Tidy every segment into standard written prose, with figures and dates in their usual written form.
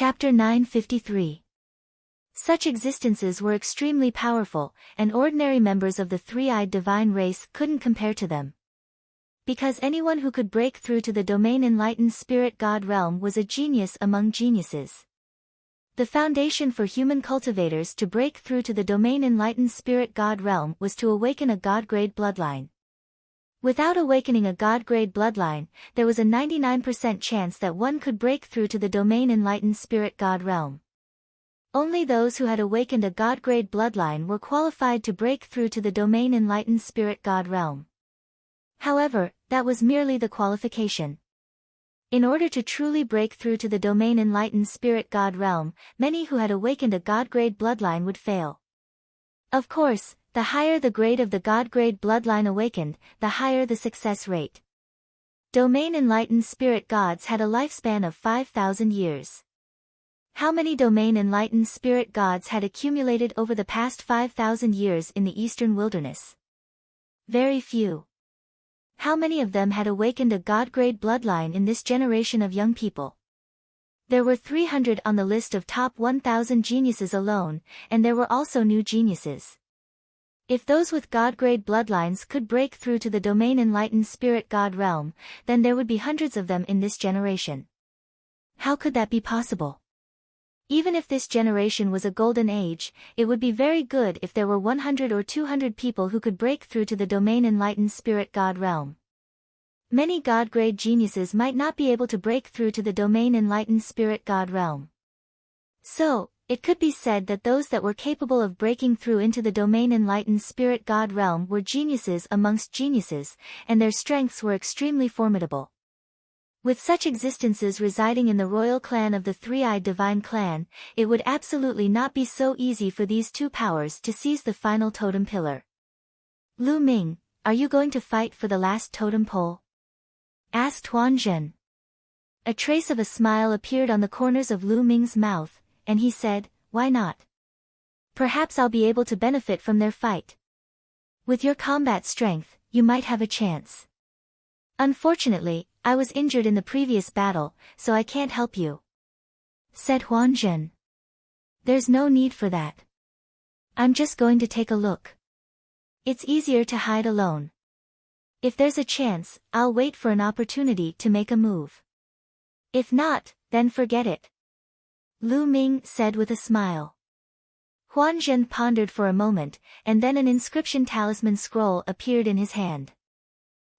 Chapter 953. Such existences were extremely powerful, and ordinary members of the three-eyed divine race couldn't compare to them. Because anyone who could break through to the domain enlightened spirit god realm was a genius among geniuses. The foundation for human cultivators to break through to the domain enlightened spirit god realm was to awaken a god-grade bloodline. Without awakening a god-grade bloodline, there was a 99% chance that one could break through to the domain enlightened spirit god realm. Only those who had awakened a god-grade bloodline were qualified to break through to the domain enlightened spirit god realm. However, that was merely the qualification. In order to truly break through to the domain enlightened spirit god realm, many who had awakened a god-grade bloodline would fail. Of course, the higher the grade of the god-grade bloodline awakened, the higher the success rate. Domain enlightened spirit gods had a lifespan of 5,000 years. How many domain enlightened spirit gods had accumulated over the past 5,000 years in the eastern wilderness? Very few. How many of them had awakened a god-grade bloodline in this generation of young people? There were 300 on the list of top 1,000 geniuses alone, and there were also new geniuses. If those with god-grade bloodlines could break through to the domain enlightened spirit god realm, then there would be hundreds of them in this generation. How could that be possible? Even if this generation was a golden age, it would be very good if there were 100 or 200 people who could break through to the domain enlightened spirit god realm. Many god-grade geniuses might not be able to break through to the domain enlightened spirit god realm. So, it could be said that those that were capable of breaking through into the domain enlightened spirit god realm were geniuses amongst geniuses, and their strengths were extremely formidable. With such existences residing in the royal clan of the three-eyed divine clan, it would absolutely not be so easy for these two powers to seize the final totem pillar. Lu Ming, are you going to fight for the last totem pole? Asked Huan Zhen. A trace of a smile appeared on the corners of Lu Ming's mouth, and he said, "Why not? Perhaps I'll be able to benefit from their fight. With your combat strength, you might have a chance. Unfortunately, I was injured in the previous battle, so I can't help you," said Huan Zhen. "There's no need for that. I'm just going to take a look. It's easier to hide alone. If there's a chance, I'll wait for an opportunity to make a move. If not, then forget it," Lu Ming said with a smile. Huan Zhen pondered for a moment, and then an inscription talisman scroll appeared in his hand.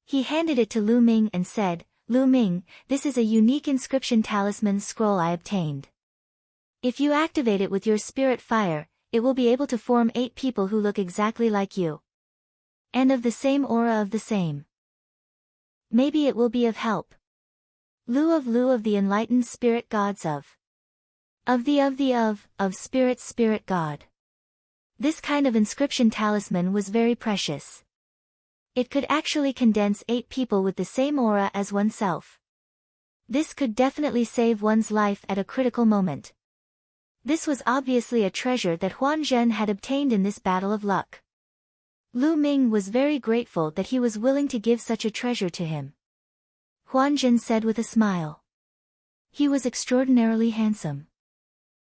He handed it to Lu Ming and said, "Lu Ming, this is a unique inscription talisman scroll I obtained. If you activate it with your spirit fire, it will be able to form 8 people who look exactly like you. And of the same aura of the same. Maybe it will be of help. Lu of the enlightened spirit gods of spirit god." This kind of inscription talisman was very precious. It could actually condense 8 people with the same aura as oneself. This could definitely save one's life at a critical moment. This was obviously a treasure that Huan Zhen had obtained in this battle of luck. Lu Ming was very grateful that he was willing to give such a treasure to him. Huan Zhen said with a smile. He was extraordinarily handsome.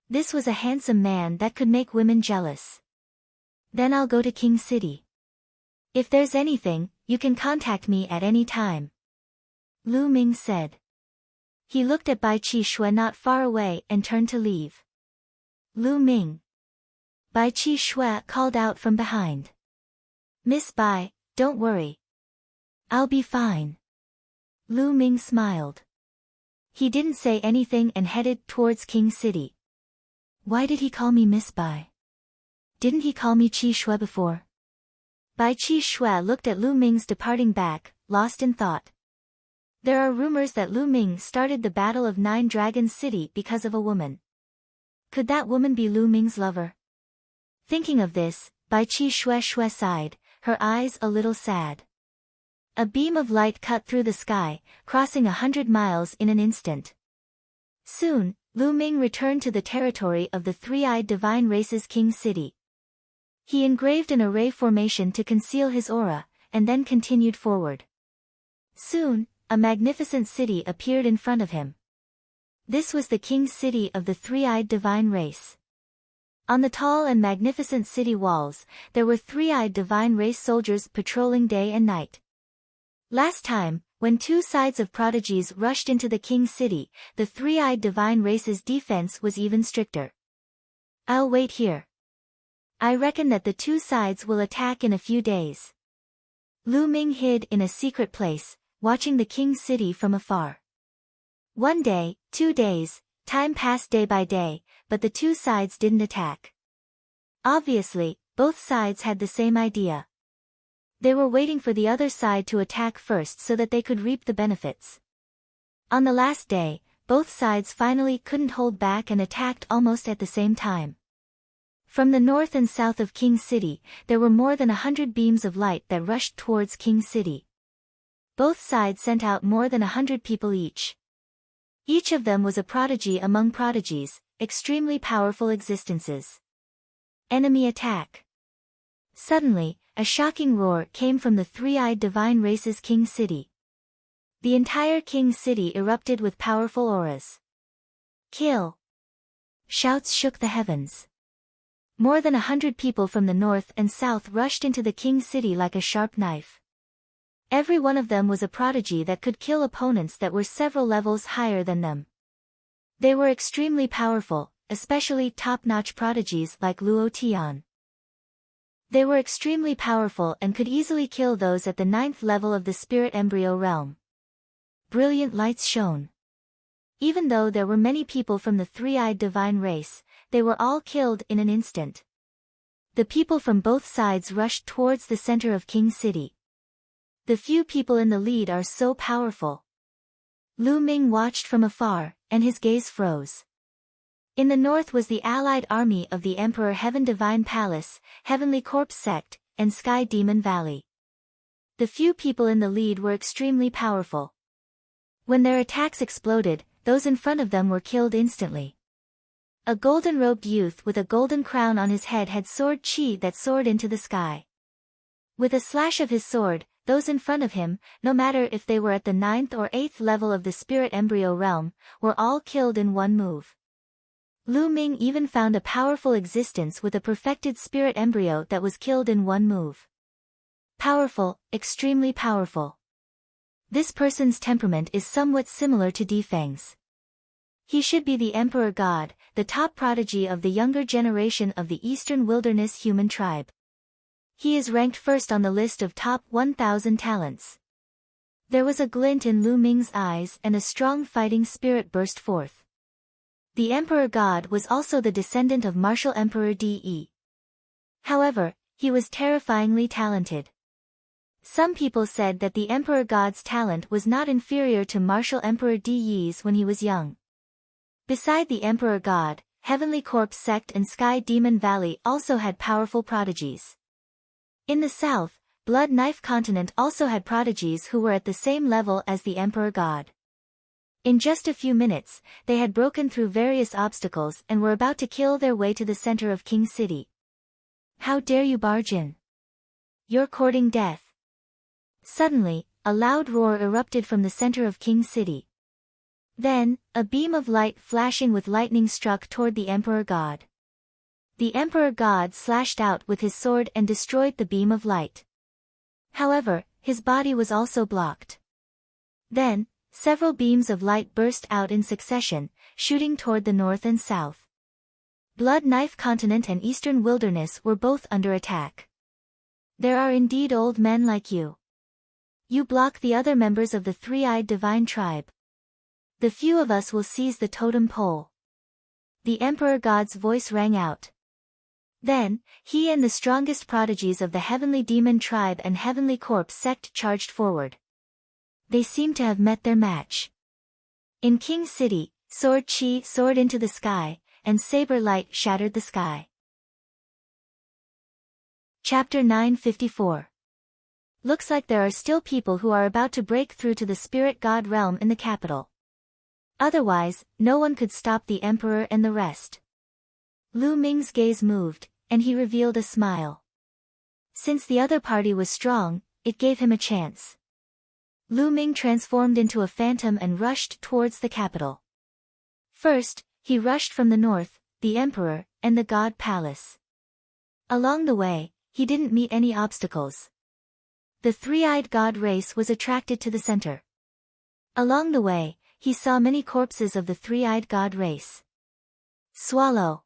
This was a handsome man that could make women jealous. "Then I'll go to King City. If there's anything, you can contact me at any time," Lu Ming said. He looked at Bai Qi Shui not far away and turned to leave. "Lu Ming." Bai Qi Shui called out from behind. "Miss Bai, don't worry. I'll be fine." Lu Ming smiled. He didn't say anything and headed towards King City. Why did he call me Miss Bai? Didn't he call me Qi Shui before? Bai Qi Shui looked at Lu Ming's departing back, lost in thought. There are rumors that Lu Ming started the Battle of 9 Dragons City because of a woman. Could that woman be Lu Ming's lover? Thinking of this, Bai Qi Shui sighed, her eyes a little sad. A beam of light cut through the sky, crossing 100 miles in an instant. Soon, Lu Ming returned to the territory of the three-eyed divine race's King City. He engraved an array formation to conceal his aura, and then continued forward. Soon, a magnificent city appeared in front of him. This was the king's city of the three-eyed divine race. On the tall and magnificent city walls, there were three-eyed divine race soldiers patrolling day and night. Last time, when two sides of prodigies rushed into the king's city, the three-eyed divine race's defense was even stricter. I'll wait here. I reckon that the two sides will attack in a few days. Lu Ming hid in a secret place, watching the king's city from afar. 1 day, 2 days, time passed day by day, but the two sides didn't attack. Obviously, both sides had the same idea. They were waiting for the other side to attack first so that they could reap the benefits. On the last day, both sides finally couldn't hold back and attacked almost at the same time. From the north and south of King's City, there were more than 100 beams of light that rushed towards King's City. Both sides sent out more than 100 people each. Each of them was a prodigy among prodigies, extremely powerful existences. Enemy attack. Suddenly, a shocking roar came from the three-eyed divine race's King's City. The entire King's City erupted with powerful auras. Kill! Shouts shook the heavens. More than 100 people from the north and south rushed into the King's City like a sharp knife. Every one of them was a prodigy that could kill opponents that were several levels higher than them. They were extremely powerful, especially top-notch prodigies like Luo Tian. They were extremely powerful and could easily kill those at the 9th level of the spirit embryo realm. Brilliant lights shone. Even though there were many people from the three-eyed divine race, they were all killed in an instant. The people from both sides rushed towards the center of King's City. The few people in the lead are so powerful. Lu Ming watched from afar, and his gaze froze. In the north was the allied army of the Emperor Heaven Divine Palace, Heavenly Corpse Sect, and Sky Demon Valley. The few people in the lead were extremely powerful. When their attacks exploded, those in front of them were killed instantly. A golden-robed youth with a golden crown on his head had sword chi that soared into the sky. With a slash of his sword, those in front of him, no matter if they were at the 9th or 8th level of the spirit embryo realm, were all killed in one move. Lu Ming even found a powerful existence with a perfected spirit embryo that was killed in one move. Powerful, extremely powerful. This person's temperament is somewhat similar to Defang's. He should be the Emperor God, the top prodigy of the younger generation of the Eastern Wilderness human tribe. He is ranked first on the list of top 1,000 talents. There was a glint in Lu Ming's eyes and a strong fighting spirit burst forth. The Emperor God was also the descendant of Martial Emperor De. However, he was terrifyingly talented. Some people said that the Emperor God's talent was not inferior to Martial Emperor De's when he was young. Beside the Emperor God, Heavenly Corpse Sect and Sky Demon Valley also had powerful prodigies. In the south, Blood Knife Continent also had prodigies who were at the same level as the Emperor God. In just a few minutes, they had broken through various obstacles and were about to kill their way to the center of King's City. How dare you barge in? You're courting death. Suddenly, a loud roar erupted from the center of King's City. Then, a beam of light flashing with lightning struck toward the Emperor God. The Emperor God slashed out with his sword and destroyed the beam of light. However, his body was also blocked. Then, several beams of light burst out in succession, shooting toward the north and south. Blood Knife Continent and Eastern Wilderness were both under attack. There are indeed old men like you. You block the other members of the three-eyed divine tribe. The few of us will seize the totem pole. The Emperor God's voice rang out. Then, he and the strongest prodigies of the Heavenly Demon Tribe and Heavenly Corpse Sect charged forward. They seemed to have met their match. In King's City, sword chi soared into the sky, and saber light shattered the sky. Chapter 954. Looks like there are still people who are about to break through to the spirit god realm in the capital. Otherwise, no one could stop the Emperor and the rest. Lu Ming's gaze moved, and he revealed a smile. Since the other party was strong, it gave him a chance. Lu Ming transformed into a phantom and rushed towards the capital. First, he rushed from the north, the emperor, and the god palace. Along the way, he didn't meet any obstacles. The three-eyed god race was attracted to the center. Along the way, he saw many corpses of the three-eyed god race. Swallow.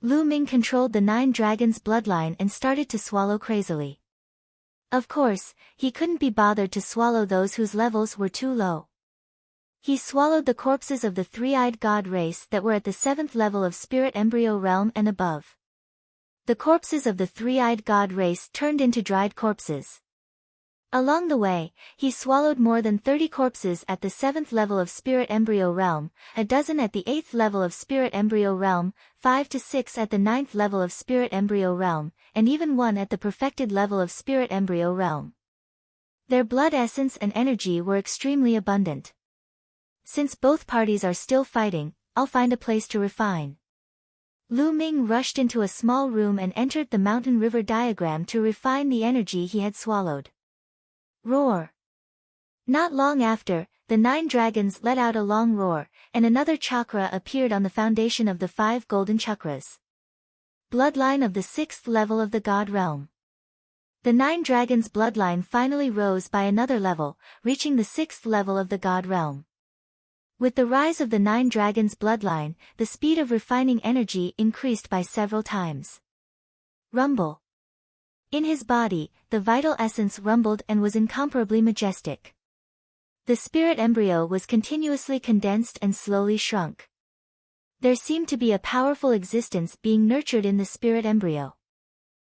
Lu Ming controlled the 9 dragons' bloodline and started to swallow crazily. Of course, he couldn't be bothered to swallow those whose levels were too low. He swallowed the corpses of the three-eyed god race that were at the 7th level of spirit embryo realm and above. The corpses of the three-eyed god race turned into dried corpses. Along the way, he swallowed more than 30 corpses at the 7th level of spirit embryo realm, a dozen at the 8th level of spirit embryo realm, 5 to 6 at the 9th level of spirit embryo realm, and even 1 at the perfected level of spirit embryo realm. Their blood essence and energy were extremely abundant. Since both parties are still fighting, I'll find a place to refine. Lu Ming rushed into a small room and entered the mountain river diagram to refine the energy he had swallowed. Roar. Not long after, the 9 dragons let out a long roar, and another chakra appeared on the foundation of the 5 golden chakras. Bloodline of the 6th level of the god realm. The 9 dragons' bloodline finally rose by another level, reaching the 6th level of the god realm. With the rise of the 9 dragons' bloodline, the speed of refining energy increased by several times. Rumble. In his body, the vital essence rumbled and was incomparably majestic. The spirit embryo was continuously condensed and slowly shrunk. There seemed to be a powerful existence being nurtured in the spirit embryo.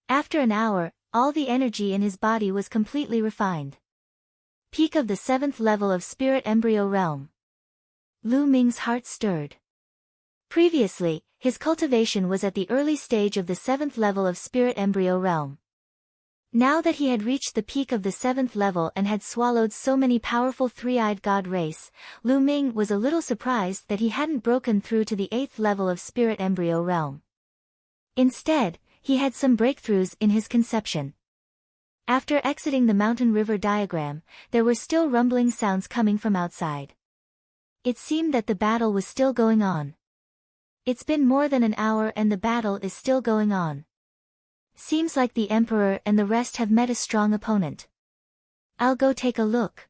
After an hour, all the energy in his body was completely refined. Peak of the 7th level of spirit embryo realm. Lu Ming's heart stirred. Previously, his cultivation was at the early stage of the 7th level of spirit embryo realm. Now that he had reached the peak of the 7th level and had swallowed so many powerful three-eyed god race, Lu Ming was a little surprised that he hadn't broken through to the 8th level of spirit embryo realm. Instead, he had some breakthroughs in his conception. After exiting the mountain river diagram, there were still rumbling sounds coming from outside. It seemed that the battle was still going on. It's been more than an hour and the battle is still going on. Seems like the emperor and the rest have met a strong opponent. I'll go take a look.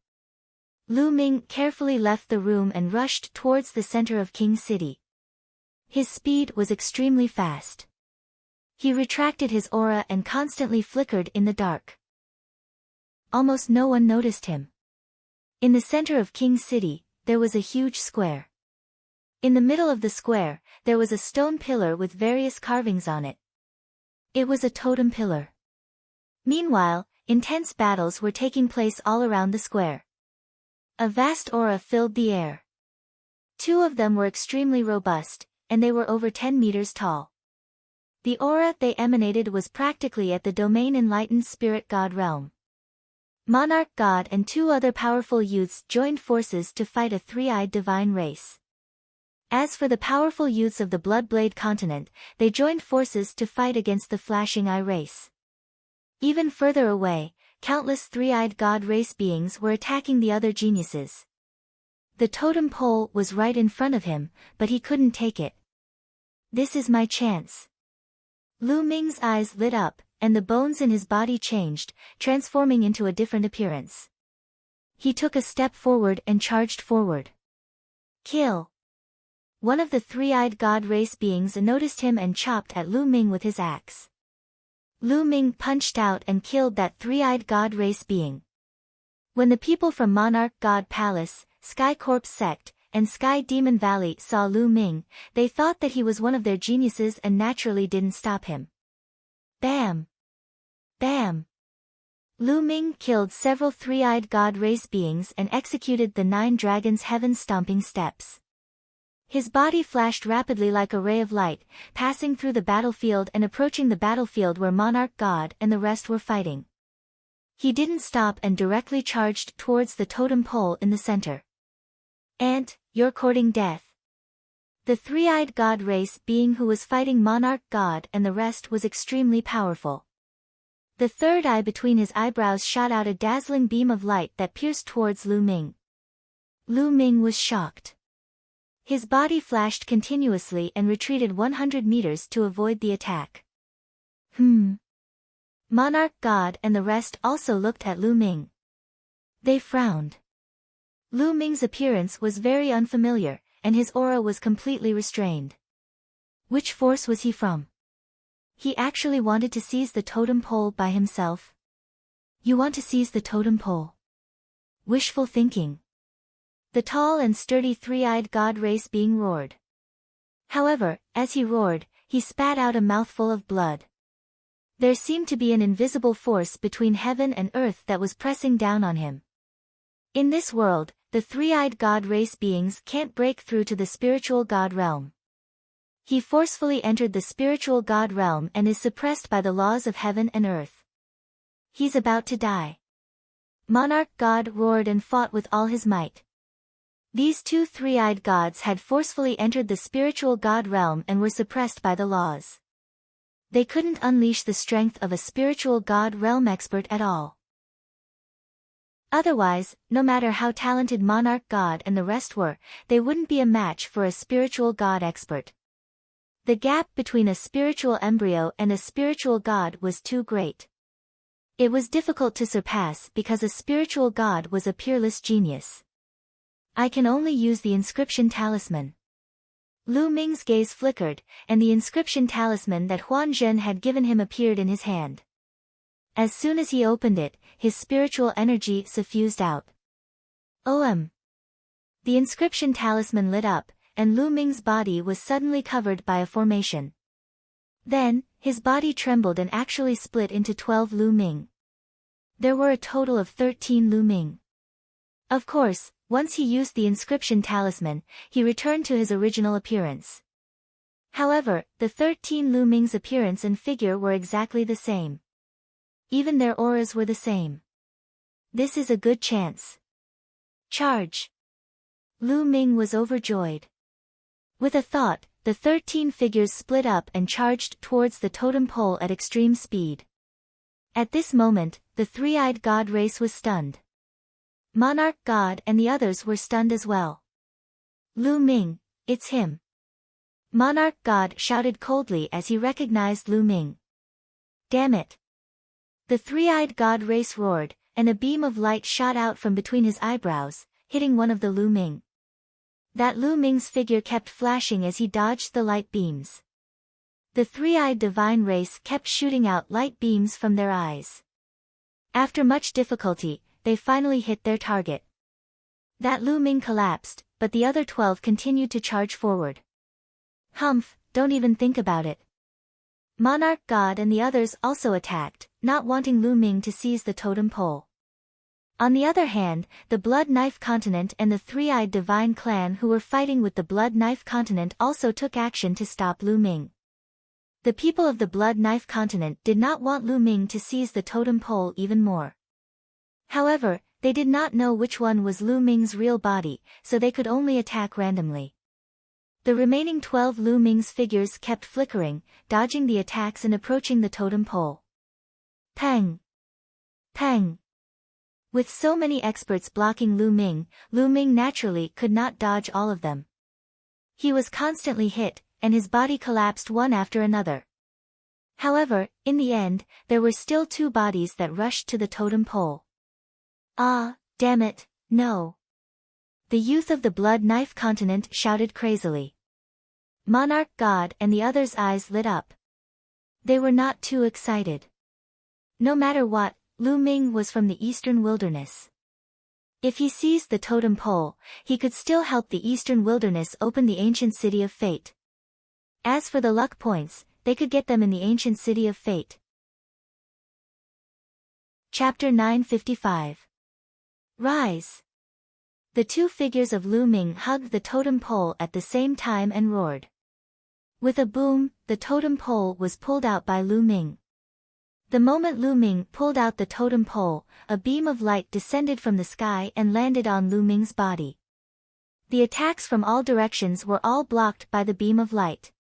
Lu Ming carefully left the room and rushed towards the center of King City. His speed was extremely fast. He retracted his aura and constantly flickered in the dark. Almost no one noticed him. In the center of King City, there was a huge square. In the middle of the square, there was a stone pillar with various carvings on it. It was a totem pillar. Meanwhile, intense battles were taking place all around the square. A vast aura filled the air. 2 of them were extremely robust, and they were over 10 meters tall. The aura they emanated was practically at the domain enlightened spirit god realm. Monarch God and 2 other powerful youths joined forces to fight a three-eyed divine race. As for the powerful youths of the Bloodblade continent, they joined forces to fight against the Flashing Eye race. Even further away, countless three-eyed god race beings were attacking the other geniuses. The totem pole was right in front of him, but he couldn't take it. This is my chance. Lu Ming's eyes lit up, and the bones in his body changed, transforming into a different appearance. He took a step forward and charged forward. Kill! One of the three-eyed god race beings noticed him and chopped at Lu Ming with his axe. Lu Ming punched out and killed that three-eyed god race being. When the people from Monarch God Palace, Sky Corpse Sect, and Sky Demon Valley saw Lu Ming, they thought that he was one of their geniuses and naturally didn't stop him. Bam! Bam! Lu Ming killed several three-eyed god race beings and executed the 9 dragons' heaven-stomping steps. His body flashed rapidly like a ray of light, passing through the battlefield and approaching the battlefield where Monarch God and the rest were fighting. He didn't stop and directly charged towards the totem pole in the center. Ant, you're courting death. The three-eyed god race being who was fighting Monarch God and the rest was extremely powerful. The third eye between his eyebrows shot out a dazzling beam of light that pierced towards Lu Ming. Lu Ming was shocked. His body flashed continuously and retreated 100 meters to avoid the attack. Monarch God and the rest also looked at Lu Ming. They frowned. Lu Ming's appearance was very unfamiliar, and his aura was completely restrained. Which force was he from? He actually wanted to seize the totem pole by himself. You want to seize the totem pole? Wishful thinking. The tall and sturdy three-eyed god race being roared. However, as he roared, he spat out a mouthful of blood. There seemed to be an invisible force between heaven and earth that was pressing down on him. In this world, the three-eyed god race beings can't break through to the spiritual god realm. He forcefully entered the spiritual god realm and is suppressed by the laws of heaven and earth. He's about to die. Monarch God roared and fought with all his might. These two three-eyed gods had forcefully entered the spiritual god realm and were suppressed by the laws. They couldn't unleash the strength of a spiritual god realm expert at all. Otherwise, no matter how talented Monarch God and the rest were, they wouldn't be a match for a spiritual god expert. The gap between a spiritual embryo and a spiritual god was too great. It was difficult to surpass because a spiritual god was a peerless genius. I can only use the inscription talisman. Lu Ming's gaze flickered, and the inscription talisman that Huan Zhen had given him appeared in his hand. As soon as he opened it, his spiritual energy suffused out. The inscription talisman lit up, and Lu Ming's body was suddenly covered by a formation. Then, his body trembled and actually split into 12 Lu Ming. There were a total of 13 Lu Ming. Of course, once he used the inscription talisman, he returned to his original appearance. However, the 13 Lu Ming's appearance and figure were exactly the same. Even their auras were the same. This is a good chance. Charge! Lu Ming was overjoyed. With a thought, the 13 figures split up and charged towards the totem pole at extreme speed. At this moment, the three-eyed god race was stunned. Monarch God and the others were stunned as well. Lu Ming, it's him. Monarch God shouted coldly as he recognized Lu Ming. Damn it! The three-eyed god race roared, and a beam of light shot out from between his eyebrows, hitting one of the Lu Ming. That Lu Ming's figure kept flashing as he dodged the light beams. The three-eyed divine race kept shooting out light beams from their eyes. After much difficulty, they finally hit their target. That Lu Ming collapsed, but the other 12 continued to charge forward. Humph, don't even think about it. Monarch God and the others also attacked, not wanting Lu Ming to seize the totem pole. On the other hand, the Blood Knife Continent and the Three-Eyed Divine Clan who were fighting with the Blood Knife Continent also took action to stop Lu Ming. The people of the Blood Knife Continent did not want Lu Ming to seize the totem pole even more. However, they did not know which one was Lu Ming's real body, so they could only attack randomly. The remaining 12 Lu Ming's figures kept flickering, dodging the attacks and approaching the totem pole. Pang! Pang! With so many experts blocking Lu Ming naturally could not dodge all of them. He was constantly hit, and his body collapsed one after another. However, in the end, there were still 2 bodies that rushed to the totem pole. Ah, damn it, no! The youth of the Blood Knife Continent shouted crazily. Monarch God and the others' eyes lit up. They were not too excited. No matter what, Lu Ming was from the Eastern Wilderness. If he seized the totem pole, he could still help the Eastern Wilderness open the ancient City of Fate. As for the luck points, they could get them in the ancient City of Fate. Chapter 955. Rise! The 2 figures of Lu Ming hugged the totem pole at the same time and roared. With a boom, the totem pole was pulled out by Lu Ming. The moment Lu Ming pulled out the totem pole, a beam of light descended from the sky and landed on Lu Ming's body. The attacks from all directions were all blocked by the beam of light.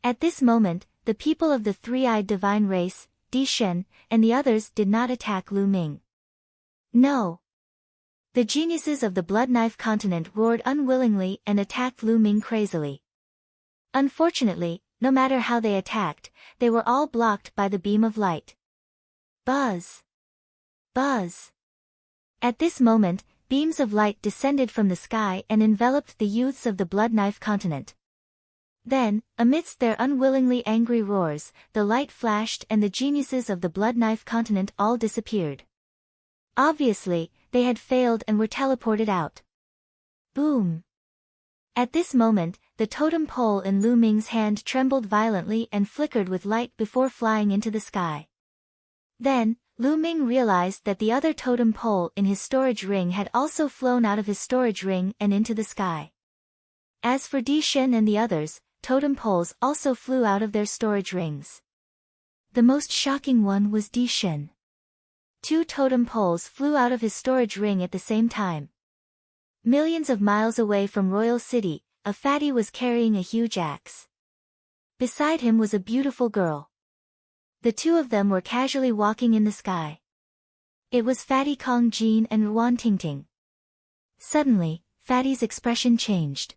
At this moment, the people of the Three-Eyed Divine Race, Di Shen, and the others did not attack Lu Ming. No! The geniuses of the Blood Knife continent roared unwillingly and attacked Lu Ming crazily. Unfortunately, no matter how they attacked, they were all blocked by the beam of light. Buzz! Buzz! At this moment, beams of light descended from the sky and enveloped the youths of the Blood Knife continent. Then, amidst their unwillingly angry roars, the light flashed and the geniuses of the Blood Knife continent all disappeared. Obviously, they had failed and were teleported out. Boom! At this moment, the totem pole in Lu Ming's hand trembled violently and flickered with light before flying into the sky. Then, Lu Ming realized that the other totem pole in his storage ring had also flown out of his storage ring and into the sky. As for Di Shen and the others, totem poles also flew out of their storage rings. The most shocking one was Di Shen. 2 totem poles flew out of his storage ring at the same time. Millions of miles away from Royal City, a fatty was carrying a huge axe. Beside him was a beautiful girl. The 2 of them were casually walking in the sky. It was Fatty Kong Jin and Ruan Tingting. Suddenly, Fatty's expression changed.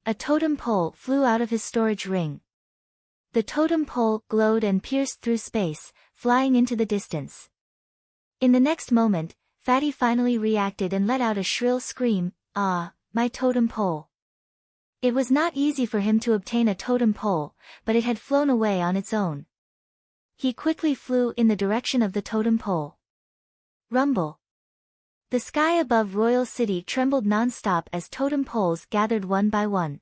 A totem pole flew out of his storage ring. The totem pole glowed and pierced through space, flying into the distance. In the next moment, Fatty finally reacted and let out a shrill scream, "Ah, my totem pole!" It was not easy for him to obtain a totem pole, but it had flown away on its own. He quickly flew in the direction of the totem pole. Rumble! The sky above Royal City trembled non-stop as totem poles gathered one by one.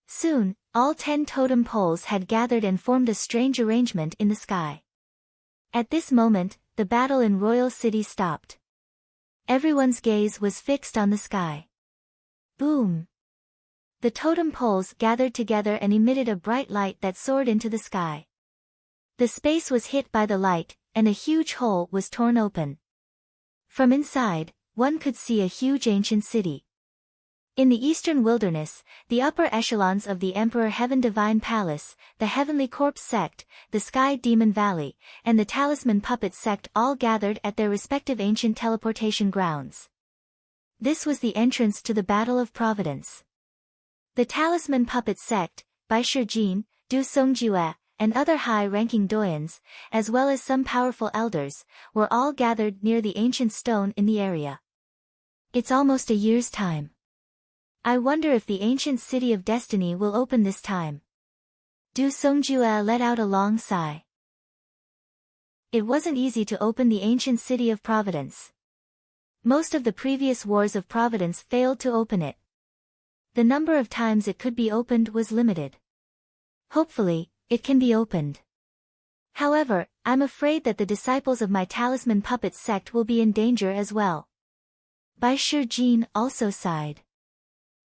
Soon, all 10 totem poles had gathered and formed a strange arrangement in the sky. At this moment, the battle in Royal City stopped. Everyone's gaze was fixed on the sky. Boom! The totem poles gathered together and emitted a bright light that soared into the sky. The space was hit by the light, and a huge hole was torn open. From inside, one could see a huge ancient city. In the eastern wilderness, the upper echelons of the Emperor Heaven Divine Palace, the Heavenly Corpse Sect, the Sky Demon Valley, and the Talisman Puppet Sect all gathered at their respective ancient teleportation grounds. This was the entrance to the Battle of Providence. The Talisman Puppet Sect, Bai Shijin, Du Songjue, and other high-ranking doyens, as well as some powerful elders, were all gathered near the ancient stone in the area. It's almost a year's time. I wonder if the ancient city of destiny will open this time. Du Songjue let out a long sigh. It wasn't easy to open the ancient city of Providence. Most of the previous wars of Providence failed to open it. The number of times it could be opened was limited. Hopefully, it can be opened. However, I'm afraid that the disciples of my Talisman Puppet Sect will be in danger as well. Bai Shijin also sighed.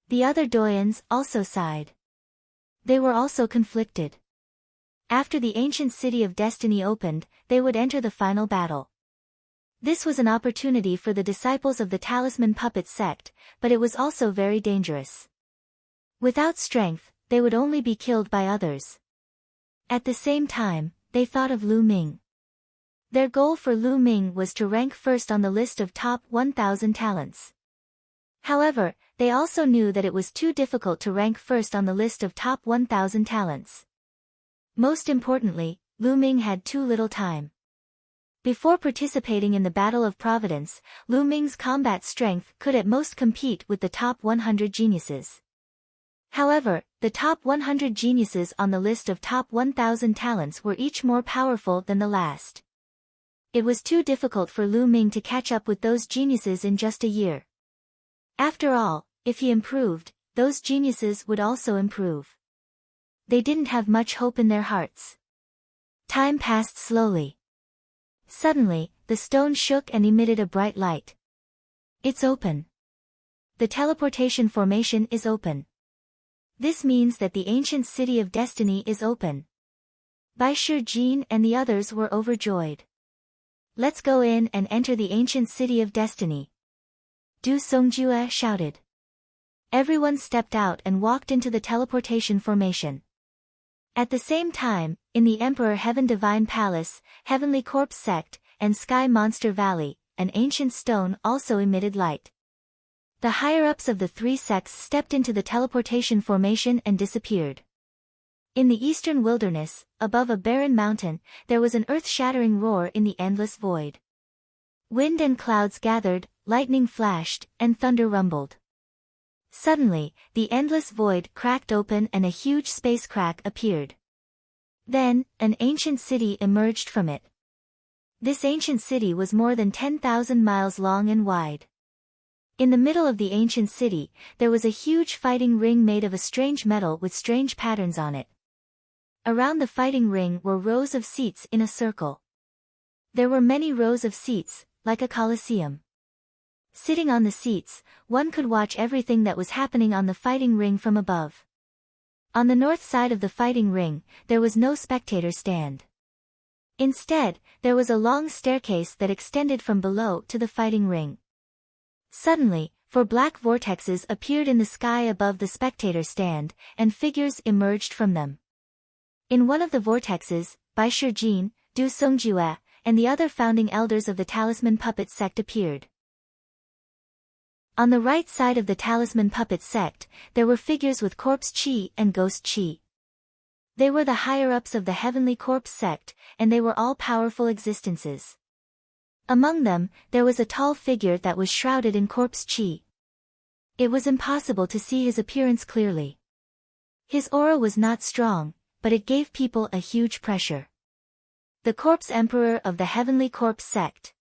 The other doyens also sighed. They were also conflicted. After the ancient city of destiny opened, they would enter the final battle. This was an opportunity for the disciples of the Talisman Puppet Sect, but it was also very dangerous. Without strength, they would only be killed by others. At the same time, they thought of Lu Ming. Their goal for Lu Ming was to rank first on the list of top 1,000 talents. However, they also knew that it was too difficult to rank first on the list of top 1,000 talents. Most importantly, Lu Ming had too little time. Before participating in the Battle of Providence, Lu Ming's combat strength could at most compete with the top 100 geniuses. However, the top 100 geniuses on the list of top 1,000 talents were each more powerful than the last. It was too difficult for Lu Ming to catch up with those geniuses in just a year. After all, if he improved, those geniuses would also improve. They didn't have much hope in their hearts. Time passed slowly. Suddenly, the stone shook and emitted a bright light. It's open. The teleportation formation is open. This means that the ancient city of destiny is open. Bai Shijin and the others were overjoyed. Let's go in and enter the ancient city of destiny. Du Songjue shouted. Everyone stepped out and walked into the teleportation formation. At the same time, in the Emperor Heaven Divine Palace, Heavenly Corpse Sect, and Sky Monster Valley, an ancient stone also emitted light. The higher-ups of the three sects stepped into the teleportation formation and disappeared. In the eastern wilderness, above a barren mountain, there was an earth-shattering roar in the endless void. Wind and clouds gathered, lightning flashed, and thunder rumbled. Suddenly, the endless void cracked open and a huge space crack appeared. Then, an ancient city emerged from it. This ancient city was more than 10,000 miles long and wide. In the middle of the ancient city, there was a huge fighting ring made of a strange metal with strange patterns on it. Around the fighting ring were rows of seats in a circle. There were many rows of seats, like a coliseum. Sitting on the seats, one could watch everything that was happening on the fighting ring from above. On the north side of the fighting ring, there was no spectator stand. Instead, there was a long staircase that extended from below to the fighting ring. Suddenly, four black vortexes appeared in the sky above the spectator stand, and figures emerged from them. In one of the vortexes, Bai Shijin, Du Songjue, and the other founding elders of the Talisman Puppet sect appeared. On the right side of the Talisman Puppet sect, there were figures with corpse chi and ghost chi. They were the higher-ups of the Heavenly Corpse sect, and they were all powerful existences. Among them, there was a tall figure that was shrouded in corpse chi. It was impossible to see his appearance clearly. His aura was not strong, but it gave people a huge pressure. The Corpse Emperor of the Heavenly Corpse sect.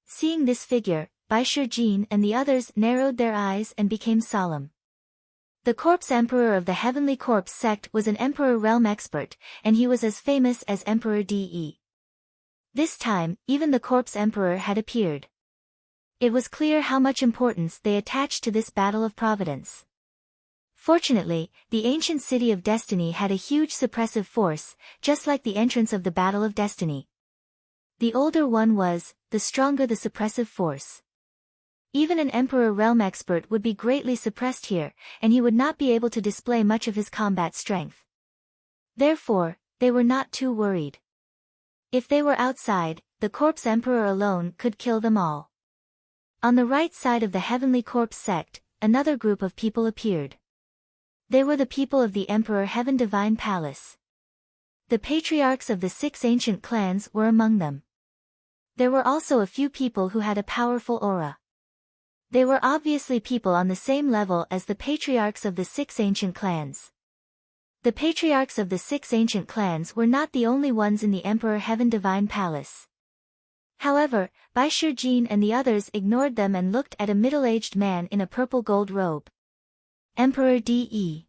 Seeing this figure, Bai Shijin and the others narrowed their eyes and became solemn. The Corpse Emperor of the Heavenly Corpse sect was an Emperor realm expert, and he was as famous as Emperor De. This time, even the Corpse Emperor had appeared. It was clear how much importance they attached to this battle of providence. Fortunately, the ancient city of destiny had a huge suppressive force, just like the entrance of the battle of destiny. The older one was, the stronger the suppressive force. Even an Emperor realm expert would be greatly suppressed here, and he would not be able to display much of his combat strength. Therefore, they were not too worried. If they were outside, the Corpse Emperor alone could kill them all. On the right side of the Heavenly Corpse sect, another group of people appeared. They were the people of the Emperor Heaven Divine Palace. The patriarchs of the 6 ancient clans were among them. There were also a few people who had a powerful aura. They were obviously people on the same level as the patriarchs of the 6 ancient clans. The patriarchs of the 6 ancient clans were not the only ones in the Emperor Heaven Divine Palace. However, Bai Shijin and the others ignored them and looked at a middle-aged man in a purple gold robe. Emperor De.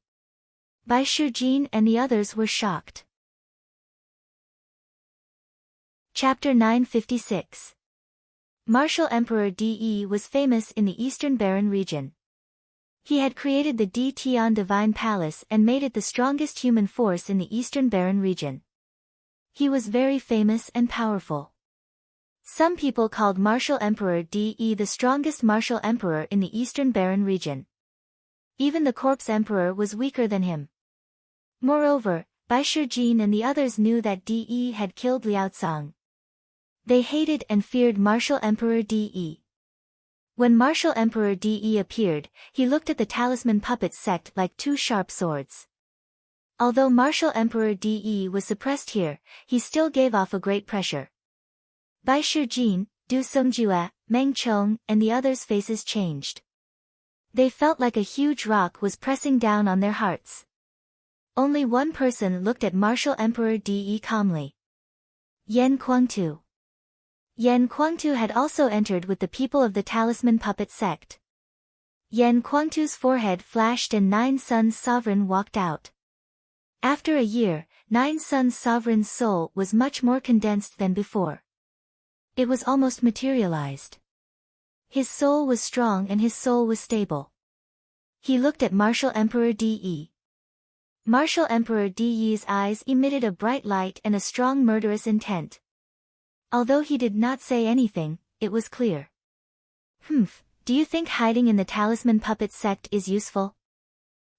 Bai Shijin and the others were shocked. Chapter 956. Martial Emperor De was famous in the Eastern Barren region. He had created the De Tian Divine Palace and made it the strongest human force in the Eastern Barren region. He was very famous and powerful. Some people called Martial Emperor De the strongest martial emperor in the Eastern Barren region. Even the Corpse Emperor was weaker than him. Moreover, Bai Shijin and the others knew that De had killed Liaocang. They hated and feared Martial Emperor De. When Martial Emperor De appeared, he looked at the Talisman Puppet sect like 2 sharp swords. Although Martial Emperor De was suppressed here, he still gave off a great pressure. Bai Shijin, Du Songjue, Meng Chong, and the others' faces changed. They felt like a huge rock was pressing down on their hearts. Only one person looked at Martial Emperor De calmly. Yan Kuangtu. Yan Kuangtu had also entered with the people of the Talisman Puppet sect. Yan Kuangtu's forehead flashed and Nine Suns' sovereign walked out. After a year, Nine Suns' sovereign's soul was much more condensed than before. It was almost materialized. His soul was strong and his soul was stable. He looked at Martial Emperor De. Martial Emperor De's eyes emitted a bright light and a strong murderous intent. Although he did not say anything, it was clear. Do you think hiding in the Talisman Puppet sect is useful?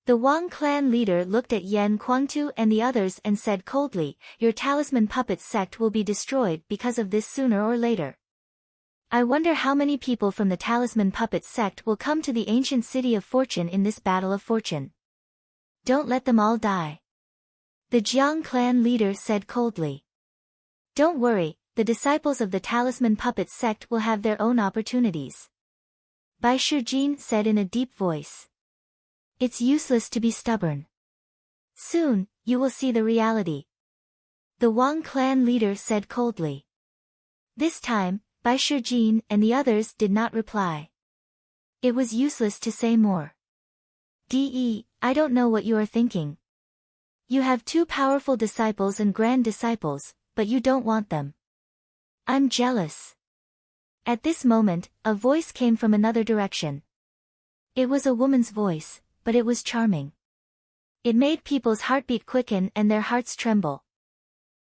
The Wang clan leader looked at Yan Kuangtu and the others and said coldly, your Talisman Puppet sect will be destroyed because of this sooner or later. I wonder how many people from the Talisman Puppet sect will come to the ancient city of fortune in this battle of fortune. Don't let them all die. The Jiang clan leader said coldly. Don't worry, the disciples of the Talisman Puppet sect will have their own opportunities. Bai Shijin said in a deep voice. It's useless to be stubborn. Soon, you will see the reality. The Wang clan leader said coldly. This time, Bai Shijin and the others did not reply. It was useless to say more. I don't know what you are thinking. You have two powerful disciples and grand disciples, but you don't want them. I'm jealous. At this moment, a voice came from another direction. It was a woman's voice, but it was charming. It made people's heartbeat quicken and their hearts tremble.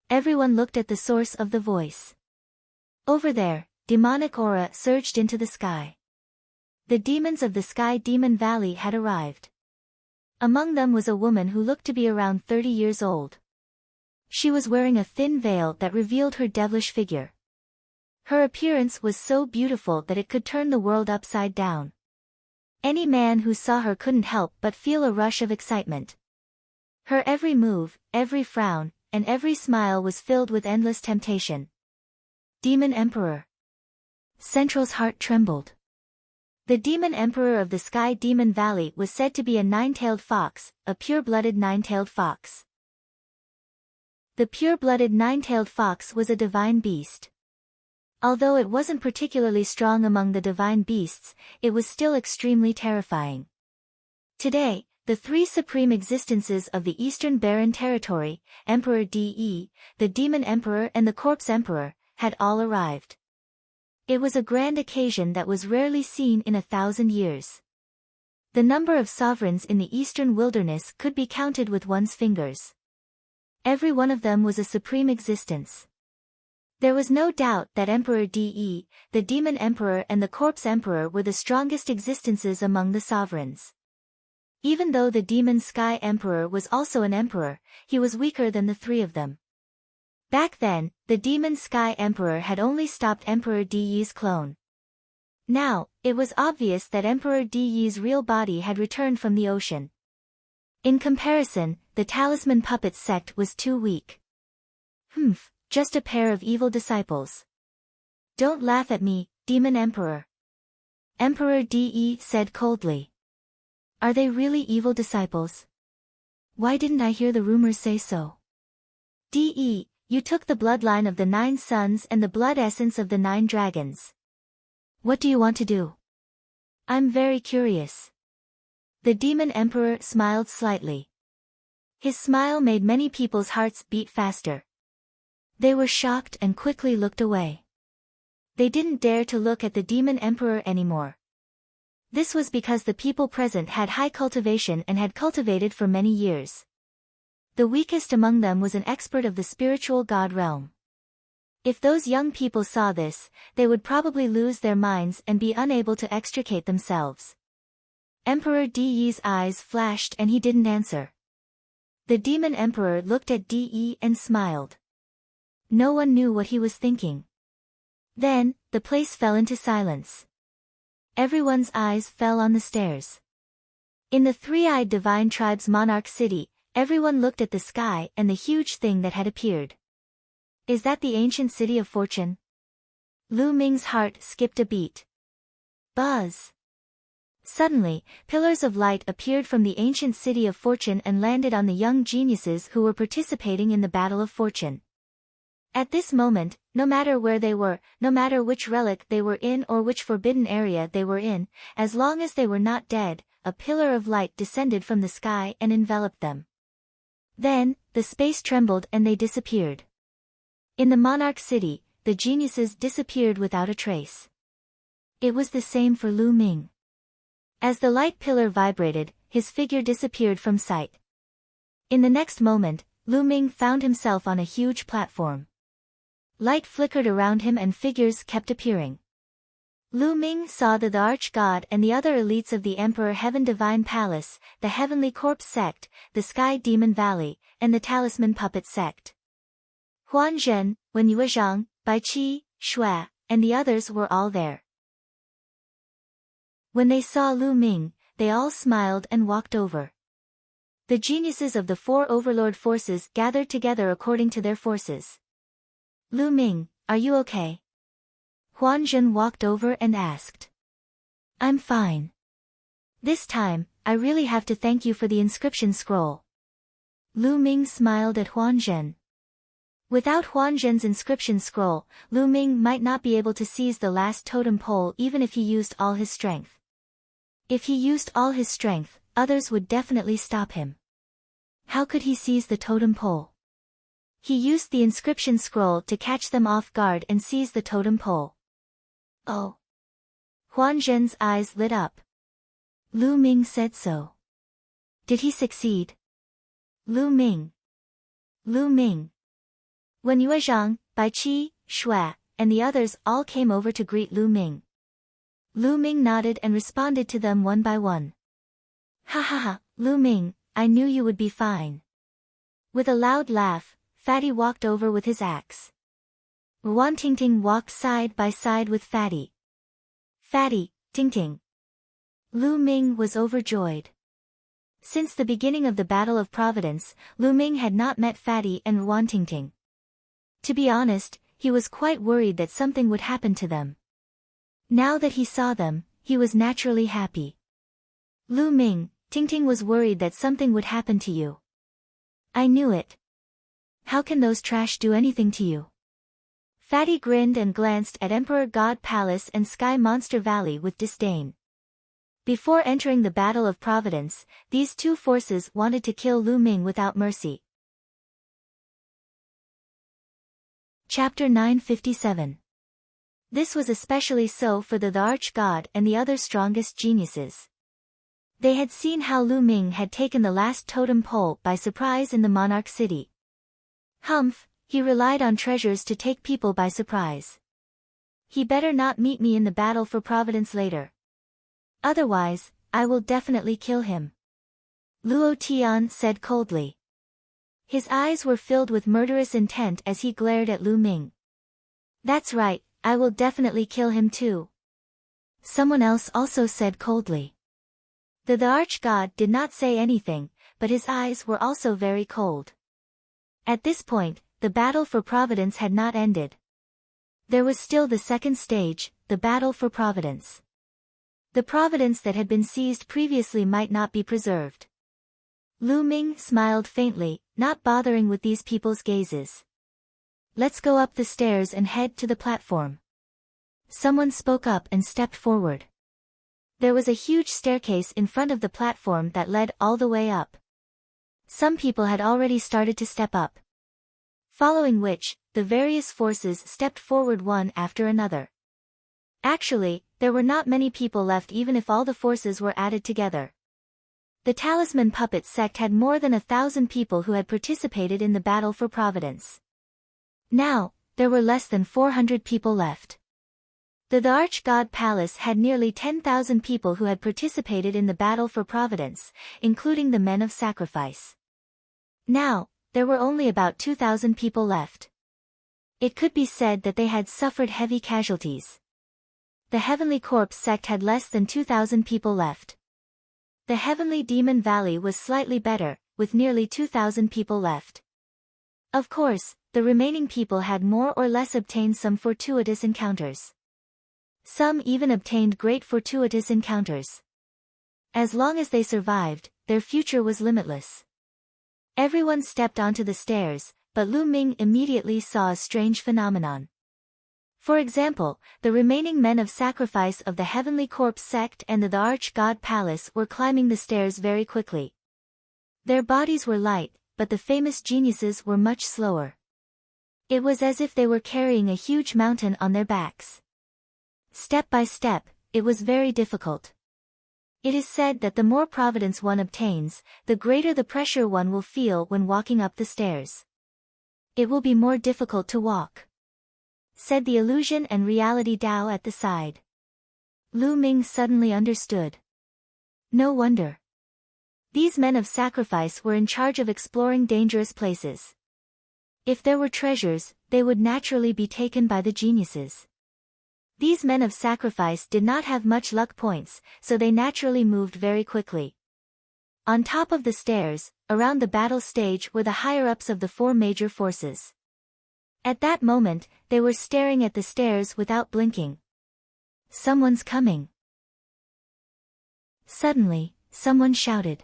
Everyone looked at the source of the voice. Over there, demonic aura surged into the sky. The demons of the Sky Demon Valley had arrived. Among them was a woman who looked to be around 30 years old. She was wearing a thin veil that revealed her devilish figure. Her appearance was so beautiful that it could turn the world upside down. Any man who saw her couldn't help but feel a rush of excitement. Her every move, every frown, and every smile was filled with endless temptation. Demon Emperor. Central's heart trembled. The Demon Emperor of the Sky Demon Valley was said to be a nine-tailed fox, a pure-blooded nine-tailed fox. The pure-blooded nine-tailed fox was a divine beast. Although it wasn't particularly strong among the divine beasts, it was still extremely terrifying. Today, the three supreme existences of the Eastern Barren Territory, Emperor De, the Demon Emperor and the Corpse Emperor, had all arrived. It was a grand occasion that was rarely seen in 1,000 years. The number of sovereigns in the eastern wilderness could be counted with one's fingers. Every one of them was a supreme existence. There was no doubt that Emperor De, the Demon Emperor and the Corpse Emperor were the strongest existences among the sovereigns. Even though the Demon Sky Emperor was also an emperor, he was weaker than the three of them. Back then, the Demon Sky Emperor had only stopped Emperor De's clone. Now, it was obvious that Emperor De's real body had returned from the ocean. In comparison, the Talisman Puppet sect was too weak. Just a pair of evil disciples. Don't laugh at me, Demon Emperor. Emperor De said coldly. Are they really evil disciples? Why didn't I hear the rumors say so? De, you took the bloodline of the 9 sons and the blood essence of the 9 dragons. What do you want to do? I'm very curious. The Demon Emperor smiled slightly. His smile made many people's hearts beat faster. They were shocked and quickly looked away. They didn't dare to look at the Demon Emperor anymore. This was because the people present had high cultivation and had cultivated for many years. The weakest among them was an expert of the spiritual god realm. If those young people saw this, they would probably lose their minds and be unable to extricate themselves. Emperor De's eyes flashed and he didn't answer. The Demon Emperor looked at De and smiled. No one knew what he was thinking. Then, the place fell into silence. Everyone's eyes fell on the stairs. In the three-eyed divine tribe's monarch city, everyone looked at the sky and the huge thing that had appeared. Is that the ancient city of fortune? Lu Ming's heart skipped a beat. Buzz! Suddenly, pillars of light appeared from the ancient city of fortune and landed on the young geniuses who were participating in the battle of fortune. At this moment, no matter where they were, no matter which relic they were in or which forbidden area they were in, as long as they were not dead, a pillar of light descended from the sky and enveloped them. Then, the space trembled and they disappeared. In the monarch city, the geniuses disappeared without a trace. It was the same for Lu Ming. As the light pillar vibrated, his figure disappeared from sight. In the next moment, Lu Ming found himself on a huge platform. Light flickered around him and figures kept appearing. Lu Ming saw the Arch-God and the other elites of the Emperor Heaven Divine Palace, the Heavenly Corpse sect, the Sky Demon Valley, and the Talisman Puppet sect. Huan Zhen, Wen Yuezhang, Bai Qi, Shui, and the others were all there. When they saw Lu Ming, they all smiled and walked over. The geniuses of the 4 overlord forces gathered together according to their forces. Lu Ming, are you okay? Huan Zhen walked over and asked. I'm fine. This time, I really have to thank you for the inscription scroll. Lu Ming smiled at Huan Zhen. Without Huan Zhen's inscription scroll, Lu Ming might not be able to seize the last totem pole even if he used all his strength. If he used all his strength, others would definitely stop him. How could he seize the totem pole? He used the inscription scroll to catch them off guard and seize the totem pole. Oh! Huan Zhen's eyes lit up. Lu Ming said so. Did he succeed? Lu Ming. Lu Ming. When Yue Zhang, Bai Qi, Shui, and the others all came over to greet Lu Ming. Lu Ming nodded and responded to them one by one. Ha ha ha, Lu Ming, I knew you would be fine. With a loud laugh, Fatty walked over with his axe. Wan Tingting walked side by side with Fatty. Fatty, Tingting. Lu Ming was overjoyed. Since the beginning of the Battle of Providence, Lu Ming had not met Fatty and Wan Tingting. To be honest, he was quite worried that something would happen to them. Now that he saw them, he was naturally happy. Lu Ming, Tingting was worried that something would happen to you. I knew it. How can those trash do anything to you? Fatty grinned and glanced at Emperor God Palace and Sky Monster Valley with disdain. Before entering the Battle of Providence, these 2 forces wanted to kill Lu Ming without mercy. Chapter 957. This was especially so for the Arch-God and the other strongest geniuses. They had seen how Lu Ming had taken the last totem pole by surprise in the monarch city. Humph, he relied on treasures to take people by surprise. He better not meet me in the Battle for Providence later. Otherwise, I will definitely kill him. Luo Tian said coldly. His eyes were filled with murderous intent as he glared at Lu Ming. That's right, I will definitely kill him too. Someone else also said coldly. The Arch-God did not say anything, but his eyes were also very cold. At this point, the Battle for Providence had not ended. There was still the second stage, the Battle for Providence. The Providence that had been seized previously might not be preserved. Lu Ming smiled faintly, not bothering with these people's gazes. Let's go up the stairs and head to the platform. Someone spoke up and stepped forward. There was a huge staircase in front of the platform that led all the way up. Some people had already started to step up. Following which, the various forces stepped forward one after another. Actually, there were not many people left even if all the forces were added together. The Talisman Puppet sect had more than 1,000 people who had participated in the Battle for Providence. Now, there were less than 400 people left. The Arch-God Palace had nearly 10,000 people who had participated in the Battle for Providence, including the Men of Sacrifice. Now, there were only about 2,000 people left. It could be said that they had suffered heavy casualties. The Heavenly Corpse sect had less than 2,000 people left. The Heavenly Demon Valley was slightly better, with nearly 2,000 people left. Of course, the remaining people had more or less obtained some fortuitous encounters. Some even obtained great fortuitous encounters. As long as they survived, their future was limitless. Everyone stepped onto the stairs, but Lu Ming immediately saw a strange phenomenon. For example, the remaining Men of Sacrifice of the Heavenly Corpse sect and the Arch-God Palace were climbing the stairs very quickly. Their bodies were light, but the famous geniuses were much slower. It was as if they were carrying a huge mountain on their backs. Step by step, it was very difficult. It is said that the more providence one obtains, the greater the pressure one will feel when walking up the stairs. It will be more difficult to walk, said the Illusion and Reality Tao at the side. Lu Ming suddenly understood. No wonder. These Men of Sacrifice were in charge of exploring dangerous places. If there were treasures, they would naturally be taken by the geniuses. These men of sacrifice did not have much luck points, so they naturally moved very quickly. On top of the stairs, around the battle stage were the higher-ups of the four major forces. At that moment, they were staring at the stairs without blinking. Someone's coming. Suddenly, someone shouted.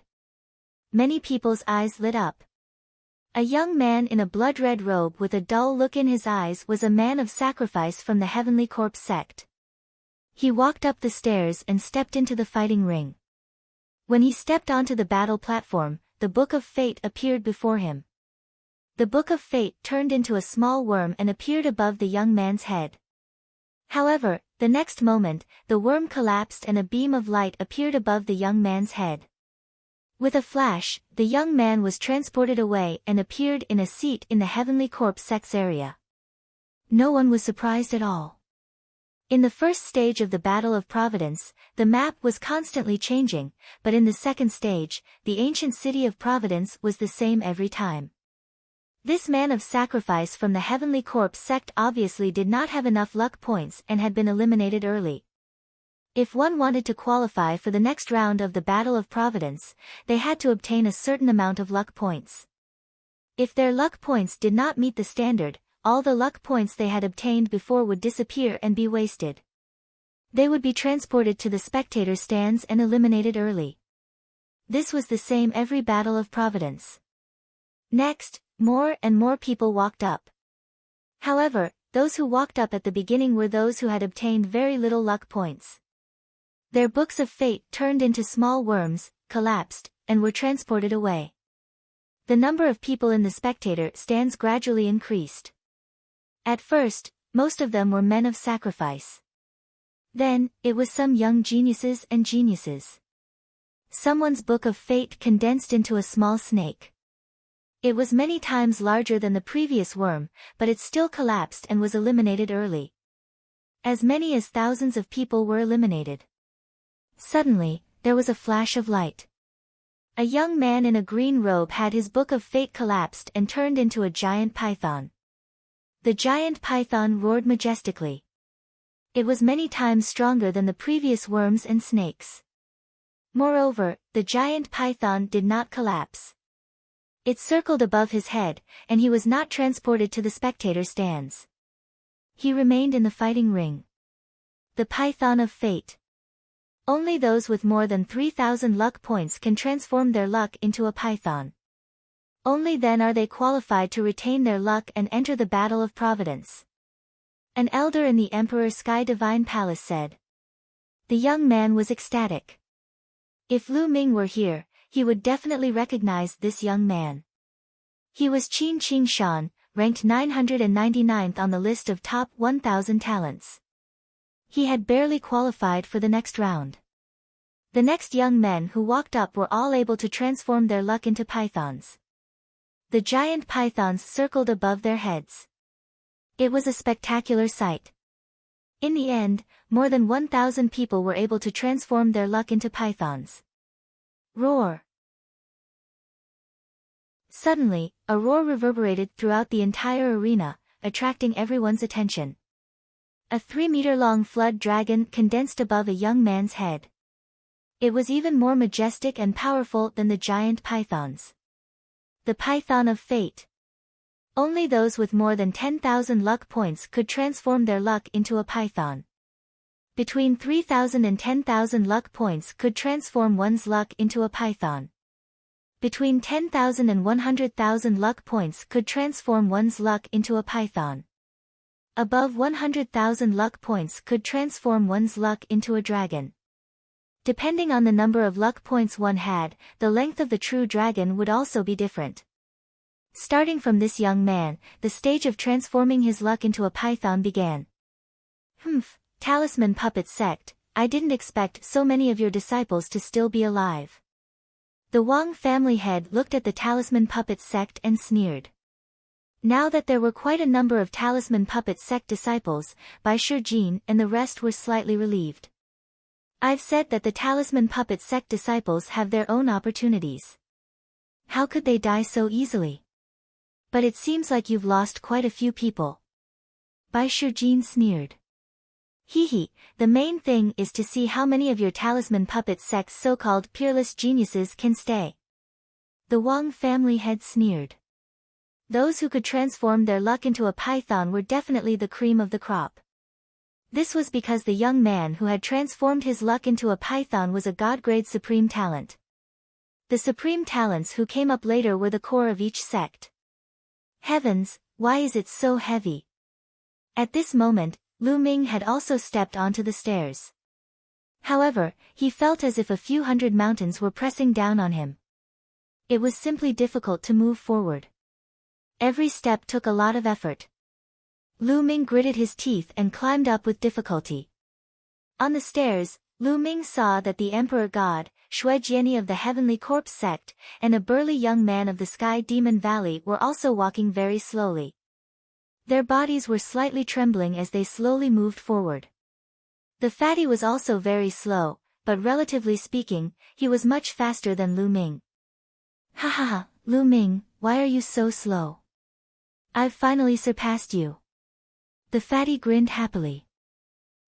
Many people's eyes lit up. A young man in a blood-red robe with a dull look in his eyes was a man of sacrifice from the Heavenly Corpse sect. He walked up the stairs and stepped into the fighting ring. When he stepped onto the battle platform, the Book of Fate appeared before him. The Book of Fate turned into a small worm and appeared above the young man's head. However, the next moment, the worm collapsed and a beam of light appeared above the young man's head. With a flash, the young man was transported away and appeared in a seat in the Heavenly Corpse sect's area. No one was surprised at all. In the first stage of the Battle of Providence, the map was constantly changing, but in the second stage, the ancient city of Providence was the same every time. This man of sacrifice from the Heavenly Corpse sect obviously did not have enough luck points and had been eliminated early. If one wanted to qualify for the next round of the Battle of Providence, they had to obtain a certain amount of luck points. If their luck points did not meet the standard, all the luck points they had obtained before would disappear and be wasted. They would be transported to the spectator stands and eliminated early. This was the same every Battle of Providence. Next, more and more people walked up. However, those who walked up at the beginning were those who had obtained very little luck points. Their books of fate turned into small worms, collapsed, and were transported away. The number of people in the spectator stands gradually increased. At first, most of them were men of sacrifice. Then, it was some young geniuses and geniuses. Someone's book of fate condensed into a small snake. It was many times larger than the previous worm, but it still collapsed and was eliminated early. As many as thousands of people were eliminated. Suddenly, there was a flash of light. A young man in a green robe had his book of fate collapsed and turned into a giant python. The giant python roared majestically. It was many times stronger than the previous worms and snakes. Moreover, the giant python did not collapse. It circled above his head, and he was not transported to the spectator stands. He remained in the fighting ring. The Python of Fate. Only those with more than 3,000 luck points can transform their luck into a python. Only then are they qualified to retain their luck and enter the Battle of Providence. An elder in the Emperor Sky Divine Palace said. The young man was ecstatic. If Lu Ming were here, he would definitely recognize this young man. He was Qin Qing Shan, ranked 999th on the list of top 1,000 talents. He had barely qualified for the next round. The next young men who walked up were all able to transform their luck into pythons. The giant pythons circled above their heads. It was a spectacular sight. In the end, more than 1,000 people were able to transform their luck into pythons. Roar! Suddenly, a roar reverberated throughout the entire arena, attracting everyone's attention. A 3-meter-long flood dragon condensed above a young man's head. It was even more majestic and powerful than the giant pythons. The Python of Fate. Only those with more than 10,000 luck points could transform their luck into a python. Between 3,000 and 10,000 luck points could transform one's luck into a python. Between 10,000 and 100,000 luck points could transform one's luck into a python. Above 100,000 luck points could transform one's luck into a dragon. Depending on the number of luck points one had, the length of the true dragon would also be different. Starting from this young man, the stage of transforming his luck into a python began. Talisman Puppet Sect, I didn't expect so many of your disciples to still be alive. The Wang family head looked at the Talisman Puppet Sect and sneered. Now that there were quite a number of Talisman Puppet Sect disciples, Bai Shijin and the rest were slightly relieved. I've said that the Talisman Puppet Sect disciples have their own opportunities. How could they die so easily? But it seems like you've lost quite a few people. Bai Shijin sneered. Hee, the main thing is to see how many of your talisman puppet sect's so-called peerless geniuses can stay. The Wang family head sneered. Those who could transform their luck into a python were definitely the cream of the crop. This was because the young man who had transformed his luck into a python was a god-grade supreme talent. The supreme talents who came up later were the core of each sect. Heavens, why is it so heavy? At this moment, Lu Ming had also stepped onto the stairs. However, he felt as if a few hundred mountains were pressing down on him. It was simply difficult to move forward. Every step took a lot of effort. Lu Ming gritted his teeth and climbed up with difficulty. On the stairs, Lu Ming saw that the Emperor God, Shui Jiani of the Heavenly Corpse sect, and a burly young man of the Sky Demon Valley were also walking very slowly. Their bodies were slightly trembling as they slowly moved forward. The fatty was also very slow, but relatively speaking, he was much faster than Lu Ming. Ha ha ha, Lu Ming, why are you so slow? I've finally surpassed you. The fatty grinned happily.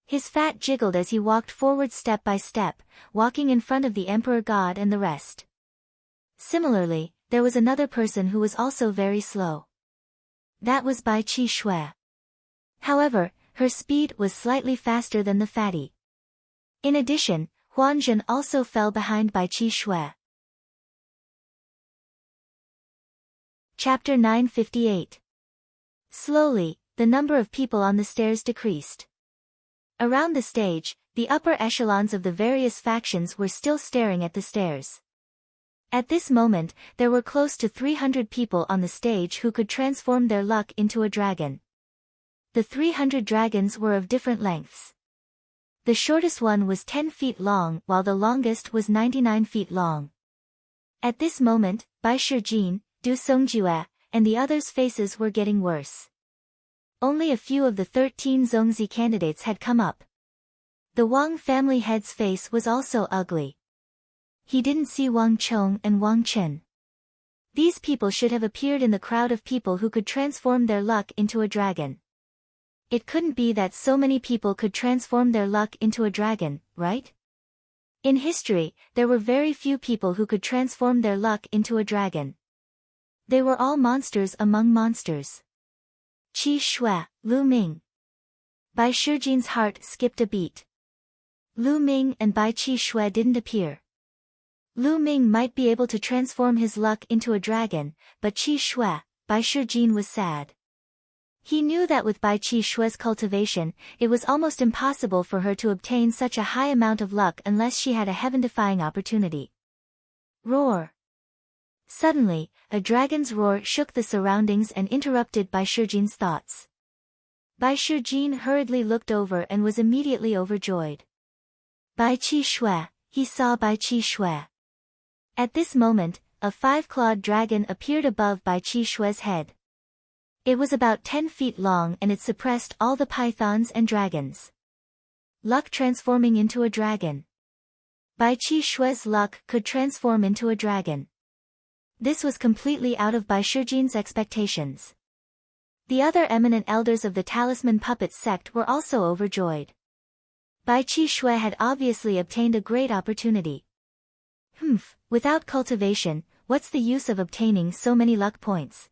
His fat jiggled as he walked forward step by step, walking in front of the Emperor God and the rest. Similarly, there was another person who was also very slow. That was Bai Qi Shui. However, her speed was slightly faster than the fatty. In addition, Huan Zhen also fell behind Bai Qi Shui. Chapter 958. Slowly, the number of people on the stairs decreased. Around the stage, the upper echelons of the various factions were still staring at the stairs. At this moment, there were close to 300 people on the stage who could transform their luck into a dragon. The 300 dragons were of different lengths. The shortest one was 10 feet long while the longest was 99 feet long. At this moment, Bai Shijin, Du Songjue, and the others' faces were getting worse. Only a few of the 13 Zongzi candidates had come up. The Wang family head's face was also ugly. He didn't see Wang Chong and Wang Chen. These people should have appeared in the crowd of people who could transform their luck into a dragon. It couldn't be that so many people could transform their luck into a dragon, right? In history, there were very few people who could transform their luck into a dragon. They were all monsters among monsters. Qi Shui, Lu Ming. Bai Shijin's heart skipped a beat. Lu Ming and Bai Qi Shui didn't appear. Lu Ming might be able to transform his luck into a dragon, but Qi Shui, Bai Shijin was sad. He knew that with Bai Qi Shui's cultivation, it was almost impossible for her to obtain such a high amount of luck unless she had a heaven-defying opportunity. Roar! Suddenly, a dragon's roar shook the surroundings and interrupted Bai Shijin's thoughts. Bai Shijin hurriedly looked over and was immediately overjoyed. Bai Qi Shui, he saw Bai Qi Shui. At this moment, a 5-clawed dragon appeared above Bai Qi Shui's head. It was about 10 feet long and it suppressed all the pythons and dragons. Luck transforming into a dragon. Bai Qi Shui's luck could transform into a dragon. This was completely out of Bai Shijin's expectations. The other eminent elders of the Talisman Puppet sect were also overjoyed. Bai Qi Shui had obviously obtained a great opportunity. Without cultivation, what's the use of obtaining so many luck points?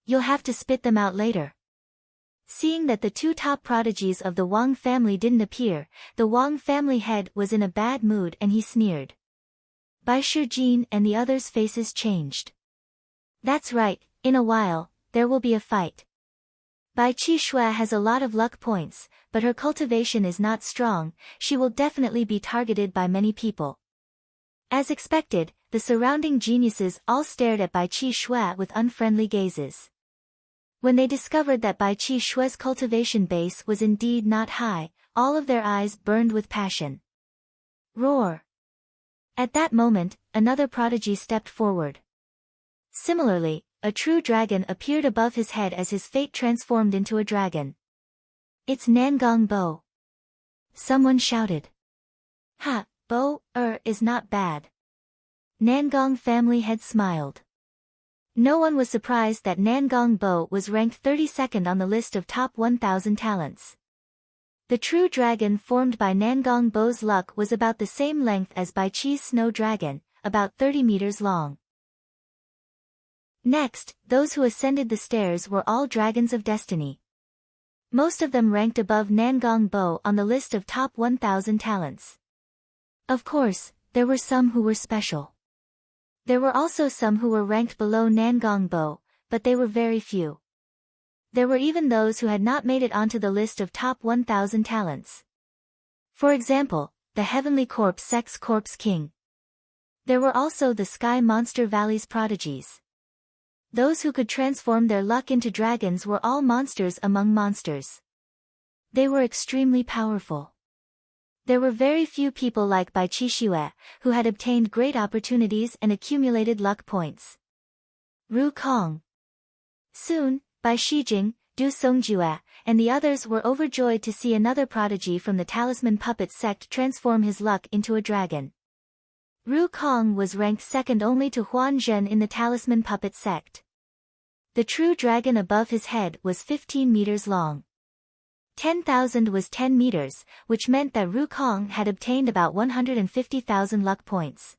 You'll have to spit them out later. Seeing that the two top prodigies of the Wang family didn't appear, the Wang family head was in a bad mood and he sneered. Bai Shijin and the others' faces changed. That's right, in a while, there will be a fight. Bai Qi Shui has a lot of luck points, but her cultivation is not strong, she will definitely be targeted by many people. As expected, the surrounding geniuses all stared at Bai Qi Shui with unfriendly gazes. When they discovered that Bai Qi Shui's cultivation base was indeed not high, all of their eyes burned with passion. Roar! At that moment, another prodigy stepped forward. Similarly, a true dragon appeared above his head as his fate transformed into a dragon. It's Nangong Bo. Someone shouted. Ha, Bo, is not bad. Nangong family head smiled. No one was surprised that Nangong Bo was ranked 32nd on the list of top 1,000 talents. The true dragon formed by Nangong Bo's luck was about the same length as Bai Chi's snow dragon, about 30 meters long. Next, those who ascended the stairs were all dragons of destiny. Most of them ranked above Nangong Bo on the list of top 1,000 talents. Of course, there were some who were special. There were also some who were ranked below Nangong Bo, but they were very few. There were even those who had not made it onto the list of top 1,000 talents. For example, the Heavenly Corpse Sex Corpse King. There were also the Sky Monster Valley's prodigies. Those who could transform their luck into dragons were all monsters among monsters. They were extremely powerful. There were very few people like Bai Chi Xue, who had obtained great opportunities and accumulated luck points. Ru Kong. Soon, Bai Shijing, Du Songjue, and the others were overjoyed to see another prodigy from the Talisman Puppet sect transform his luck into a dragon. Ru Kong was ranked second only to Huan Zhen in the Talisman Puppet sect. The true dragon above his head was 15 meters long. 10,000 was 10 meters, which meant that Ru Kong had obtained about 150,000 luck points.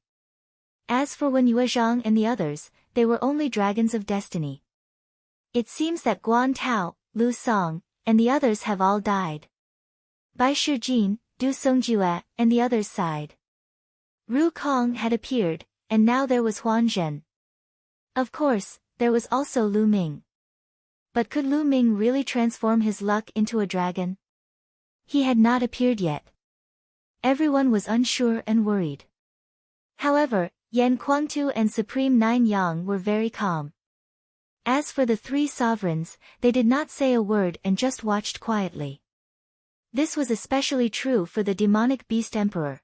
As for Wen Yuezhang and the others, they were only dragons of destiny. It seems that Guan Tao, Lu Song, and the others have all died. Bai Shijing, Du Songjue, and the others sighed. Ru Kong had appeared, and now there was Huan Zhen. Of course, there was also Lu Ming. But could Lu Ming really transform his luck into a dragon? He had not appeared yet. Everyone was unsure and worried. However, Yan Kuangtu and Supreme Nine Yang were very calm. As for the three sovereigns, they did not say a word and just watched quietly. This was especially true for the demonic beast emperor.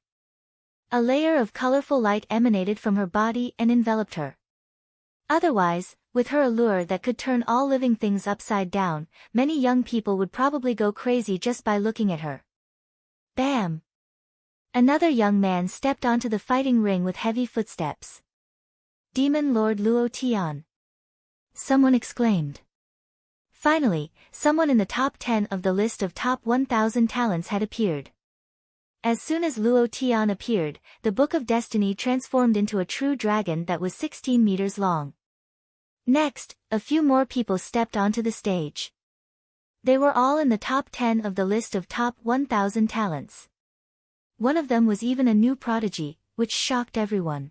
A layer of colorful light emanated from her body and enveloped her. Otherwise, with her allure that could turn all living things upside down, many young people would probably go crazy just by looking at her. Bam! Another young man stepped onto the fighting ring with heavy footsteps. Demon Lord Luo Tian. Someone exclaimed. Finally, someone in the top 10 of the list of top 1,000 talents had appeared. As soon as Luo Tian appeared, the Book of Destiny transformed into a true dragon that was 16 meters long. Next, a few more people stepped onto the stage. They were all in the top 10 of the list of top 1,000 talents. One of them was even a new prodigy, which shocked everyone.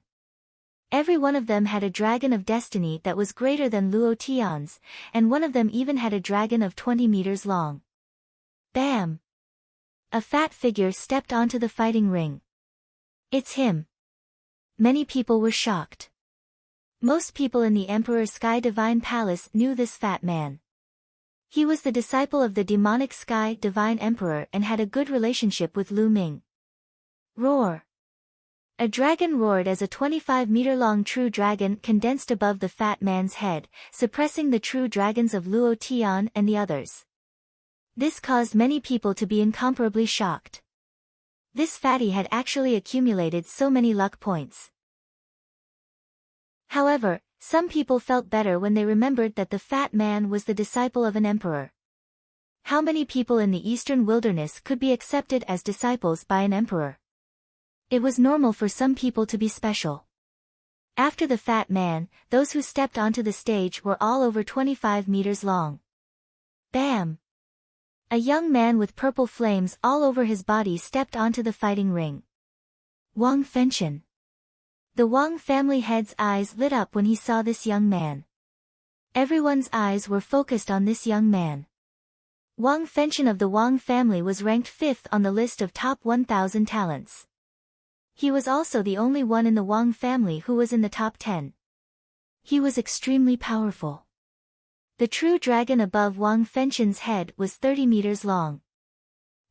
Every one of them had a dragon of destiny that was greater than Luo Tian's, and one of them even had a dragon of 20 meters long. Bam! A fat figure stepped onto the fighting ring. It's him. Many people were shocked. Most people in the Emperor's Sky Divine Palace knew this fat man. He was the disciple of the demonic Sky Divine Emperor and had a good relationship with Lu Ming. Roar! A dragon roared as a 25-meter-long true dragon condensed above the fat man's head, suppressing the true dragons of Luo Tian and the others. This caused many people to be incomparably shocked. This fatty had actually accumulated so many luck points. However, some people felt better when they remembered that the fat man was the disciple of an emperor. How many people in the eastern wilderness could be accepted as disciples by an emperor? It was normal for some people to be special. After the fat man, those who stepped onto the stage were all over 25 meters long. Bam! A young man with purple flames all over his body stepped onto the fighting ring. Wang Fenchen. The Wang family head's eyes lit up when he saw this young man. Everyone's eyes were focused on this young man. Wang Fenchen of the Wang family was ranked 5th on the list of top 1,000 talents. He was also the only one in the Wang family who was in the top 10. He was extremely powerful. The true dragon above Wang Fenchen's head was 30 meters long.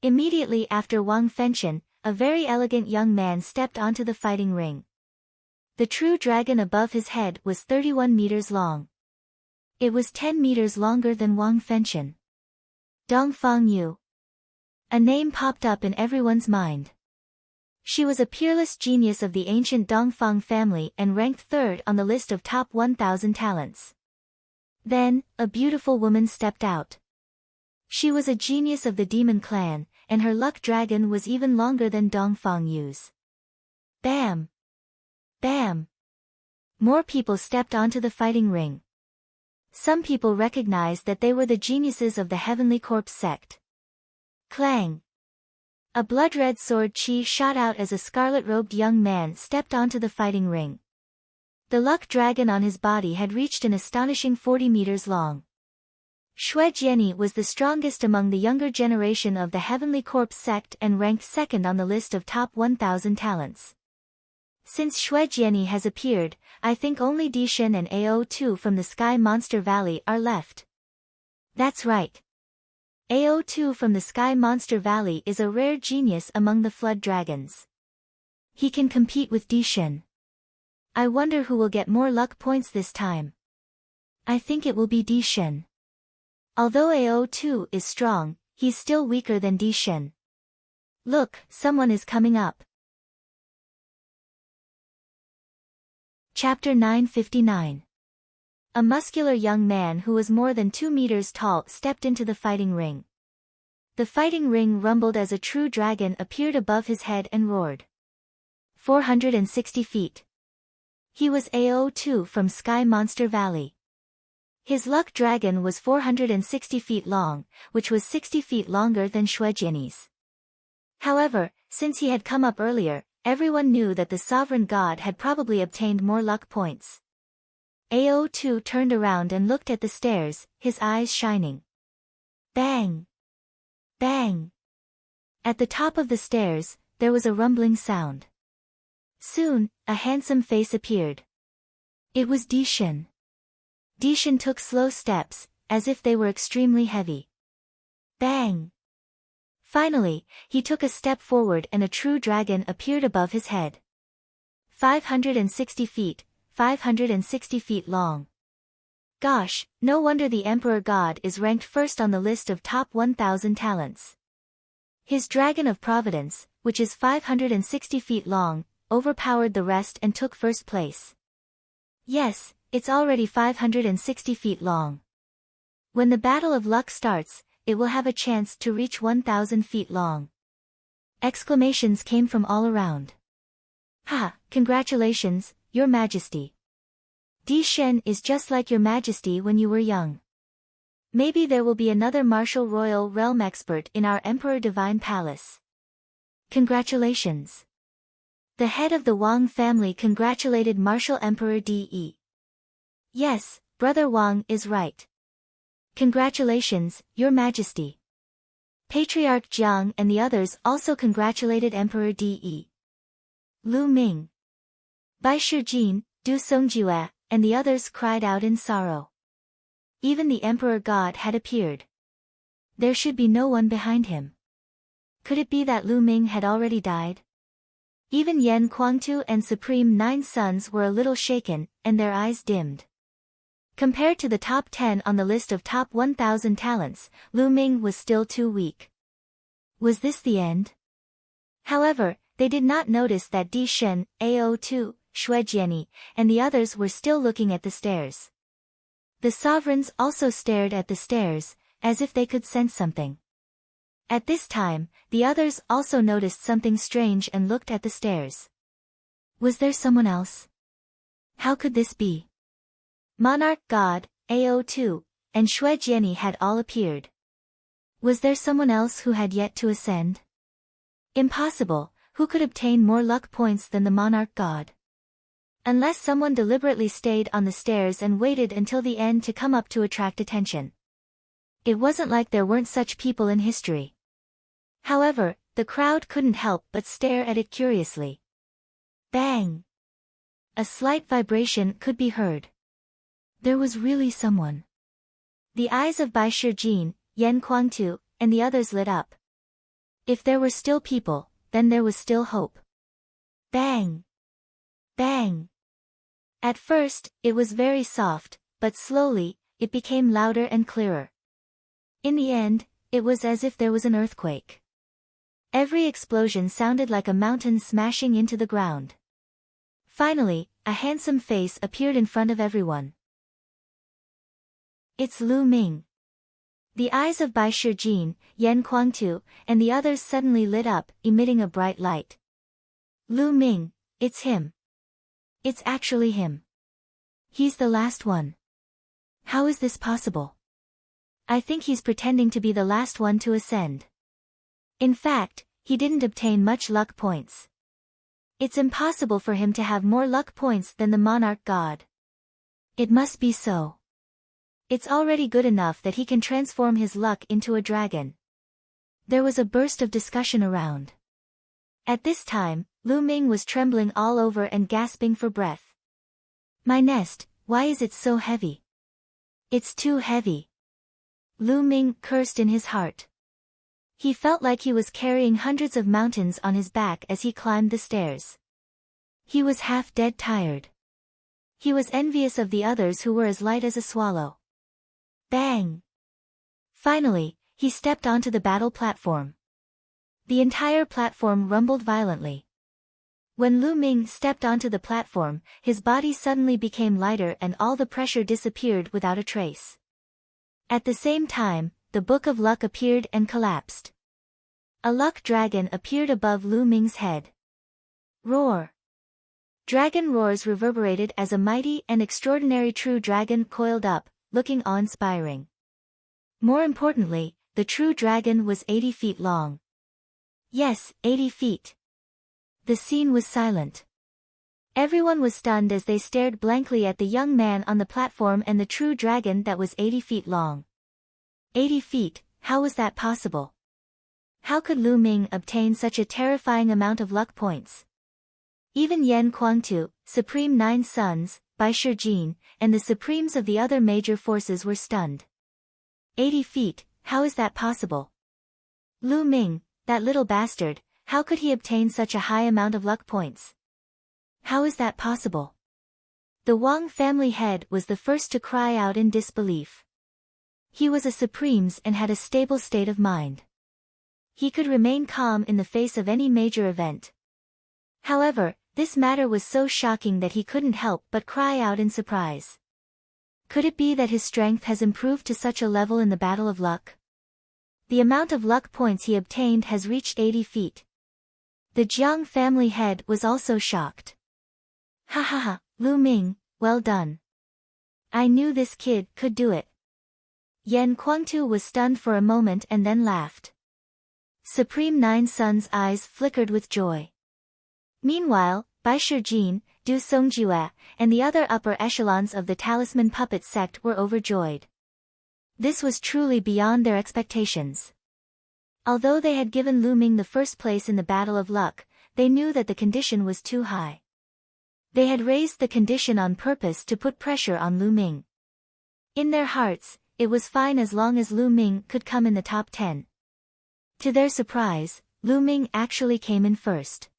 Immediately after Wang Fenchen, a very elegant young man stepped onto the fighting ring. The true dragon above his head was 31 meters long. It was 10 meters longer than Wang Fenchen. Dongfang Yu. A name popped up in everyone's mind. She was a peerless genius of the ancient Dongfang family and ranked 3rd on the list of top 1,000 talents. Then, a beautiful woman stepped out. She was a genius of the demon clan, and her luck dragon was even longer than Dongfang Yu's. Bam! Bam! More people stepped onto the fighting ring. Some people recognized that they were the geniuses of the Heavenly Corpse sect. Clang! A blood-red sword chi shot out as a scarlet-robed young man stepped onto the fighting ring. The luck dragon on his body had reached an astonishing 40 meters long. Xue Jiani was the strongest among the younger generation of the Heavenly Corpse sect and ranked second on the list of top 1,000 talents. Since Xue Jiani has appeared, I think only Dishen and AO2 from the Sky Monster Valley are left. That's right. AO2 from the Sky Monster Valley is a rare genius among the Flood Dragons. He can compete with Dishen. I wonder who will get more luck points this time. I think it will be Dishen. Although AO2 is strong, he's still weaker than Dishen. Look, someone is coming up. Chapter 959. A muscular young man who was more than 2 meters tall stepped into the fighting ring. The fighting ring rumbled as a true dragon appeared above his head and roared. 460 feet. He was AO2 from Sky Monster Valley. His luck dragon was 460 feet long, which was 60 feet longer than Xue Jiani's. However, since he had come up earlier, everyone knew that the sovereign god had probably obtained more luck points. AO2 turned around and looked at the stairs, his eyes shining. Bang! Bang! At the top of the stairs, there was a rumbling sound. Soon, a handsome face appeared. It was Dishen. Dishen took slow steps, as if they were extremely heavy. Bang! Finally, he took a step forward and a true dragon appeared above his head. 560 feet, 560 feet long. Gosh, no wonder the Emperor God is ranked first on the list of top 1,000 talents. His Dragon of Providence, which is 560 feet long, overpowered the rest and took first place. Yes, it's already 560 feet long. When the Battle of Luck starts, it will have a chance to reach 1,000 feet long. Exclamations came from all around. Ha! Congratulations, Your Majesty. Dishen is just like Your Majesty when you were young. Maybe there will be another martial royal realm expert in our Emperor Divine Palace. Congratulations. The head of the Wang family congratulated Martial Emperor De. Yes, Brother Wang is right. Congratulations, Your Majesty. Patriarch Jiang and the others also congratulated Emperor De. Lu Ming, Bai Shijin, Du Songjue, and the others cried out in sorrow. Even the Emperor God had appeared. There should be no one behind him. Could it be that Lu Ming had already died? Even Yan Kuangtu and Supreme Nine Sons were a little shaken, and their eyes dimmed. Compared to the top 10 on the list of top 1,000 talents, Lu Ming was still too weak. Was this the end? However, they did not notice that Dishen, AO2, Xue Jiani, and the others were still looking at the stairs. The sovereigns also stared at the stairs, as if they could sense something. At this time, the others also noticed something strange and looked at the stairs. Was there someone else? How could this be? Monarch God, AO2, and Xue Jiani had all appeared. Was there someone else who had yet to ascend? Impossible, who could obtain more luck points than the Monarch God? Unless someone deliberately stayed on the stairs and waited until the end to come up to attract attention. It wasn't like there weren't such people in history. However, the crowd couldn't help but stare at it curiously. Bang! A slight vibration could be heard. There was really someone. The eyes of Bai Shijin, Yan Kuangtu, and the others lit up. If there were still people, then there was still hope. Bang! Bang! At first, it was very soft, but slowly, it became louder and clearer. In the end, it was as if there was an earthquake. Every explosion sounded like a mountain smashing into the ground. Finally, a handsome face appeared in front of everyone. It's Lu Ming. The eyes of Bai Shijin, Yan Kuangtu, and the others suddenly lit up, emitting a bright light. Lu Ming, it's him. It's actually him. He's the last one. How is this possible? I think he's pretending to be the last one to ascend. In fact, he didn't obtain much luck points. It's impossible for him to have more luck points than the monarch god. It must be so. It's already good enough that he can transform his luck into a dragon. There was a burst of discussion around. At this time, Lu Ming was trembling all over and gasping for breath. My nest, why is it so heavy? It's too heavy. Lu Ming cursed in his heart. He felt like he was carrying hundreds of mountains on his back as he climbed the stairs. He was half dead tired. He was envious of the others who were as light as a swallow. Bang! Finally, he stepped onto the battle platform. The entire platform rumbled violently. When Lu Ming stepped onto the platform, his body suddenly became lighter and all the pressure disappeared without a trace. At the same time, the Book of Luck appeared and collapsed. A luck dragon appeared above Lu Ming's head. Roar! Dragon roars reverberated as a mighty and extraordinary true dragon coiled up, looking awe-inspiring. More importantly, the true dragon was 80 feet long. Yes, 80 feet. The scene was silent. Everyone was stunned as they stared blankly at the young man on the platform and the true dragon that was 80 feet long. 80 feet, how was that possible? How could Lu Ming obtain such a terrifying amount of luck points? Even Yan Kuangtu, Supreme Nine Sons, Bai Shijin, and the supremes of the other major forces were stunned. 80 feet, how is that possible? Lu Ming, that little bastard, how could he obtain such a high amount of luck points? How is that possible? The Wang family head was the first to cry out in disbelief. He was a supremes and had a stable state of mind. He could remain calm in the face of any major event. However, this matter was so shocking that he couldn't help but cry out in surprise. Could it be that his strength has improved to such a level in the battle of luck? The amount of luck points he obtained has reached 80 feet. The Jiang family head was also shocked. Ha ha ha, Lu Ming, well done. I knew this kid could do it. Yan Kuangtu was stunned for a moment and then laughed. Supreme Nine Sons' eyes flickered with joy. Meanwhile, Bai Shijin, Du Songjue, and the other upper echelons of the Talisman Puppet sect were overjoyed. This was truly beyond their expectations. Although they had given Lu Ming the first place in the Battle of Luck, they knew that the condition was too high. They had raised the condition on purpose to put pressure on Lu Ming. In their hearts, it was fine as long as Lu Ming could come in the top 10. To their surprise, Lu Ming actually came in first.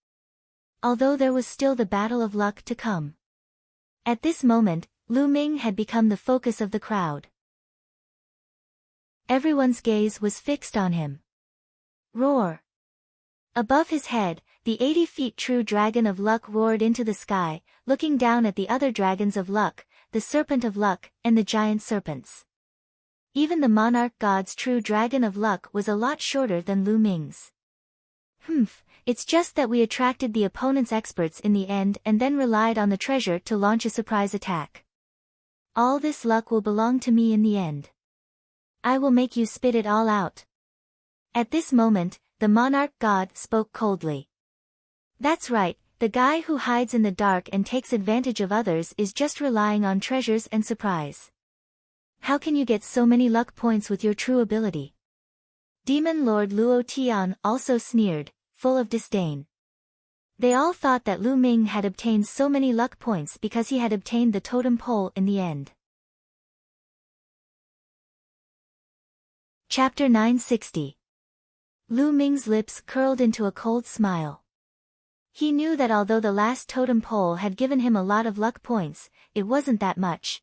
Although there was still the Battle of Luck to come. At this moment, Lu Ming had become the focus of the crowd. Everyone's gaze was fixed on him. Roar! Above his head, the 80 feet true dragon of luck roared into the sky, looking down at the other dragons of luck, the serpent of luck, and the giant serpents. Even the monarch god's true dragon of luck was a lot shorter than Lu Ming's. It's just that we attracted the opponent's experts in the end and then relied on the treasure to launch a surprise attack. All this luck will belong to me in the end. I will make you spit it all out. At this moment, the monarch god spoke coldly. That's right, the guy who hides in the dark and takes advantage of others is just relying on treasures and surprise. How can you get so many luck points with your true ability? Demon Lord Luo Tian also sneered, full of disdain. They all thought that Lu Ming had obtained so many luck points because he had obtained the totem pole in the end. Chapter 960. Lu Ming's lips curled into a cold smile. He knew that although the last totem pole had given him a lot of luck points, it wasn't that much.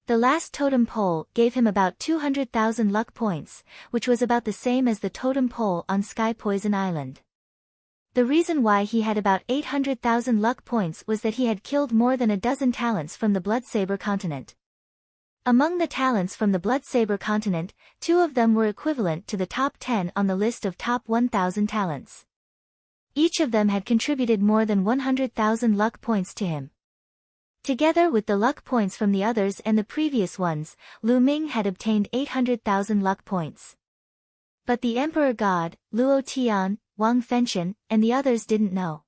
The last totem pole gave him about 200,000 luck points, which was about the same as the totem pole on Sky Poison Island. The reason why he had about 800,000 luck points was that he had killed more than a dozen talents from the Bloodsaber continent. Among the talents from the Bloodsaber continent, 2 of them were equivalent to the top 10 on the list of top 1,000 talents. Each of them had contributed more than 100,000 luck points to him. Together with the luck points from the others and the previous ones, Lu Ming had obtained 800,000 luck points. But the Emperor God, Luo Tian, Wang Fenchen, and the others didn't know.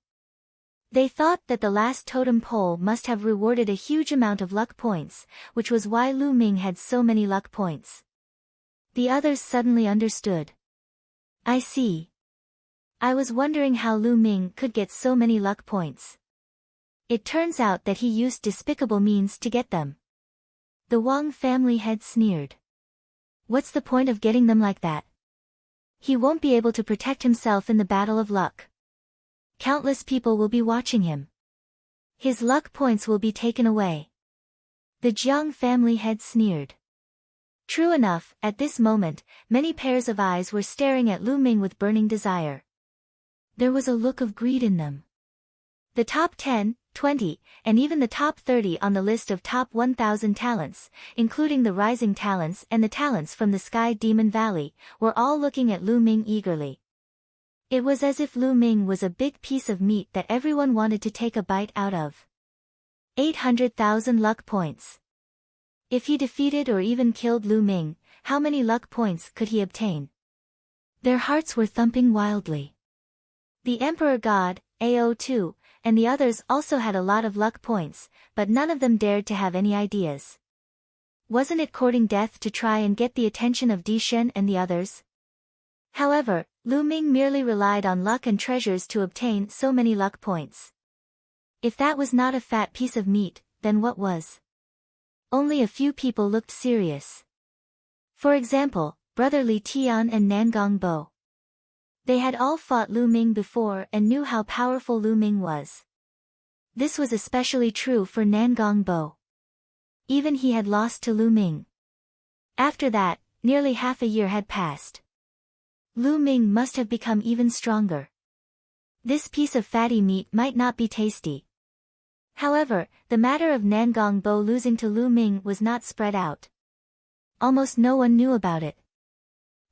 They thought that the last totem pole must have rewarded a huge amount of luck points, which was why Lu Ming had so many luck points. The others suddenly understood. I see. I was wondering how Lu Ming could get so many luck points. It turns out that he used despicable means to get them. The Wang family head sneered. What's the point of getting them like that? He won't be able to protect himself in the battle of luck. Countless people will be watching him. His luck points will be taken away. The Jiang family head sneered. True enough, at this moment, many pairs of eyes were staring at Lu Ming with burning desire. There was a look of greed in them. The top 10, 20, and even the top 30 on the list of top 1,000 talents, including the rising talents and the talents from the Sky Demon Valley, were all looking at Lu Ming eagerly. It was as if Lu Ming was a big piece of meat that everyone wanted to take a bite out of. 800,000 luck points. If he defeated or even killed Lu Ming, how many luck points could he obtain? Their hearts were thumping wildly. The Emperor God, AO2, and the others also had a lot of luck points, but none of them dared to have any ideas. Wasn't it courting death to try and get the attention of Dishen and the others? However, Lu Ming merely relied on luck and treasures to obtain so many luck points. If that was not a fat piece of meat, then what was? Only a few people looked serious. For example, Brother Li Tian and Nangong Bo. They had all fought Lu Ming before and knew how powerful Lu Ming was. This was especially true for Nangong Bo. Even he had lost to Lu Ming. After that, nearly half a year had passed. Lu Ming must have become even stronger. This piece of fatty meat might not be tasty. However, the matter of Nangong Bo losing to Lu Ming was not spread out. Almost no one knew about it.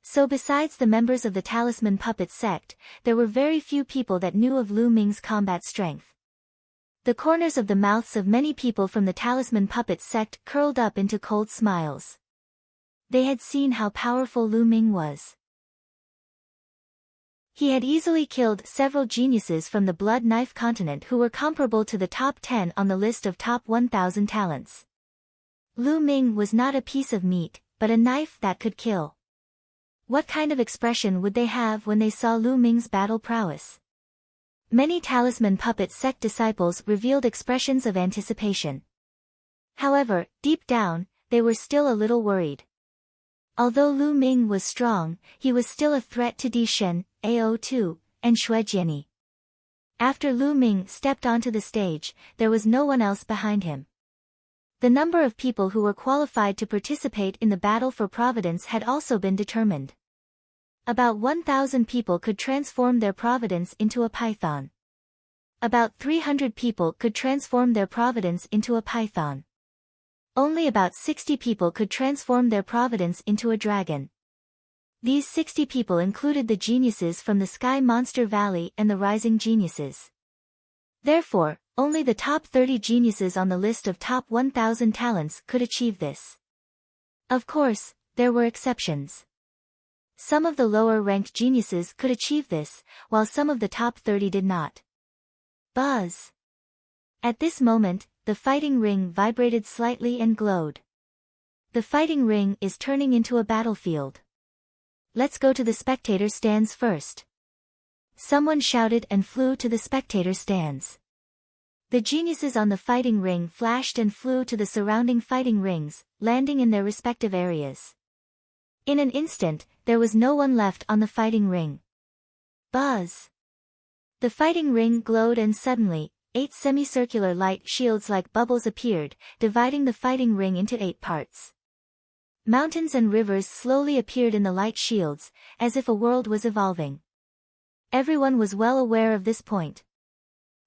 So besides the members of the Talisman Puppet sect, there were very few people that knew of Lu Ming's combat strength. The corners of the mouths of many people from the Talisman Puppet sect curled up into cold smiles. They had seen how powerful Lu Ming was. He had easily killed several geniuses from the Blood Knife continent who were comparable to the top 10 on the list of top 1,000 talents. Lu Ming was not a piece of meat, but a knife that could kill. What kind of expression would they have when they saw Lu Ming's battle prowess? Many Talisman Puppet sect disciples revealed expressions of anticipation. However, deep down, they were still a little worried. Although Lu Ming was strong, he was still a threat to Dishen, AO2, and Shuejiani. After Lu Ming stepped onto the stage, there was no one else behind him. The number of people who were qualified to participate in the battle for Providence had also been determined. About 1,000 people could transform their Providence into a python. About 300 people could transform their Providence into a python. Only about 60 people could transform their Providence into a dragon. These 60 people included the geniuses from the Sky Monster Valley and the rising geniuses. Therefore, only the top 30 geniuses on the list of top 1,000 talents could achieve this. Of course, there were exceptions. Some of the lower-ranked geniuses could achieve this, while some of the top 30 did not. Buzz! At this moment, the fighting ring vibrated slightly and glowed. The fighting ring is turning into a battlefield. Let's go to the spectator stands first. Someone shouted and flew to the spectator stands. The geniuses on the fighting ring flashed and flew to the surrounding fighting rings, landing in their respective areas. In an instant, there was no one left on the fighting ring. Buzz! The fighting ring glowed and suddenly, 8 semicircular light shields like bubbles appeared, dividing the fighting ring into 8 parts. Mountains and rivers slowly appeared in the light shields, as if a world was evolving. Everyone was well aware of this point.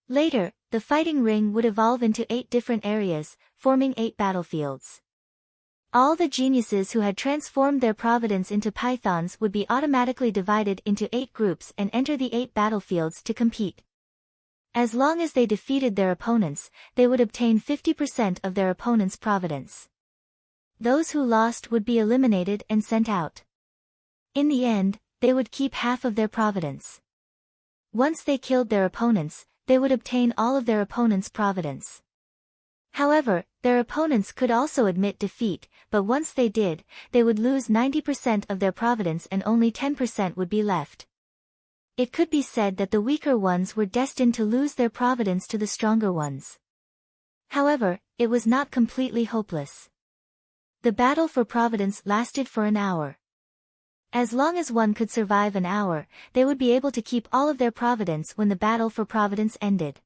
Later, the fighting ring would evolve into 8 different areas, forming 8 battlefields. All the geniuses who had transformed their providence into pythons would be automatically divided into 8 groups and enter the 8 battlefields to compete. As long as they defeated their opponents, they would obtain 50% of their opponent's providence. Those who lost would be eliminated and sent out. In the end, they would keep half of their providence. Once they killed their opponents, they would obtain all of their opponent's providence. However, their opponents could also admit defeat, but once they did, they would lose 90% of their providence and only 10% would be left. It could be said that the weaker ones were destined to lose their providence to the stronger ones. However, it was not completely hopeless. The battle for providence lasted for an hour. As long as one could survive an hour, they would be able to keep all of their providence when the battle for providence ended.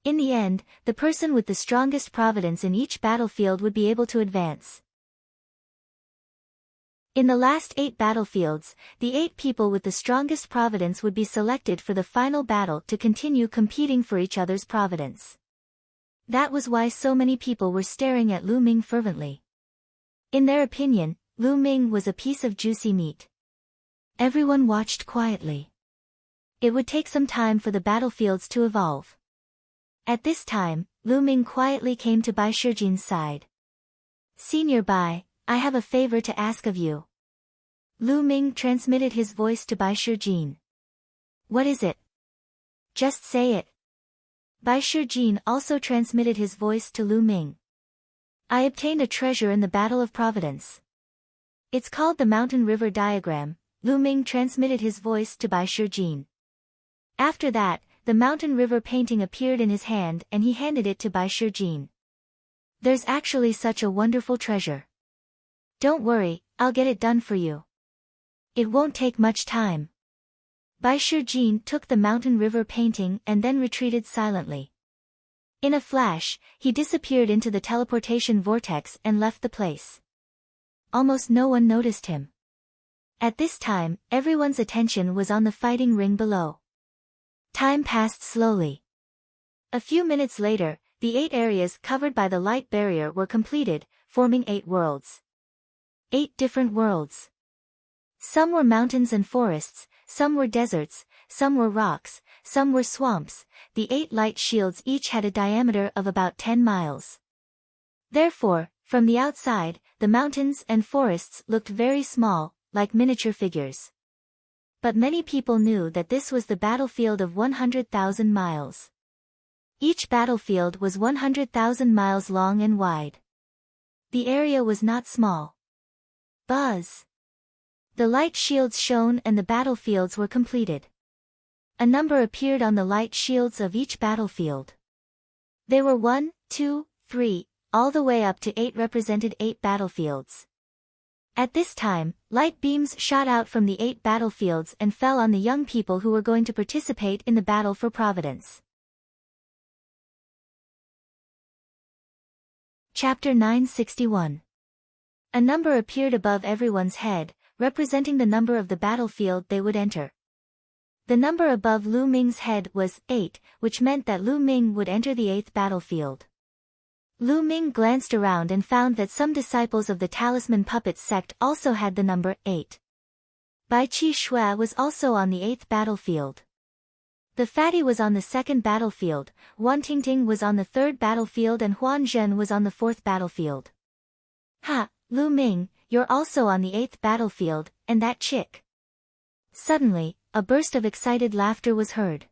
In the end, the person with the strongest providence in each battlefield would be able to advance. In the last 8 battlefields, the 8 people with the strongest providence would be selected for the final battle to continue competing for each other's providence. That was why so many people were staring at Lu Ming fervently. In their opinion, Lu Ming was a piece of juicy meat. Everyone watched quietly. It would take some time for the battlefields to evolve. At this time, Lu Ming quietly came to Bai Shijin's side. "Senior Bai, I have a favor to ask of you." Lu Ming transmitted his voice to Bai Shijin. "What is it? Just say it." Bai Shijin also transmitted his voice to Lu Ming. "I obtained a treasure in the Battle of Providence. It's called the Mountain River Diagram." Lu Ming transmitted his voice to Bai Shijin. After that, the mountain river painting appeared in his hand and he handed it to Bai Shijin. "There's actually such a wonderful treasure. Don't worry, I'll get it done for you. It won't take much time." Bai Shijin took the mountain river painting and then retreated silently. In a flash, he disappeared into the teleportation vortex and left the place. Almost no one noticed him. At this time, everyone's attention was on the fighting ring below. Time passed slowly. A few minutes later, the 8 areas covered by the light barrier were completed, forming 8 worlds. 8 different worlds. Some were mountains and forests, some were deserts, some were rocks, some were swamps. The 8 light shields each had a diameter of about 10 miles. Therefore, from the outside, the mountains and forests looked very small, like miniature figures. But many people knew that this was the battlefield of 100,000 miles. Each battlefield was 100,000 miles long and wide. The area was not small. Buzz! The light shields shone and the battlefields were completed. A number appeared on the light shields of each battlefield. They were 1, 2, 3, all the way up to 8 represented 8 battlefields. At this time, light beams shot out from the 8 battlefields and fell on the young people who were going to participate in the battle for providence. Chapter 961. A number appeared above everyone's head, representing the number of the battlefield they would enter. The number above Lu Ming's head was 8, which meant that Lu Ming would enter the 8th battlefield. Lu Ming glanced around and found that some disciples of the Talisman Puppet sect also had the number 8. Bai Qi Shui was also on the 8th battlefield. The Fatty was on the 2nd battlefield, Wan Tingting was on the 3rd battlefield and Huan Zhen was on the 4th battlefield. "Ha, Lu Ming, you're also on the 8th battlefield, and that chick." Suddenly, a burst of excited laughter was heard.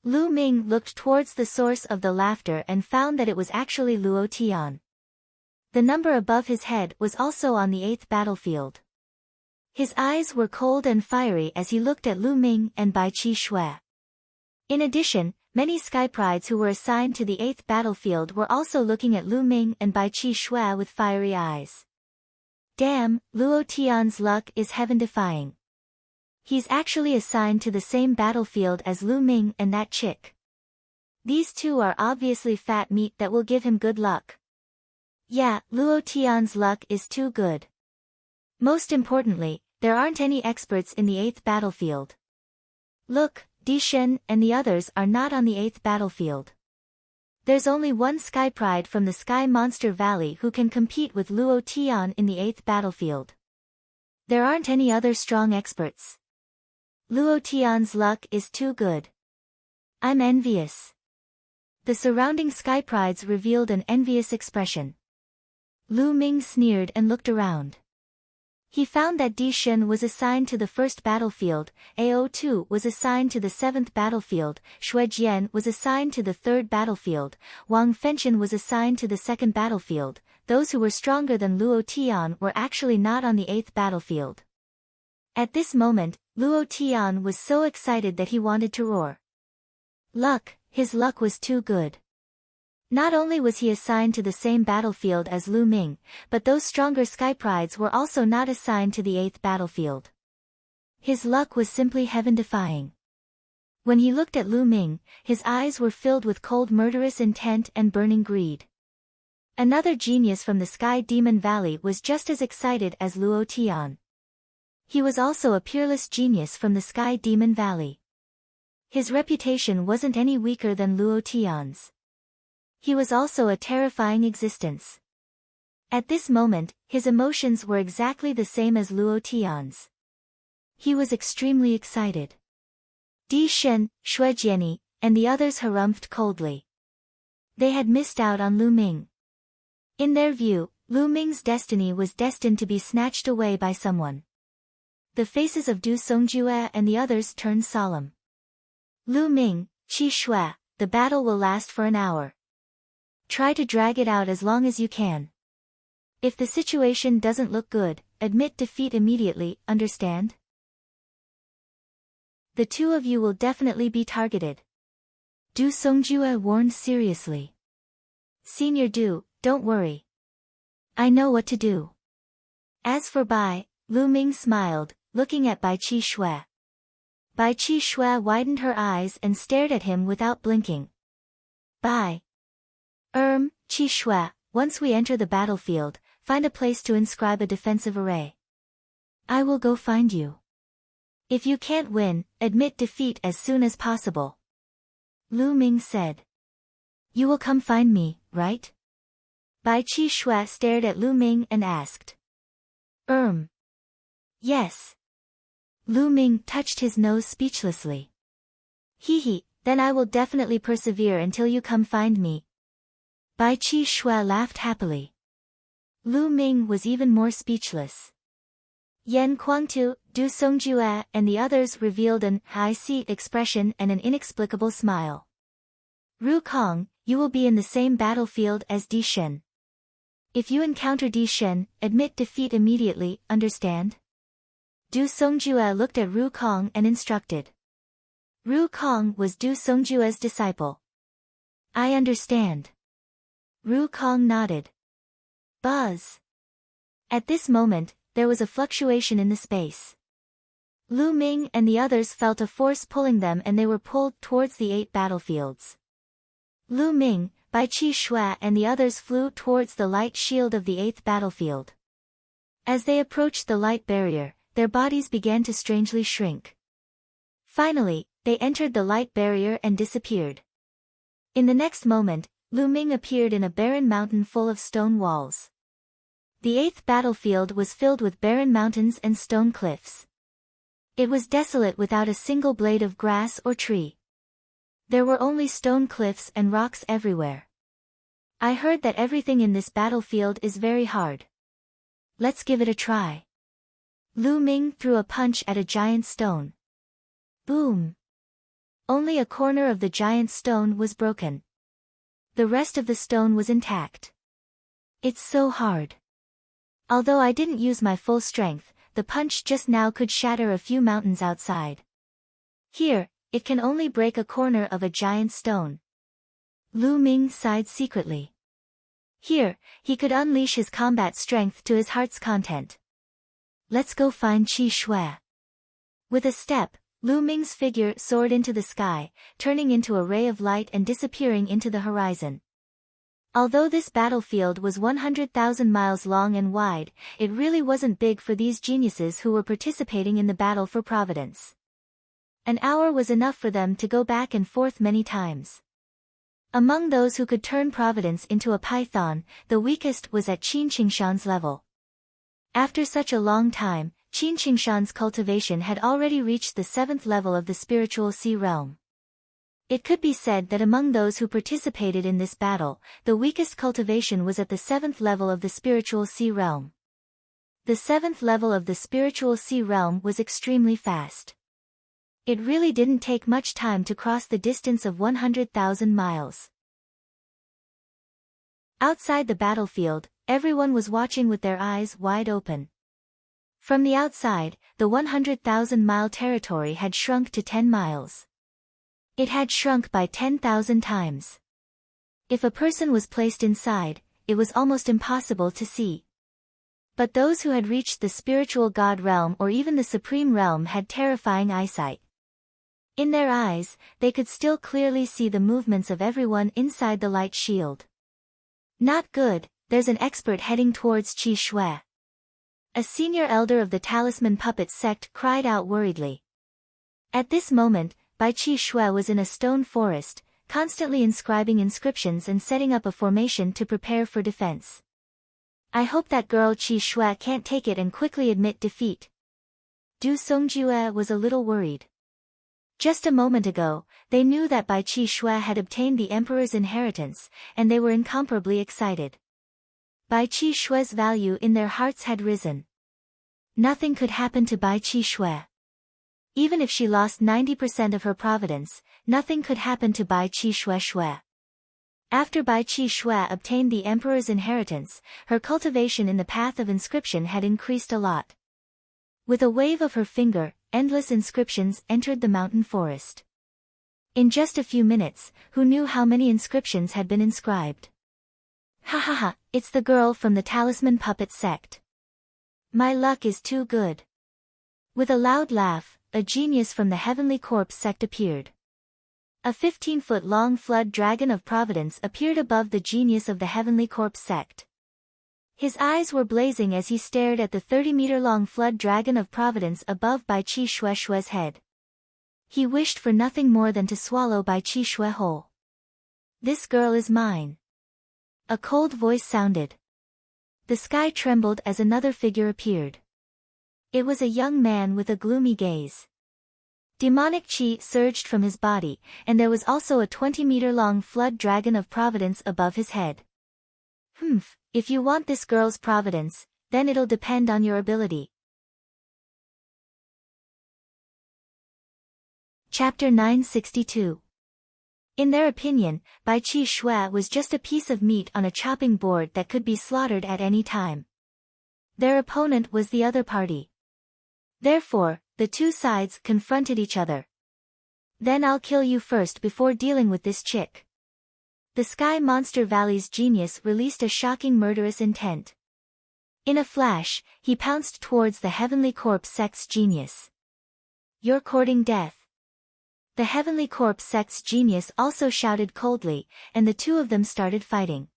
Lu Ming looked towards the source of the laughter and found that it was actually Luo Tian. The number above his head was also on the 8th battlefield. His eyes were cold and fiery as he looked at Lu Ming and Bai Qi Shui. In addition, many sky prides who were assigned to the 8th battlefield were also looking at Lu Ming and Bai Qi Shui with fiery eyes. Damn, Luo Tian's luck is heaven-defying. He's actually assigned to the same battlefield as Lu Ming and that chick. These two are obviously fat meat that will give him good luck. Yeah, Luo Tian's luck is too good. Most importantly, there aren't any experts in the 8th battlefield. Look, Di Shen and the others are not on the 8th battlefield. There's only one Sky Pride from the Sky Monster Valley who can compete with Luo Tian in the 8th battlefield. There aren't any other strong experts. Luo Tian's luck is too good. I'm envious. The surrounding Sky Prides revealed an envious expression. Lu Ming sneered and looked around. He found that Di Shen was assigned to the 1st battlefield, Ao Tu was assigned to the 7th battlefield, Shui Jian was assigned to the 3rd battlefield, Wang Fenchen was assigned to the 2nd battlefield. Those who were stronger than Luo Tian were actually not on the 8th battlefield. At this moment, Luo Tian was so excited that he wanted to roar. Luck, his luck was too good. Not only was he assigned to the same battlefield as Lu Ming, but those stronger Sky Prides were also not assigned to the 8th battlefield. His luck was simply heaven-defying. When he looked at Lu Ming, his eyes were filled with cold murderous intent and burning greed. Another genius from the Sky Demon Valley was just as excited as Luo Tian. He was also a peerless genius from the Sky Demon Valley. His reputation wasn't any weaker than Luo Tian's. He was also a terrifying existence. At this moment, his emotions were exactly the same as Luo Tian's. He was extremely excited. Di Shen, Shui Jiani, and the others harumphed coldly. They had missed out on Lu Ming. In their view, Lu Ming's destiny was destined to be snatched away by someone. The faces of Du Songjue and the others turned solemn. Lu Ming, Qi Shui, the battle will last for an hour. Try to drag it out as long as you can. If the situation doesn't look good, admit defeat immediately, understand? The two of you will definitely be targeted. Du Songjue warned seriously. Senior Du, don't worry. I know what to do. As for Bai, Lu Ming smiled, looking at Bai Qi Shui. Bai Qi Shui widened her eyes and stared at him without blinking. Bai. Qi Shui, once we enter the battlefield, find a place to inscribe a defensive array. I will go find you. If you can't win, admit defeat as soon as possible. Lu Ming said. You will come find me, right? Bai Qi Shui stared at Lu Ming and asked. Yes. Lu Ming touched his nose speechlessly. Hee, then I will definitely persevere until you come find me. Bai Qi Shui laughed happily. Lu Ming was even more speechless. Yan Kuangtu, Du Songjue, and the others revealed an I see expression and an inexplicable smile. Ru Kong, you will be in the same battlefield as Di Shen. If you encounter Di Shen, admit defeat immediately, understand? Du Songjue looked at Ru Kong and instructed. Ru Kong was Du Songjue's disciple. I understand. Ru Kong nodded. Buzz. At this moment, there was a fluctuation in the space. Lu Ming and the others felt a force pulling them and they were pulled towards the 8 battlefields. Lu Ming, Bai Qi Shui and the others flew towards the light shield of the 8th battlefield. As they approached the light barrier, their bodies began to strangely shrink. Finally, they entered the light barrier and disappeared. In the next moment, Lu Ming appeared in a barren mountain full of stone walls. The 8th battlefield was filled with barren mountains and stone cliffs. It was desolate without a single blade of grass or tree. There were only stone cliffs and rocks everywhere. I heard that everything in this battlefield is very hard. Let's give it a try. Lu Ming threw a punch at a giant stone. Boom! Only a corner of the giant stone was broken. The rest of the stone was intact. It's so hard. Although I didn't use my full strength, the punch just now could shatter a few mountains outside. Here, it can only break a corner of a giant stone. Lu Ming sighed secretly. Here, he could unleash his combat strength to his heart's content. Let's go find Qi Shui. With a step, Lu Ming's figure soared into the sky, turning into a ray of light and disappearing into the horizon. Although this battlefield was 100,000 miles long and wide, it really wasn't big for these geniuses who were participating in the battle for Providence. An hour was enough for them to go back and forth many times. Among those who could turn Providence into a python, the weakest was at Qin Qingshan's level. After such a long time, Qin Qingshan's cultivation had already reached the 7th level of the spiritual sea realm. It could be said that among those who participated in this battle, the weakest cultivation was at the 7th level of the spiritual sea realm. The 7th level of the spiritual sea realm was extremely fast. It really didn't take much time to cross the distance of 100,000 miles. Outside the battlefield, everyone was watching with their eyes wide open. From the outside, the 100,000-mile territory had shrunk to 10 miles. It had shrunk by 10,000 times. If a person was placed inside, it was almost impossible to see. But those who had reached the spiritual God realm or even the supreme realm had terrifying eyesight. In their eyes, they could still clearly see the movements of everyone inside the light shield. Not good, there's an expert heading towards Qi Shui. A senior elder of the Talisman Puppet sect cried out worriedly. At this moment, Bai Qi Shui was in a stone forest, constantly inscribing inscriptions and setting up a formation to prepare for defense. I hope that girl Qi Shui can't take it and quickly admit defeat. Du Songjue was a little worried. Just a moment ago, they knew that Bai Qi Shui had obtained the emperor's inheritance, and they were incomparably excited. Bai Qi Shui's value in their hearts had risen. Nothing could happen to Bai Qi Shui. Even if she lost 90% of her providence, nothing could happen to Bai Qi Shui. After Bai Qi Shui obtained the emperor's inheritance, her cultivation in the path of inscription had increased a lot. With a wave of her finger, endless inscriptions entered the mountain forest. In just a few minutes, who knew how many inscriptions had been inscribed? Ha ha ha, it's the girl from the Talisman Puppet sect. My luck is too good. With a loud laugh, a genius from the Heavenly Corpse sect appeared. A 15-foot-long flood dragon of Providence appeared above the genius of the Heavenly Corpse sect. His eyes were blazing as he stared at the 30-meter-long flood dragon of Providence above Bai Qi Shui's head. He wished for nothing more than to swallow Bai Qi Shui whole. This girl is mine. A cold voice sounded. The sky trembled as another figure appeared. It was a young man with a gloomy gaze. Demonic chi surged from his body, and there was also a 20-meter-long flood dragon of Providence above his head. If you want this girl's providence, then it'll depend on your ability. Chapter 962. In their opinion, Bai Qi Shui was just a piece of meat on a chopping board that could be slaughtered at any time. Their opponent was the other party. Therefore, the two sides confronted each other. Then I'll kill you first before dealing with this chick. The Sky Monster Valley's genius released a shocking murderous intent. In a flash, he pounced towards the Heavenly Corpse sect's genius. You're courting death. The Heavenly Corpse sect's genius also shouted coldly, and the two of them started fighting.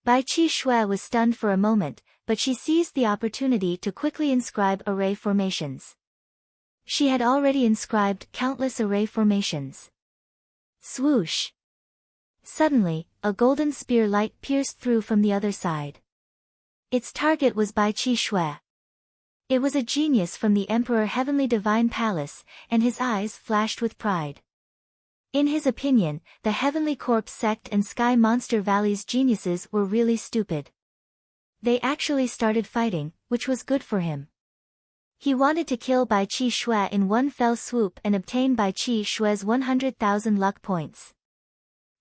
Bai Qi Shui was stunned for a moment, but she seized the opportunity to quickly inscribe array formations. She had already inscribed countless array formations. Swoosh! Suddenly, a golden spear light pierced through from the other side. Its target was Bai Qi Shui. It was a genius from the Emperor Heavenly Divine Palace, and his eyes flashed with pride. In his opinion, the Heavenly Corpse sect and Sky Monster Valley's geniuses were really stupid. They actually started fighting, which was good for him. He wanted to kill Bai Qi Shui in one fell swoop and obtain Bai Qi Shui's 100,000 luck points.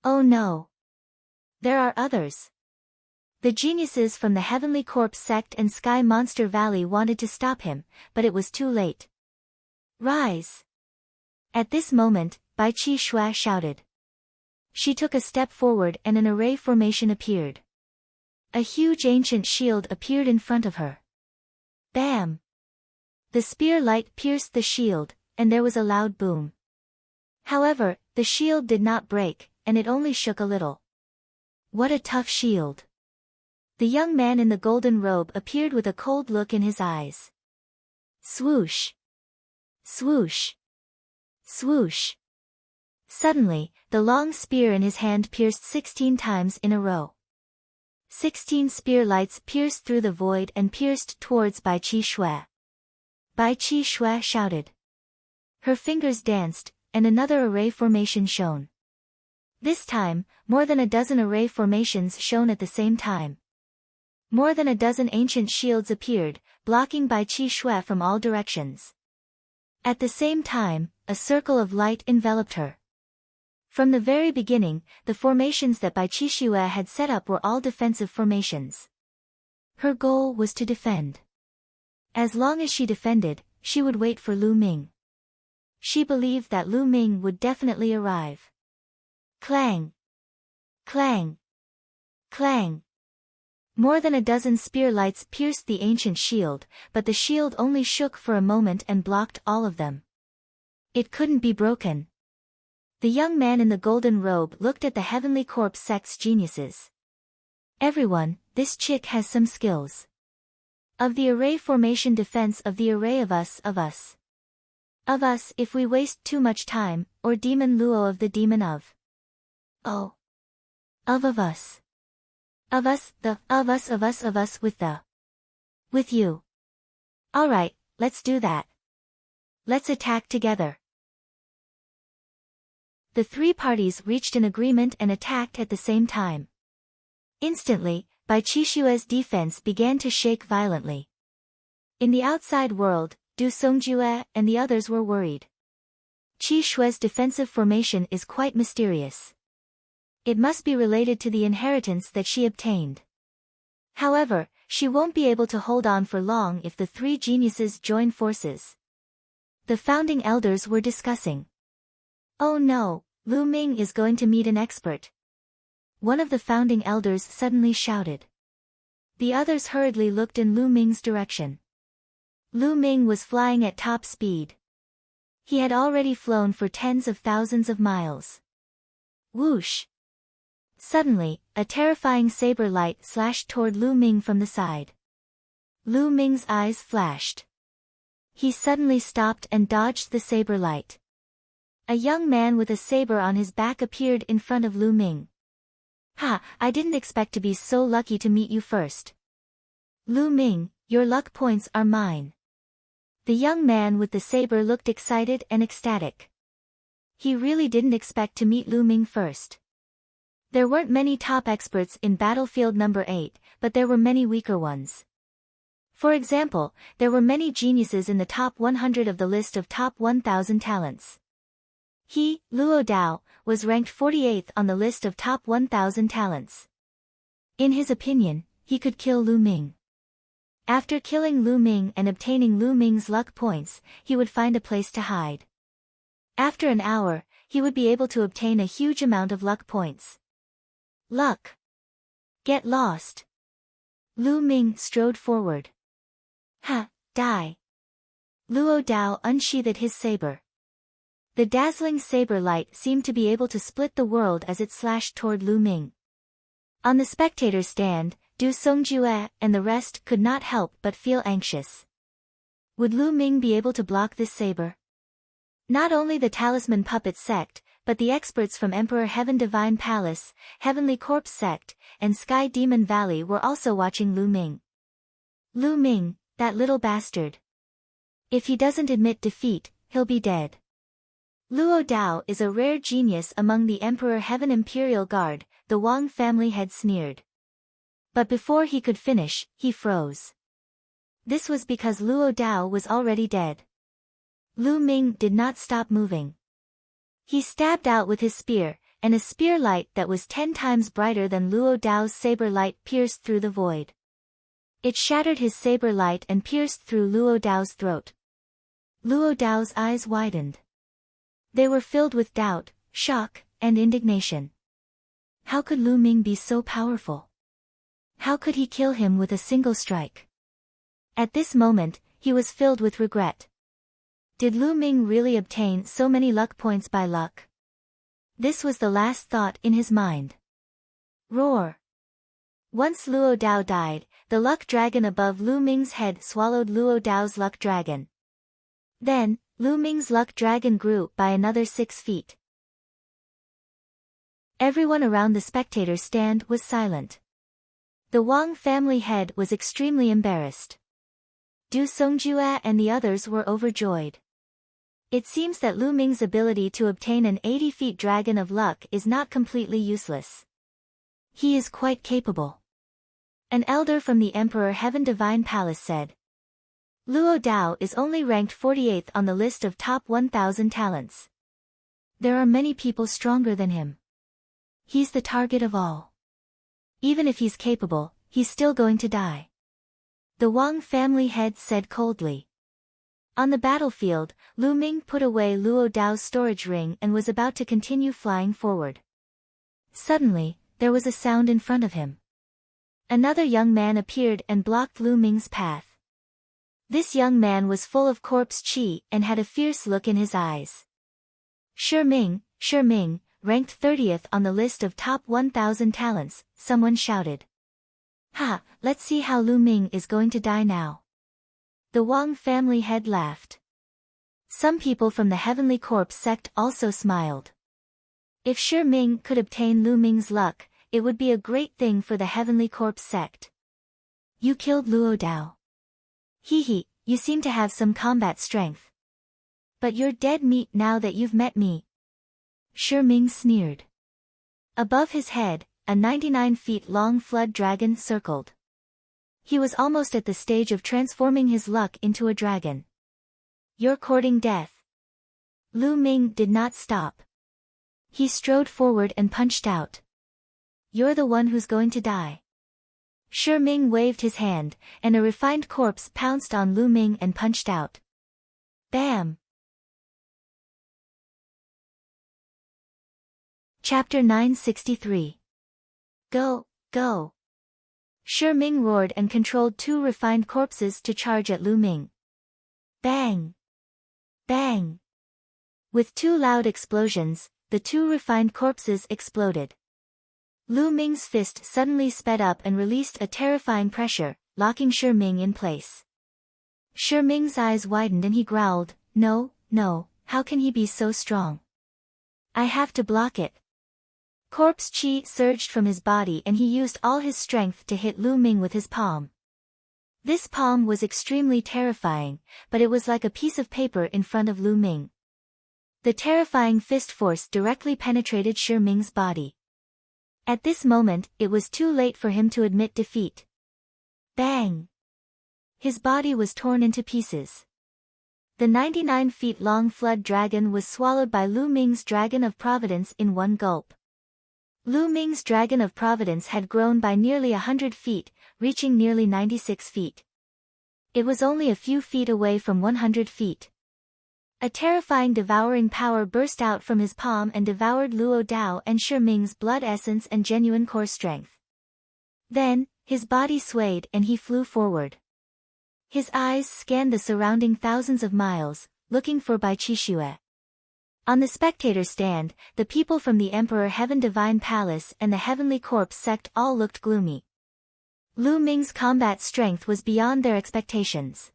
Oh no! There are others. The geniuses from the Heavenly Corpse sect and Sky Monster Valley wanted to stop him, but it was too late. Rise! At this moment, Bai Qi Shui shouted. She took a step forward and an array formation appeared. A huge ancient shield appeared in front of her. Bam! The spear light pierced the shield, and there was a loud boom. However, the shield did not break, and it only shook a little. What a tough shield! The young man in the golden robe appeared with a cold look in his eyes. Swoosh! Swoosh! Swoosh! Suddenly, the long spear in his hand pierced 16 times in a row. 16 spear lights pierced through the void and pierced towards Bai Qi Shui. Bai Qi Shui shouted. Her fingers danced, and another array formation shone. This time, more than a dozen array formations shone at the same time. More than a dozen ancient shields appeared, blocking Bai Qi Shui from all directions. At the same time, a circle of light enveloped her. From the very beginning, the formations that Bai Qi Shui had set up were all defensive formations. Her goal was to defend. As long as she defended, she would wait for Lu Ming. She believed that Lu Ming would definitely arrive. Clang! Clang! Clang! More than a dozen spear lights pierced the ancient shield, but the shield only shook for a moment and blocked all of them. It couldn't be broken. The young man in the golden robe looked at the heavenly corpse sect's geniuses. Everyone, this chick has some skills. Of the array formation defense of the array of us. Of us if we waste too much time, or demon Luo of the demon of. Oh. Of us. Of us, the, of us with the. With you. Alright, let's do that. Let's attack together. The three parties reached an agreement and attacked at the same time. Instantly, Bai Qi Shui's defense began to shake violently. In the outside world, Du Songjue and the others were worried. Qi Shui's defensive formation is quite mysterious. It must be related to the inheritance that she obtained. However, she won't be able to hold on for long if the three geniuses join forces. The founding elders were discussing. Oh no, Lu Ming is going to meet an expert. One of the founding elders suddenly shouted. The others hurriedly looked in Lu Ming's direction. Lu Ming was flying at top speed. He had already flown for tens of thousands of miles. Whoosh! Suddenly, a terrifying saber light slashed toward Lu Ming from the side. Lu Ming's eyes flashed. He suddenly stopped and dodged the saber light. A young man with a saber on his back appeared in front of Lu Ming. Ha, I didn't expect to be so lucky to meet you first. Lu Ming, your luck points are mine. The young man with the saber looked excited and ecstatic. He really didn't expect to meet Lu Ming first. There weren't many top experts in Battlefield number 8, but there were many weaker ones. For example, there were many geniuses in the top 100 of the list of top 1,000 talents. He, Luo Dao, was ranked 48th on the list of top 1,000 talents. In his opinion, he could kill Lu Ming. After killing Lu Ming and obtaining Lu Ming's luck points, he would find a place to hide. After an hour, he would be able to obtain a huge amount of luck points. Luck. Get lost. Lu Ming strode forward. Ha, die. Luo Dao unsheathed his saber. The dazzling saber light seemed to be able to split the world as it slashed toward Lu Ming. On the spectator's stand, Du Songjue and the rest could not help but feel anxious. Would Lu Ming be able to block this saber? Not only the Talisman Puppet Sect, but the experts from Emperor Heaven Divine Palace, Heavenly Corpse Sect, and Sky Demon Valley were also watching Lu Ming. Lu Ming, that little bastard. If he doesn't admit defeat, he'll be dead. Luo Dao is a rare genius among the Emperor Heaven Imperial Guard, the Wang family had sneered. But before he could finish, he froze. This was because Luo Dao was already dead. Lu Ming did not stop moving. He stabbed out with his spear, and a spear light that was 10 times brighter than Luo Dao's saber light pierced through the void. It shattered his saber light and pierced through Luo Dao's throat. Luo Dao's eyes widened. They were filled with doubt, shock, and indignation. How could Lu Ming be so powerful? How could he kill him with a single strike? At this moment, he was filled with regret. Did Lu Ming really obtain so many luck points by luck? This was the last thought in his mind. Roar! Once Luo Dao died, the luck dragon above Lu Ming's head swallowed Luo Dao's luck dragon. Then, Lu Ming's luck dragon grew by another 6 feet. Everyone around the spectator stand was silent. The Wang family head was extremely embarrassed. Du Songjue and the others were overjoyed. It seems that Lu Ming's ability to obtain an 80-feet dragon of luck is not completely useless. He is quite capable. An elder from the Emperor Heaven Divine Palace said. Luo Dao is only ranked 48th on the list of top 1,000 talents. There are many people stronger than him. He's the target of all. Even if he's capable, he's still going to die. The Wang family head said coldly. On the battlefield, Lu Ming put away Luo Dao's storage ring and was about to continue flying forward. Suddenly, there was a sound in front of him. Another young man appeared and blocked Lu Ming's path. This young man was full of corpse qi and had a fierce look in his eyes. Shi Ming, ranked 30th on the list of top 1,000 talents, someone shouted. Ha, let's see how Lu Ming is going to die now. The Wang family head laughed. Some people from the Heavenly Corpse sect also smiled. If Shi Ming could obtain Lu Ming's luck, it would be a great thing for the Heavenly Corpse sect. You killed Luo Dao. Hee, you seem to have some combat strength. But you're dead meat now that you've met me. Shi Ming sneered. Above his head, a 99 feet long flood dragon circled. He was almost at the stage of transforming his luck into a dragon. You're courting death. Lu Ming did not stop. He strode forward and punched out. You're the one who's going to die. Shi Ming waved his hand, and a refined corpse pounced on Lu Ming and punched out. Bam! Chapter 963. Go, go! Shi Ming roared and controlled two refined corpses to charge at Lu Ming. Bang! Bang! With two loud explosions, the two refined corpses exploded. Lu Ming's fist suddenly sped up and released a terrifying pressure, locking Shi Ming in place. Shi Ming's eyes widened and he growled, No, how can he be so strong? I have to block it. Corpse qi surged from his body and he used all his strength to hit Lu Ming with his palm. This palm was extremely terrifying, but it was like a piece of paper in front of Lu Ming. The terrifying fist force directly penetrated Shi Ming's body. At this moment, it was too late for him to admit defeat. Bang! His body was torn into pieces. The 99 feet long flood dragon was swallowed by Lu Ming's Dragon of Providence in one gulp. Lu Ming's Dragon of Providence had grown by nearly 100 feet, reaching nearly 96 feet. It was only a few feet away from 100 feet. A terrifying devouring power burst out from his palm and devoured Luo Dao and Shi Ming's blood essence and genuine core strength. Then, his body swayed and he flew forward. His eyes scanned the surrounding thousands of miles, looking for Bai Qixue. On the spectator stand, the people from the Emperor Heaven Divine Palace and the Heavenly Corpse sect all looked gloomy. Lu Ming's combat strength was beyond their expectations.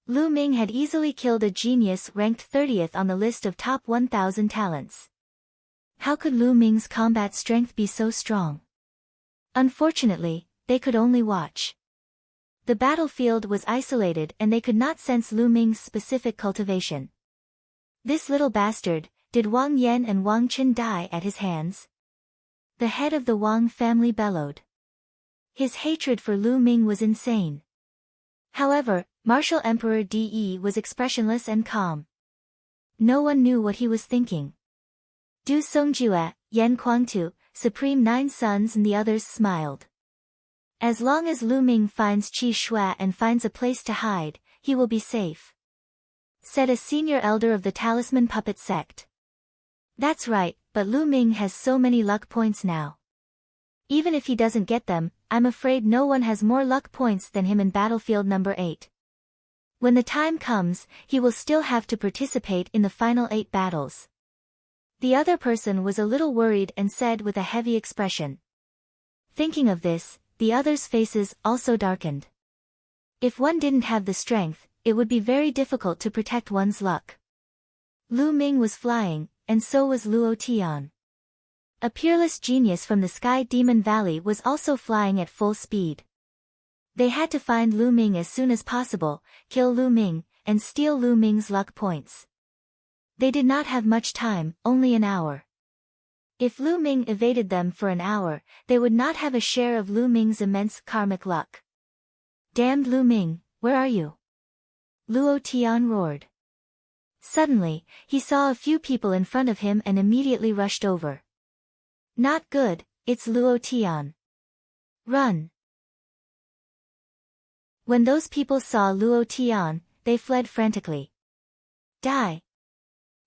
Lu Ming had easily killed a genius ranked 30th on the list of top 1,000 talents. How could Lu Ming's combat strength be so strong? Unfortunately, they could only watch. The battlefield was isolated and they could not sense Lu Ming's specific cultivation. This little bastard, did Wang Yan and Wang Qin die at his hands? The head of the Wang family bellowed. His hatred for Lu Ming was insane. However, Martial Emperor De was expressionless and calm. No one knew what he was thinking. Du Songjue, Yan Kuangtu, Supreme Nine Sons and the others smiled. As long as Lu Ming finds Qi Shui and finds a place to hide, he will be safe, said a senior elder of the Talisman Puppet sect. That's right, but Lu Ming has so many luck points now. Even if he doesn't get them, I'm afraid no one has more luck points than him in battlefield number 8. When the time comes, he will still have to participate in the final 8 battles. The other person was a little worried and said with a heavy expression. Thinking of this, the others' faces also darkened. If one didn't have the strength, it would be very difficult to protect one's luck. Lu Ming was flying, and so was Luo Tian. A peerless genius from the Sky Demon Valley was also flying at full speed. They had to find Lu Ming as soon as possible, kill Lu Ming, and steal Lu Ming's luck points. They did not have much time, only an hour. If Lu Ming evaded them for an hour, they would not have a share of Lu Ming's immense karmic luck. Damned Lu Ming, where are you? Luo Tian roared. Suddenly, he saw a few people in front of him and immediately rushed over. Not good, it's Luo Tian. Run! When those people saw Luo Tian, they fled frantically. Die!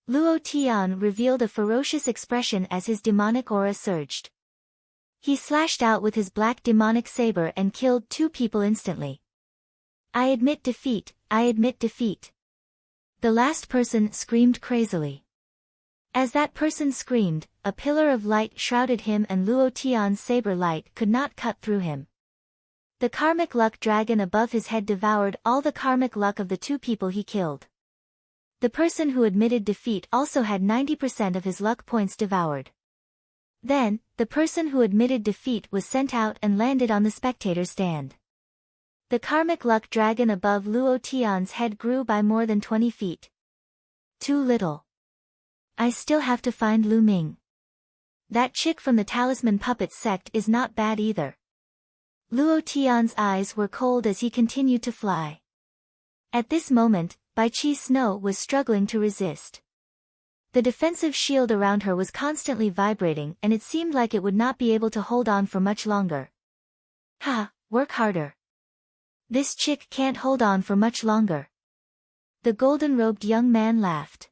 Luo Tian revealed a ferocious expression as his demonic aura surged. He slashed out with his black demonic saber and killed 2 people instantly. I admit defeat, I admit defeat. The last person screamed crazily. As that person screamed, a pillar of light shrouded him and Luo Tian's saber light could not cut through him. The karmic luck dragon above his head devoured all the karmic luck of the 2 people he killed. The person who admitted defeat also had 90% of his luck points devoured. Then, the person who admitted defeat was sent out and landed on the spectator stand. The karmic luck dragon above Luo Tian's head grew by more than 20 feet. Too little. I still have to find Lu Ming. That chick from the Talisman Puppet sect is not bad either. Luo Tian's eyes were cold as he continued to fly. At this moment, Bai Qi Snow was struggling to resist. The defensive shield around her was constantly vibrating and it seemed like it would not be able to hold on for much longer. Ha, work harder. This chick can't hold on for much longer. The golden-robed young man laughed.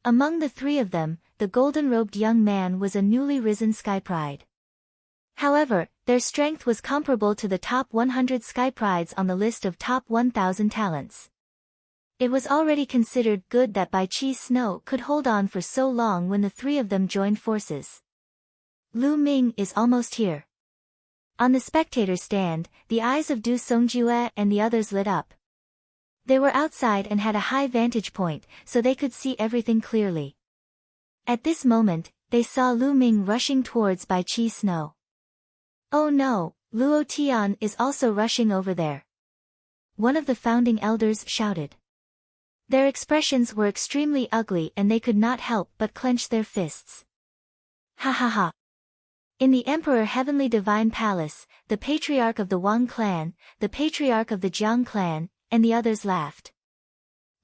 Among the 3 of them, the golden-robed young man was a newly risen Sky Pride. However, their strength was comparable to the top 100 Sky Prides on the list of top 1,000 talents. It was already considered good that Bai Qi Snow could hold on for so long when the 3 of them joined forces. Lu Ming is almost here. On the spectator stand, the eyes of Du Songjue and the others lit up. They were outside and had a high vantage point, so they could see everything clearly. At this moment, they saw Lu Ming rushing towards Bai Qi Snow. Oh no, Luo Tian is also rushing over there. One of the founding elders shouted. Their expressions were extremely ugly and they could not help but clench their fists. Ha ha ha. In the Emperor Heavenly Divine Palace, the patriarch of the Wang clan, the patriarch of the Jiang clan, and the others laughed.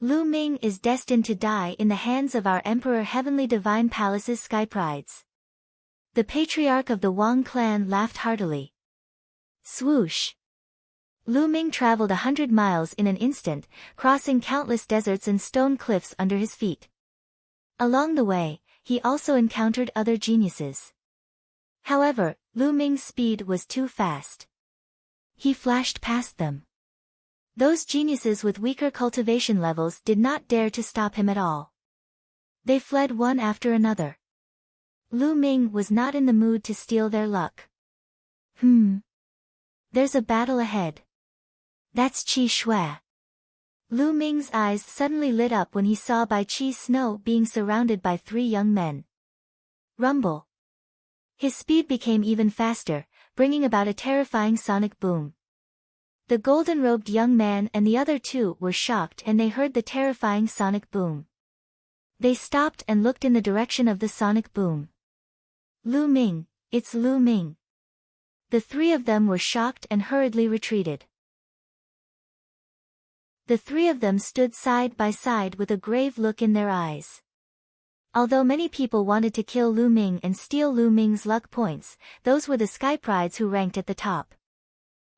Lu Ming is destined to die in the hands of our Emperor Heavenly Divine Palace's Sky Prides. The patriarch of the Wang clan laughed heartily. Swoosh! Lu Ming traveled 100 miles in an instant, crossing countless deserts and stone cliffs under his feet. Along the way, he also encountered other geniuses. However, Lu Ming's speed was too fast. He flashed past them. Those geniuses with weaker cultivation levels did not dare to stop him at all. They fled one after another. Lu Ming was not in the mood to steal their luck. There's a battle ahead. That's Qi Shui. Lu Ming's eyes suddenly lit up when he saw Bai Qi Snow being surrounded by 3 young men. Rumble. His speed became even faster, bringing about a terrifying sonic boom. The golden-robed young man and the other 2 were shocked and they heard the terrifying sonic boom. They stopped and looked in the direction of the sonic boom. Lu Ming, it's Lu Ming. The 3 of them were shocked and hurriedly retreated. The 3 of them stood side by side with a grave look in their eyes. Although many people wanted to kill Lu Ming and steal Lu Ming's luck points, those were the Sky Prides who ranked at the top.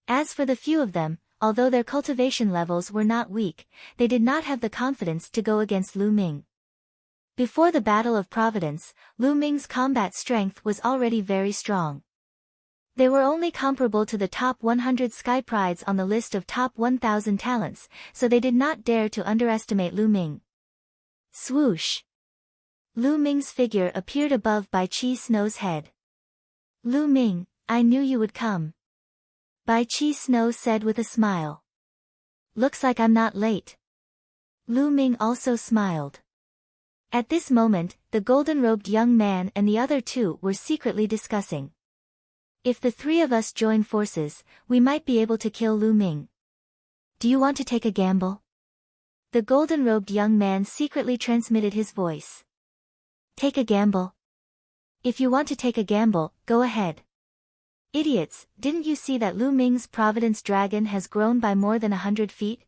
As for the few of them, although their cultivation levels were not weak, they did not have the confidence to go against Lu Ming. Before the Battle of Providence, Lu Ming's combat strength was already very strong. They were only comparable to the top 100 Sky Prides on the list of top 1,000 talents, so they did not dare to underestimate Lu Ming. Swoosh! Lu Ming's figure appeared above Bai Qi Snow's head. Lu Ming, I knew you would come. Bai Qi Snow said with a smile. Looks like I'm not late. Lu Ming also smiled. At this moment, the golden-robed young man and the other two were secretly discussing. If the three of us join forces, we might be able to kill Lu Ming. Do you want to take a gamble? The golden-robed young man secretly transmitted his voice. Take a gamble? If you want to take a gamble, go ahead. Idiots, didn't you see that Lu Ming's Providence Dragon has grown by more than 100 feet?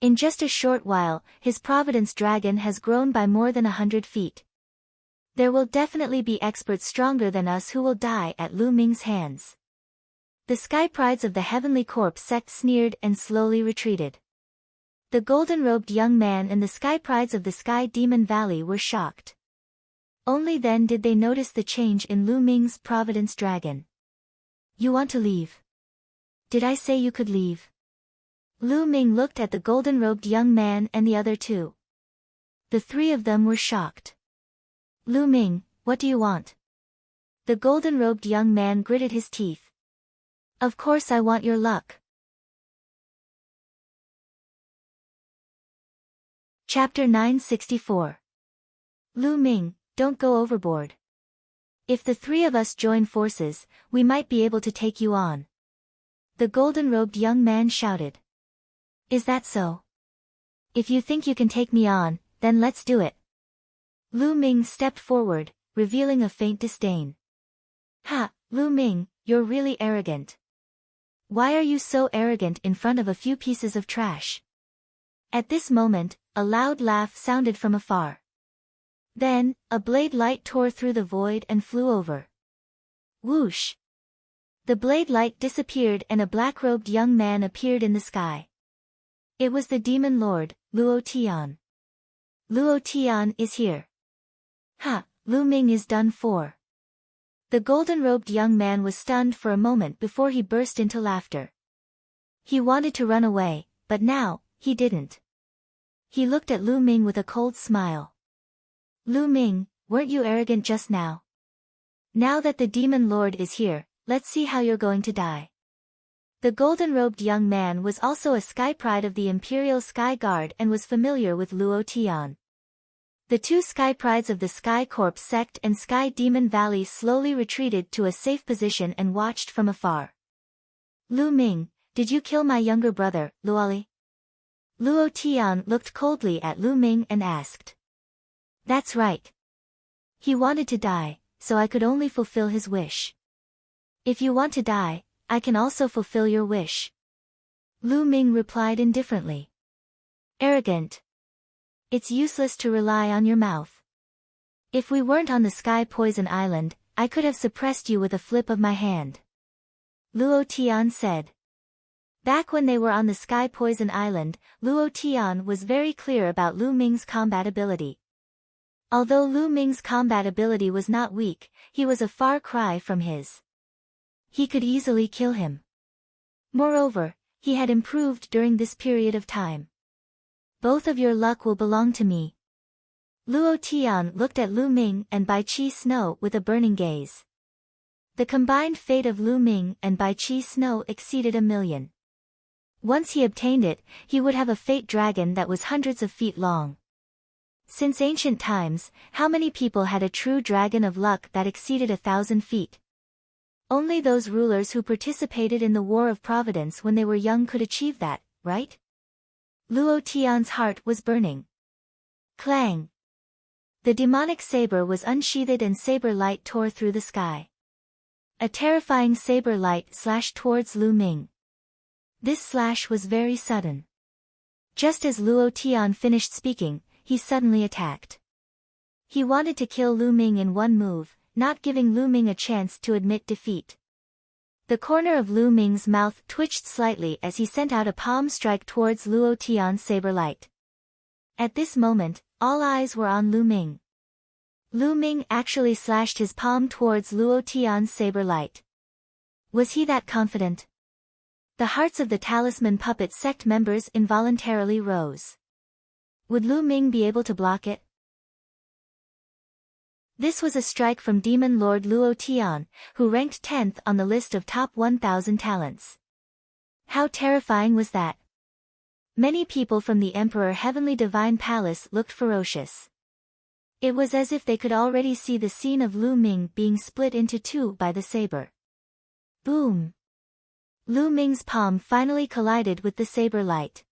In just a short while, his Providence Dragon has grown by more than 100 feet. There will definitely be experts stronger than us who will die at Lu Ming's hands. The Sky Prides of the Heavenly Corp sect sneered and slowly retreated. The golden-robed young man and the Sky Prides of the Sky Demon Valley were shocked. Only then did they notice the change in Lu Ming's Providence Dragon. You want to leave? Did I say you could leave? Lu Ming looked at the golden-robed young man and the other two. The three of them were shocked. Lu Ming, what do you want? The golden-robed young man gritted his teeth. Of course I want your luck. Chapter 964. Lu Ming, don't go overboard. If the three of us join forces, we might be able to take you on. The golden-robed young man shouted. Is that so? If you think you can take me on, then let's do it. Lu Ming stepped forward, revealing a faint disdain. Ha, Lu Ming, you're really arrogant. Why are you so arrogant in front of a few pieces of trash? At this moment, a loud laugh sounded from afar. Then, a blade light tore through the void and flew over. Whoosh! The blade light disappeared and a black-robed young man appeared in the sky. It was the demon lord, Luo Tian. Luo Tian is here. Ha, Lu Ming is done for. The golden-robed young man was stunned for a moment before he burst into laughter. He wanted to run away, but now, he didn't. He looked at Lu Ming with a cold smile. Lu Ming, weren't you arrogant just now? Now that the demon lord is here, let's see how you're going to die. The golden-robed young man was also a Sky Pride of the Imperial Sky Guard and was familiar with Luo Tian. The two Sky Prides of the Sky Corp sect and Sky Demon Valley slowly retreated to a safe position and watched from afar. Lu Ming, did you kill my younger brother, Luoli? Luo Tian looked coldly at Lu Ming and asked. That's right. He wanted to die, so I could only fulfill his wish. If you want to die, I can also fulfill your wish. Lu Ming replied indifferently. Arrogant. It's useless to rely on your mouth. If we weren't on the Sky Poison Island, I could have suppressed you with a flip of my hand. Luo Tian said. Back when they were on the Sky Poison Island, Luo Tian was very clear about Lu Ming's combat ability. Although Lu Ming's combat ability was not weak, he was a far cry from his. He could easily kill him. Moreover, he had improved during this period of time. Both of your luck will belong to me. Luo Tian looked at Lu Ming and Bai Qi Snow with a burning gaze. The combined fate of Lu Ming and Bai Qi Snow exceeded 1,000,000. Once he obtained it, he would have a fate dragon that was hundreds of feet long. Since ancient times, how many people had a true dragon of luck that exceeded 1,000 feet? Only those rulers who participated in the War of Providence when they were young could achieve that, right? Luo Tian's heart was burning. Clang! The demonic saber was unsheathed and saber light tore through the sky. A terrifying saber light slashed towards Lu Ming. This slash was very sudden. Just as Luo Tian finished speaking, he suddenly attacked. He wanted to kill Lu Ming in one move, not giving Lu Ming a chance to admit defeat. The corner of Lu Ming's mouth twitched slightly as he sent out a palm strike towards Luo Tian's saber light. At this moment, all eyes were on Lu Ming. Lu Ming actually slashed his palm towards Luo Tian's saber light. Was he that confident? The hearts of the Talisman Puppet sect members involuntarily rose. Would Lu Ming be able to block it? This was a strike from Demon Lord Luo Tian, who ranked 10th on the list of top 1,000 talents. How terrifying was that? Many people from the Emperor Heavenly Divine Palace looked ferocious. It was as if they could already see the scene of Lu Ming being split into two by the saber. Boom! Lu Ming's palm finally collided with the saber light.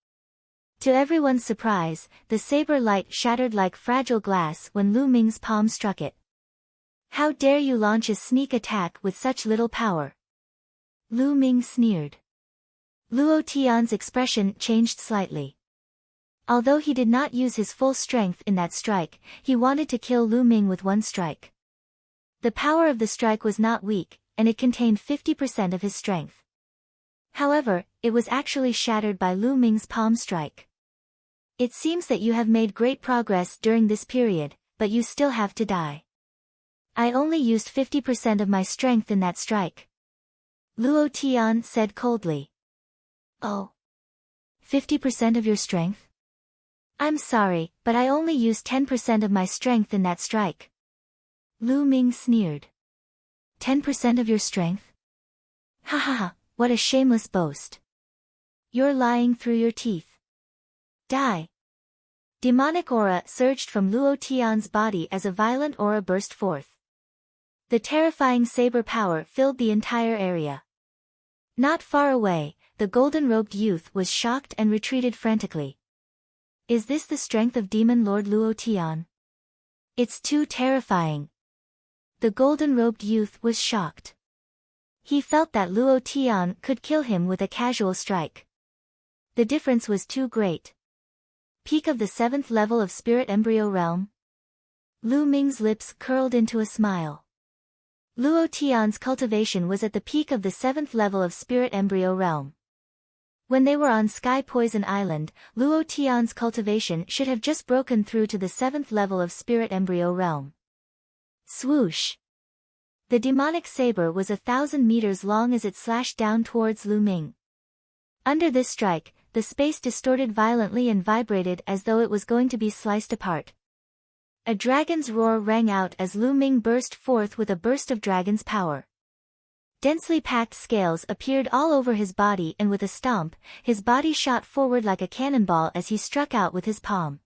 To everyone's surprise, the saber light shattered like fragile glass when Lu Ming's palm struck it. How dare you launch a sneak attack with such little power? Lu Ming sneered. Luo Tian's expression changed slightly. Although he did not use his full strength in that strike, he wanted to kill Lu Ming with one strike. The power of the strike was not weak, and it contained 50% of his strength. However, it was actually shattered by Lu Ming's palm strike. It seems that you have made great progress during this period, but you still have to die. I only used 50% of my strength in that strike. Luo Tian said coldly. Oh. 50% of your strength? I'm sorry, but I only used 10% of my strength in that strike. Lu Ming sneered. 10% of your strength? Ha ha ha, what a shameless boast. You're lying through your teeth. Die. Demonic aura surged from Luo Tian's body as a violent aura burst forth. The terrifying saber power filled the entire area. Not far away, the golden-robed youth was shocked and retreated frantically. Is this the strength of Demon Lord Luo Tian? It's too terrifying. The golden-robed youth was shocked. He felt that Luo Tian could kill him with a casual strike. The difference was too great. Peak of the 7th level of Spirit Embryo Realm? Lu Ming's lips curled into a smile. Luo Tian's cultivation was at the peak of the 7th level of Spirit Embryo Realm. When they were on Sky Poison Island, Luo Tian's cultivation should have just broken through to the 7th level of Spirit Embryo Realm. Swoosh! The demonic saber was 1,000 meters long as it slashed down towards Lu Ming. Under this strike, the space distorted violently and vibrated as though it was going to be sliced apart. A dragon's roar rang out as Lu Ming burst forth with a burst of dragon's power. Densely packed scales appeared all over his body, and with a stomp, his body shot forward like a cannonball as he struck out with his palm.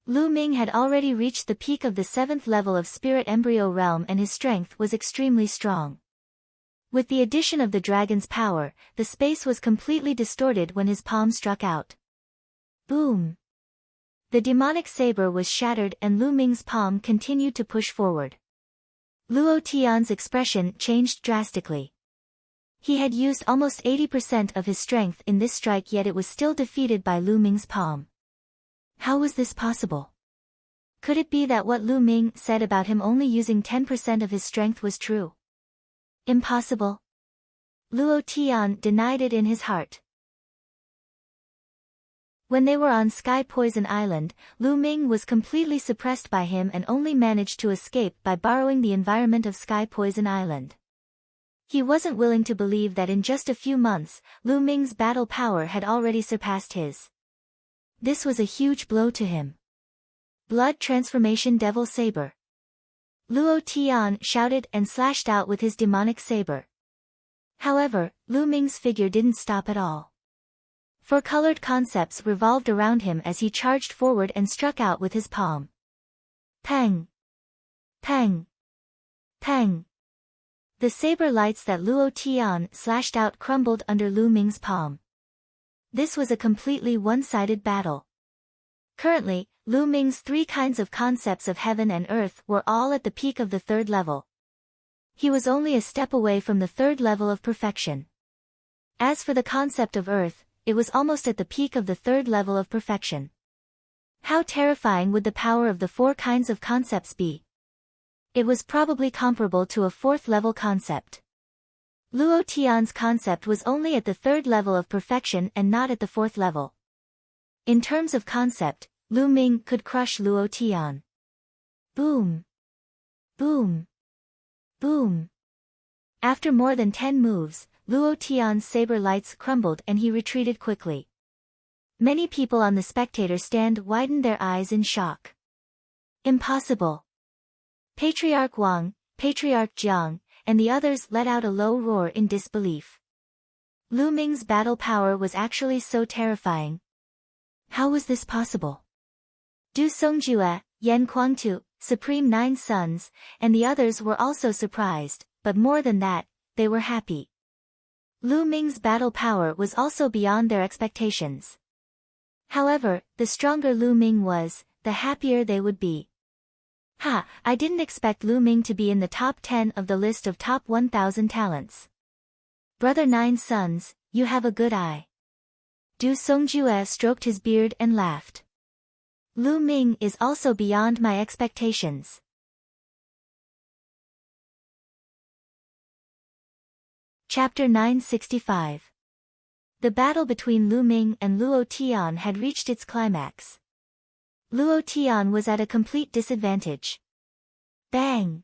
Lu Ming had already reached the peak of the 7th level of Spirit Embryo Realm, and his strength was extremely strong. With the addition of the dragon's power, the space was completely distorted when his palm struck out. Boom! The demonic saber was shattered and Lu Ming's palm continued to push forward. Luo Tian's expression changed drastically. He had used almost 80% of his strength in this strike, yet it was still defeated by Lu Ming's palm. How was this possible? Could it be that what Lu Ming said about him only using 10% of his strength was true? Impossible. Luo Tian denied it in his heart. When they were on Sky Poison Island, Lu Ming was completely suppressed by him and only managed to escape by borrowing the environment of Sky Poison Island. He wasn't willing to believe that in just a few months, Lu Ming's battle power had already surpassed his. This was a huge blow to him. Blood Transformation Devil Saber. Luo Tian shouted and slashed out with his demonic saber. However, Lu Ming's figure didn't stop at all. Four-colored concepts revolved around him as he charged forward and struck out with his palm. Pang! Pang! Pang! The saber lights that Luo Tian slashed out crumbled under Lu Ming's palm. This was a completely one-sided battle. Currently, Lu Ming's 3 kinds of concepts of heaven and earth were all at the peak of the 3rd level. He was only a step away from the 3rd level of perfection. As for the concept of earth, it was almost at the peak of the 3rd level of perfection. How terrifying would the power of the 4 kinds of concepts be? It was probably comparable to a 4th level concept. Luo Tian's concept was only at the 3rd level of perfection and not at the 4th level. In terms of concept, Lu Ming could crush Luo Tian. Boom! Boom! Boom! After more than 10 moves, Luo Tian's saber lights crumbled and he retreated quickly. Many people on the spectator stand widened their eyes in shock. Impossible! Patriarch Wang, Patriarch Jiang, and the others let out a low roar in disbelief. Lu Ming's battle power was actually so terrifying. How was this possible? Du Songjue, Yan Kuangtu, supreme 9 sons, and the others were also surprised, but more than that, they were happy. Lu Ming's battle power was also beyond their expectations. However, the stronger Lu Ming was, the happier they would be. Ha, I didn't expect Lu Ming to be in the top 10 of the list of top 1,000 talents. Brother 9 sons, you have a good eye. Du Songjue stroked his beard and laughed. Lu Ming is also beyond my expectations. Chapter 965. The battle between Lu Ming and Luo Tian had reached its climax. Luo Tian was at a complete disadvantage. Bang!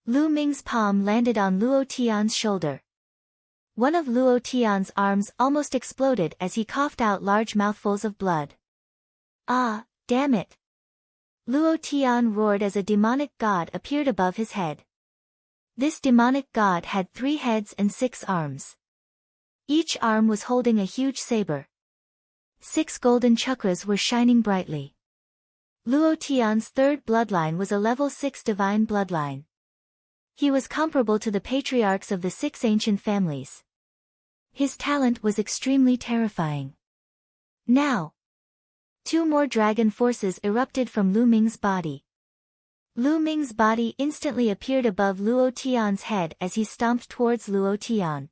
Lu Ming's palm landed on Luo Tian's shoulder. One of Luo Tian's arms almost exploded as he coughed out large mouthfuls of blood. Ah, damn it! Luo Tian roared as a demonic god appeared above his head. This demonic god had 3 heads and 6 arms. Each arm was holding a huge saber. 6 golden chakras were shining brightly. Luo Tian's third bloodline was a level 6 divine bloodline. He was comparable to the patriarchs of the 6 ancient families. His talent was extremely terrifying. Now, 2 more dragon forces erupted from Lu Ming's body. Lu Ming's body instantly appeared above Luo Tian's head as he stomped towards Luo Tian.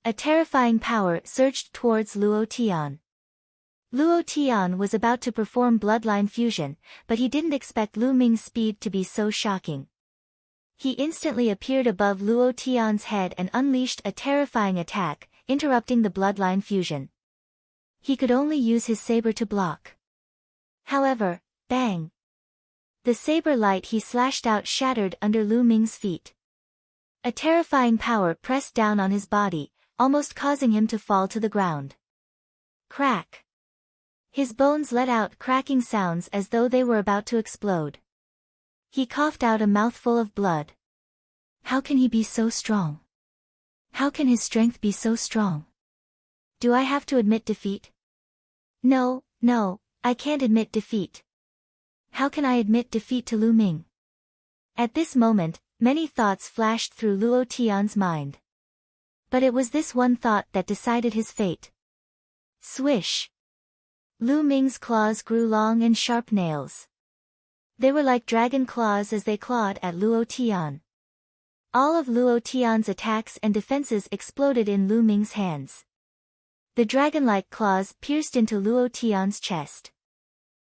A terrifying power surged towards Luo Tian. Luo Tian was about to perform bloodline fusion, but he didn't expect Lu Ming's speed to be so shocking. He instantly appeared above Luo Tian's head and unleashed a terrifying attack, interrupting the bloodline fusion. He could only use his saber to block. However, bang! The saber light he slashed out shattered under Lu Ming's feet. A terrifying power pressed down on his body, almost causing him to fall to the ground. Crack! His bones let out cracking sounds as though they were about to explode. He coughed out a mouthful of blood. How can he be so strong? How can his strength be so strong? Do I have to admit defeat? No, I can't admit defeat. How can I admit defeat to Lu Ming? At this moment, many thoughts flashed through Luo Tian's mind. But it was this one thought that decided his fate. Swish! Lu Ming's claws grew long and sharp nails. They were like dragon claws as they clawed at Luo Tian. All of Luo Tian's attacks and defenses exploded in Lu Ming's hands. The dragon-like claws pierced into Luo Tian's chest.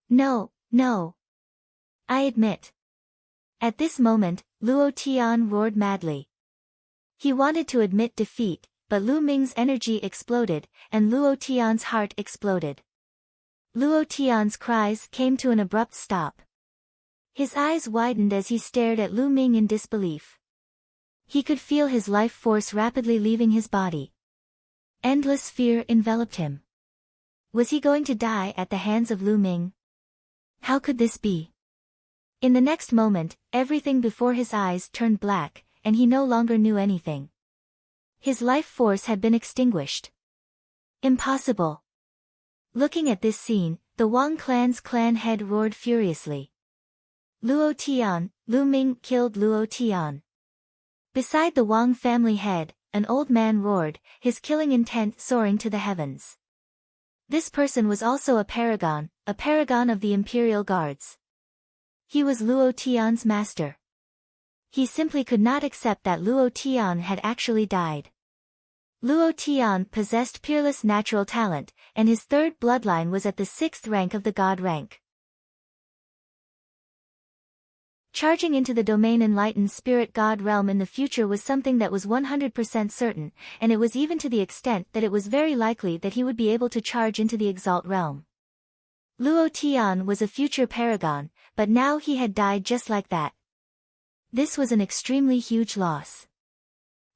No. I admit. At this moment, Luo Tian roared madly. He wanted to admit defeat, but Lu Ming's energy exploded, and Luo Tian's heart exploded. Luo Tian's cries came to an abrupt stop. His eyes widened as he stared at Lu Ming in disbelief. He could feel his life force rapidly leaving his body. Endless fear enveloped him. Was he going to die at the hands of Lu Ming? How could this be? In the next moment, everything before his eyes turned black, and he no longer knew anything. His life force had been extinguished. Impossible. Looking at this scene, the Wang clan's clan head roared furiously. Luo Tian, Lu Ming killed Luo Tian. Beside the Wang family head, an old man roared, his killing intent soaring to the heavens. This person was also a paragon of the Imperial Guards. He was Luo Tian's master. He simply could not accept that Luo Tian had actually died. Luo Tian possessed peerless natural talent, and his third bloodline was at the 6th rank of the god rank. Charging into the domain enlightened spirit god realm in the future was something that was 100% certain, and it was even to the extent that it was very likely that he would be able to charge into the exalt realm. Luo Tian was a future paragon, but now he had died just like that. This was an extremely huge loss.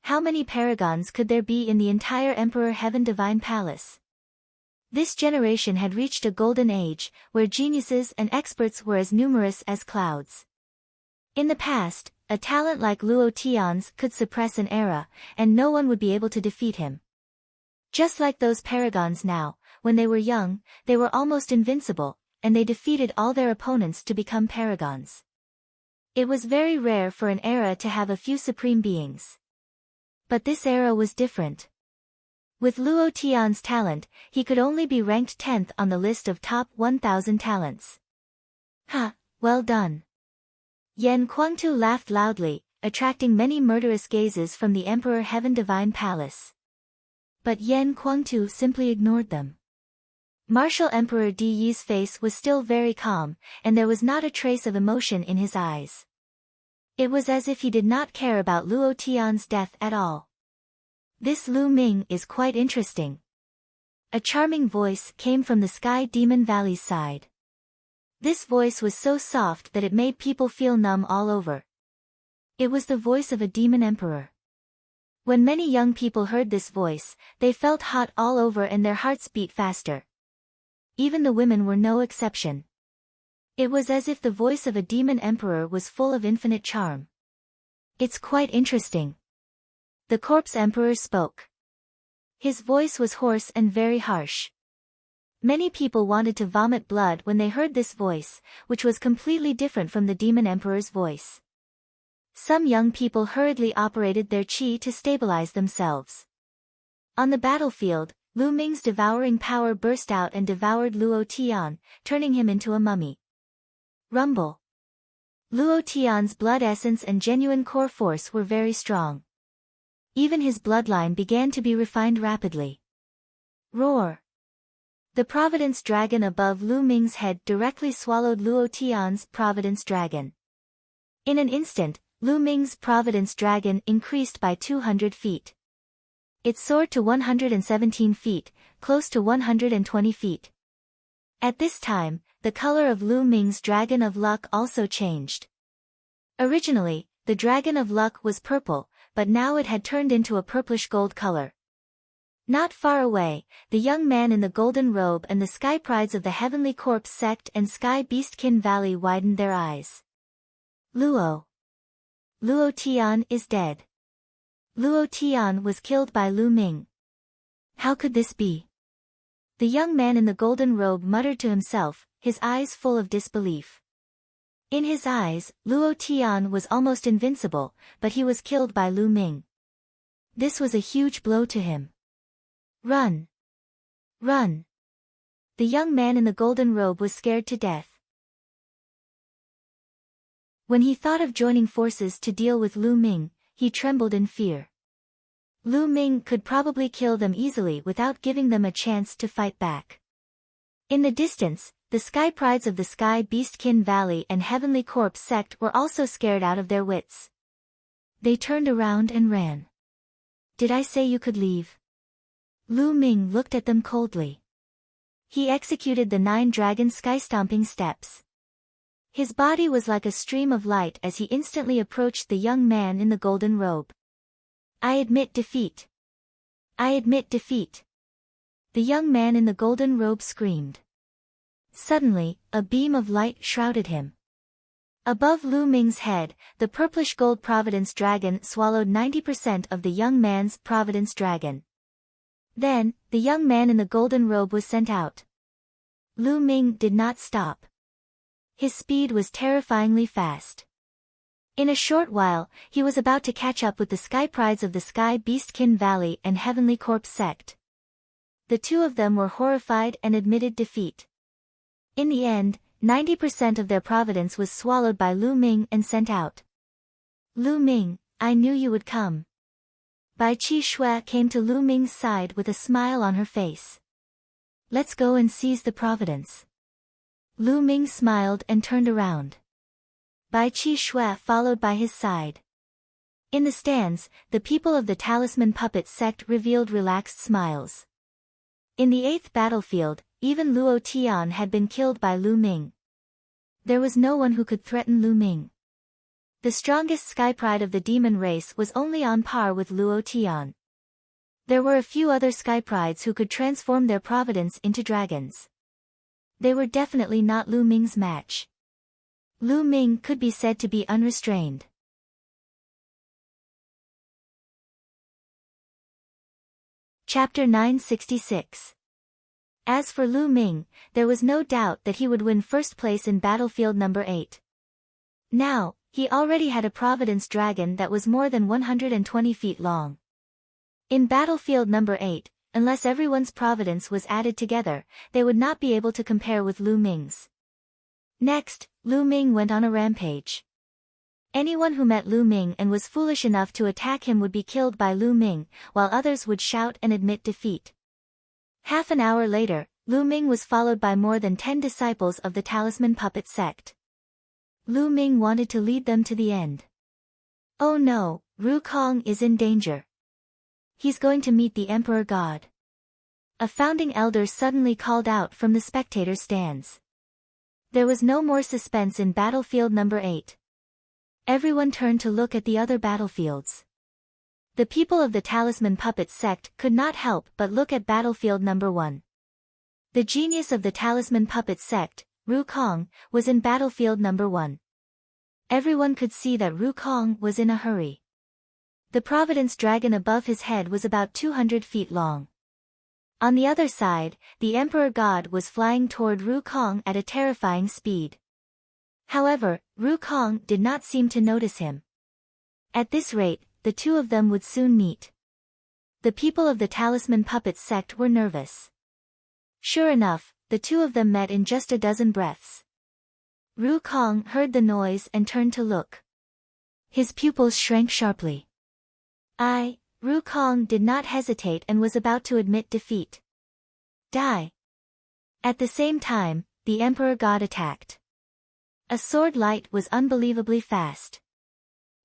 How many paragons could there be in the entire Emperor Heaven Divine Palace? This generation had reached a golden age, where geniuses and experts were as numerous as clouds. In the past, a talent like Luo Tian's could suppress an era, and no one would be able to defeat him. Just like those paragons now, when they were young, they were almost invincible, and they defeated all their opponents to become paragons. It was very rare for an era to have a few supreme beings. But this era was different. With Luo Tian's talent, he could only be ranked 10th on the list of top 1,000 talents. Ha, well done. Yan Kuangtu laughed loudly, attracting many murderous gazes from the Emperor Heaven Divine Palace. But Yan Kuangtu simply ignored them. Martial Emperor Di Yi's face was still very calm, and there was not a trace of emotion in his eyes. It was as if he did not care about Luo Tian's death at all. This Lu Ming is quite interesting. A charming voice came from the Sky Demon Valley's side. This voice was so soft that it made people feel numb all over. It was the voice of a demon emperor. When many young people heard this voice, they felt hot all over and their hearts beat faster. Even the women were no exception. It was as if the voice of a demon emperor was full of infinite charm. It's quite interesting. The corpse emperor spoke. His voice was hoarse and very harsh. Many people wanted to vomit blood when they heard this voice, which was completely different from the demon emperor's voice. Some young people hurriedly operated their qi to stabilize themselves. On the battlefield, Lu Ming's devouring power burst out and devoured Luo Tian, turning him into a mummy. Rumble. Luo Tian's blood essence and genuine core force were very strong. Even his bloodline began to be refined rapidly. Roar. The Providence Dragon above Lu Ming's head directly swallowed Luo Tian's Providence Dragon. In an instant, Lu Ming's Providence Dragon increased by 200 feet. It soared to 117 feet, close to 120 feet. At this time, the color of Lu Ming's Dragon of Luck also changed. Originally, the Dragon of Luck was purple, but now it had turned into a purplish gold color. Not far away, the young man in the golden robe and the Sky Prides of the Heavenly Corpse sect and Sky Beastkin Valley widened their eyes. Luo Tian is dead. Luo Tian was killed by Lu Ming. How could this be? The young man in the golden robe muttered to himself, his eyes full of disbelief. In his eyes, Luo Tian was almost invincible, but he was killed by Lu Ming. This was a huge blow to him. Run! Run! The young man in the golden robe was scared to death. When he thought of joining forces to deal with Lu Ming, he trembled in fear. Lu Ming could probably kill them easily without giving them a chance to fight back. In the distance, the Sky Prides of the Sky Beastkin Valley and Heavenly Corpse sect were also scared out of their wits. They turned around and ran. Did I say you could leave? Lu Ming looked at them coldly. He executed the 9 dragon sky-stomping steps. His body was like a stream of light as he instantly approached the young man in the golden robe. I admit defeat. I admit defeat. The young man in the golden robe screamed. Suddenly, a beam of light shrouded him. Above Lu Ming's head, the purplish gold Providence Dragon swallowed 90% of the young man's Providence Dragon. Then, the young man in the golden robe was sent out. Lu Ming did not stop. His speed was terrifyingly fast. In a short while, he was about to catch up with the Sky Prides of the Sky Beastkin Valley and Heavenly Corpse sect. The two of them were horrified and admitted defeat. In the end, 90% of their providence was swallowed by Lu Ming and sent out. Lu Ming, I knew you would come. Bai Qi Shui came to Lu Ming's side with a smile on her face. Let's go and seize the providence. Lu Ming smiled and turned around. Bai Qi Shui followed by his side. In the stands, the people of the Talisman Puppet sect revealed relaxed smiles. In the 8th battlefield, even Luo Tian had been killed by Lu Ming. There was no one who could threaten Lu Ming. The strongest Sky Pride of the demon race was only on par with Luo Tian. There were a few other Sky Prides who could transform their providence into dragons. They were definitely not Lu Ming's match. Lu Ming could be said to be unrestrained. Chapter 966. As for Lu Ming, there was no doubt that he would win first place in battlefield number 8. Now, He already had a Providence Dragon that was more than 120 feet long. In battlefield number 8, unless everyone's Providence was added together, they would not be able to compare with Lu Ming's. Next, Lu Ming went on a rampage. Anyone who met Lu Ming and was foolish enough to attack him would be killed by Lu Ming, while others would shout and admit defeat. Half an hour later, Lu Ming was followed by more than 10 disciples of the Talisman Puppet sect. Lu Ming wanted to lead them to the end. Oh no, Ru Kong is in danger. He's going to meet the Emperor God. A founding elder suddenly called out from the spectator stands. There was no more suspense in battlefield number 8. Everyone turned to look at the other battlefields. The people of the Talisman Puppet sect could not help but look at battlefield number 1. The genius of the Talisman Puppet sect, Ru Kong, was in battlefield number 1. Everyone could see that Ru Kong was in a hurry. The Providence Dragon above his head was about 200 feet long. On the other side, the Emperor God was flying toward Ru Kong at a terrifying speed. However, Ru Kong did not seem to notice him. At this rate, the two of them would soon meet. The people of the Talisman Puppet sect were nervous. Sure enough, the two of them met in just a dozen breaths. Ru Kong heard the noise and turned to look. His pupils shrank sharply. Ru Kong did not hesitate and was about to admit defeat. Die. At the same time, the Emperor God attacked. A sword light was unbelievably fast.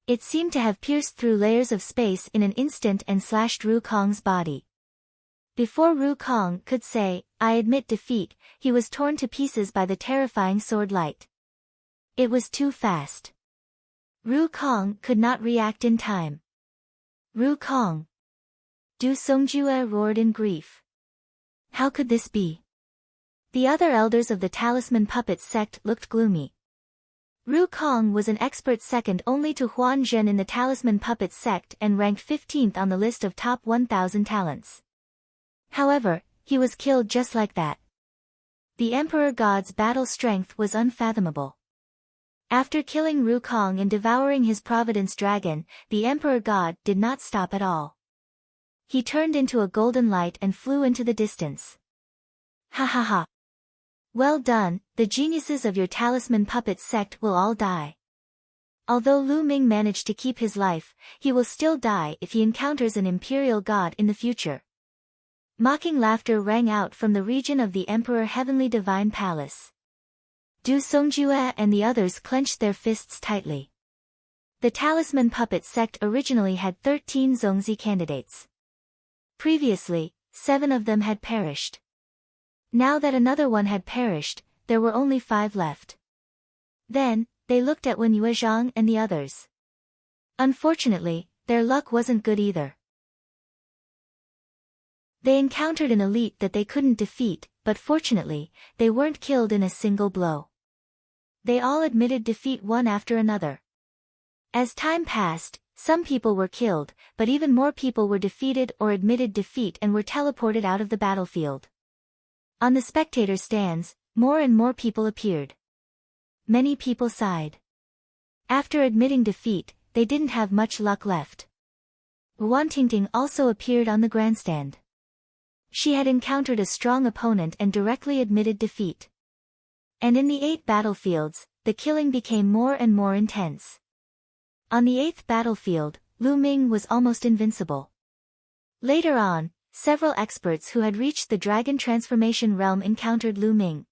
It seemed to have pierced through layers of space in an instant and slashed Ru Kong's body. Before Ru Kong could say, "I admit defeat," he was torn to pieces by the terrifying sword light. It was too fast. Ru Kong could not react in time. Ru Kong! Du Songjue roared in grief. How could this be? The other elders of the Talisman Puppet sect looked gloomy. Ru Kong was an expert second only to Huan Zhen in the Talisman Puppet sect and ranked 15th on the list of top 1,000 talents. However, he was killed just like that. The Emperor God's battle strength was unfathomable. After killing Ru Kong and devouring his Providence Dragon, the Emperor God did not stop at all. He turned into a golden light and flew into the distance. Ha ha ha. Well done, the geniuses of your Talisman Puppet sect will all die. Although Lu Ming managed to keep his life, he will still die if he encounters an imperial god in the future. Mocking laughter rang out from the region of the Emperor Heavenly Divine Palace. Du Songjue and the others clenched their fists tightly. The Talisman Puppet sect originally had 13 Zongzi candidates. Previously, 7 of them had perished. Now that another one had perished, there were only 5 left. Then, they looked at Wen Yuezhang and the others. Unfortunately, their luck wasn't good either. They encountered an elite that they couldn't defeat, but fortunately, they weren't killed in a single blow. They all admitted defeat one after another. As time passed, some people were killed, but even more people were defeated or admitted defeat and were teleported out of the battlefield. On the spectator stands, more and more people appeared. Many people sighed. After admitting defeat, they didn't have much luck left. Wan Tingting also appeared on the grandstand. She had encountered a strong opponent and directly admitted defeat. And in the 8 battlefields, the killing became more and more intense. On the 8th battlefield, Lu Ming was almost invincible. Later on, several experts who had reached the Dragon Transformation realm encountered Lu Ming.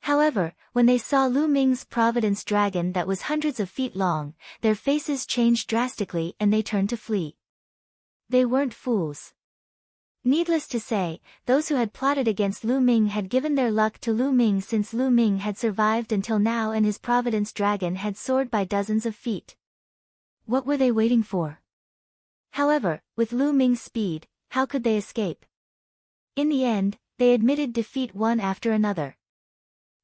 However, when they saw Lu Ming's Providence Dragon that was hundreds of feet long, their faces changed drastically and they turned to flee. They weren't fools. Needless to say, those who had plotted against Lu Ming had given their luck to Lu Ming since Lu Ming had survived until now and his Providence Dragon had soared by dozens of feet. What were they waiting for? However, with Lu Ming's speed, how could they escape? In the end, they admitted defeat one after another.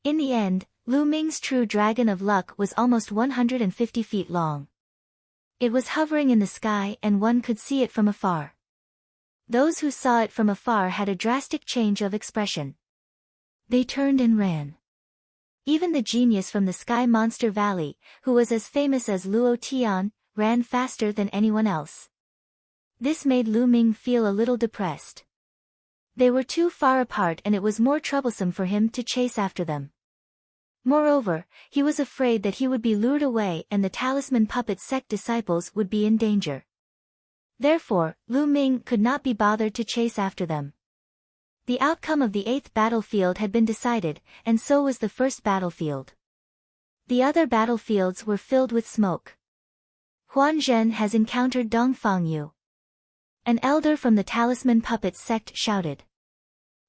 In the end, Lu Ming's true Dragon of Luck was almost 150 feet long. It was hovering in the sky and one could see it from afar. Those who saw it from afar had a drastic change of expression. They turned and ran. Even the genius from the Sky Monster Valley, who was as famous as Luo Tian, ran faster than anyone else. This made Lu Ming feel a little depressed. They were too far apart and it was more troublesome for him to chase after them. Moreover, he was afraid that he would be lured away and the talisman puppet sect disciples would be in danger. Therefore, Lu Ming could not be bothered to chase after them. The outcome of the 8th battlefield had been decided, and so was the first battlefield. The other battlefields were filled with smoke. Huan Zhen has encountered Dongfang Yu. An elder from the talisman puppet sect shouted.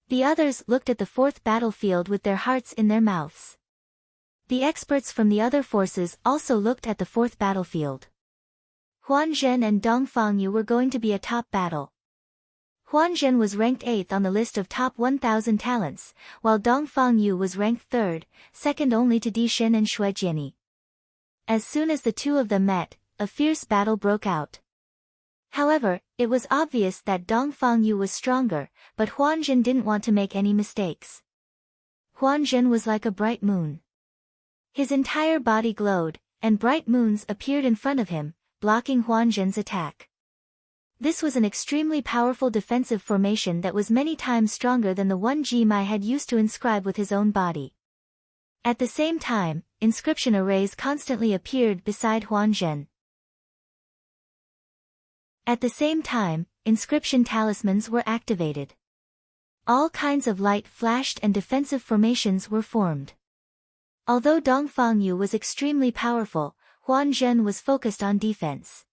The others looked at the 4th battlefield with their hearts in their mouths. The experts from the other forces also looked at the 4th battlefield. Huan Zhen and Dongfang Yu were going to be a top battle. Huan Zhen was ranked 8th on the list of top 1,000 talents, while Dongfang Yu was ranked 3rd, second only to Di Shen and Shui Jiani. As soon as the two of them met, a fierce battle broke out. However, it was obvious that Dongfang Yu was stronger, but Huan Zhen didn't want to make any mistakes. Huan Zhen was like a bright moon. His entire body glowed, and bright moons appeared in front of him, blocking Huan Zhen's attack. This was an extremely powerful defensive formation that was many times stronger than the one Ji Mai had used to inscribe with his own body. At the same time, inscription arrays constantly appeared beside Huan Zhen. At the same time, inscription talismans were activated. All kinds of light flashed and defensive formations were formed. Although Dongfang Yu was extremely powerful, Huan Zhen was focused on defense.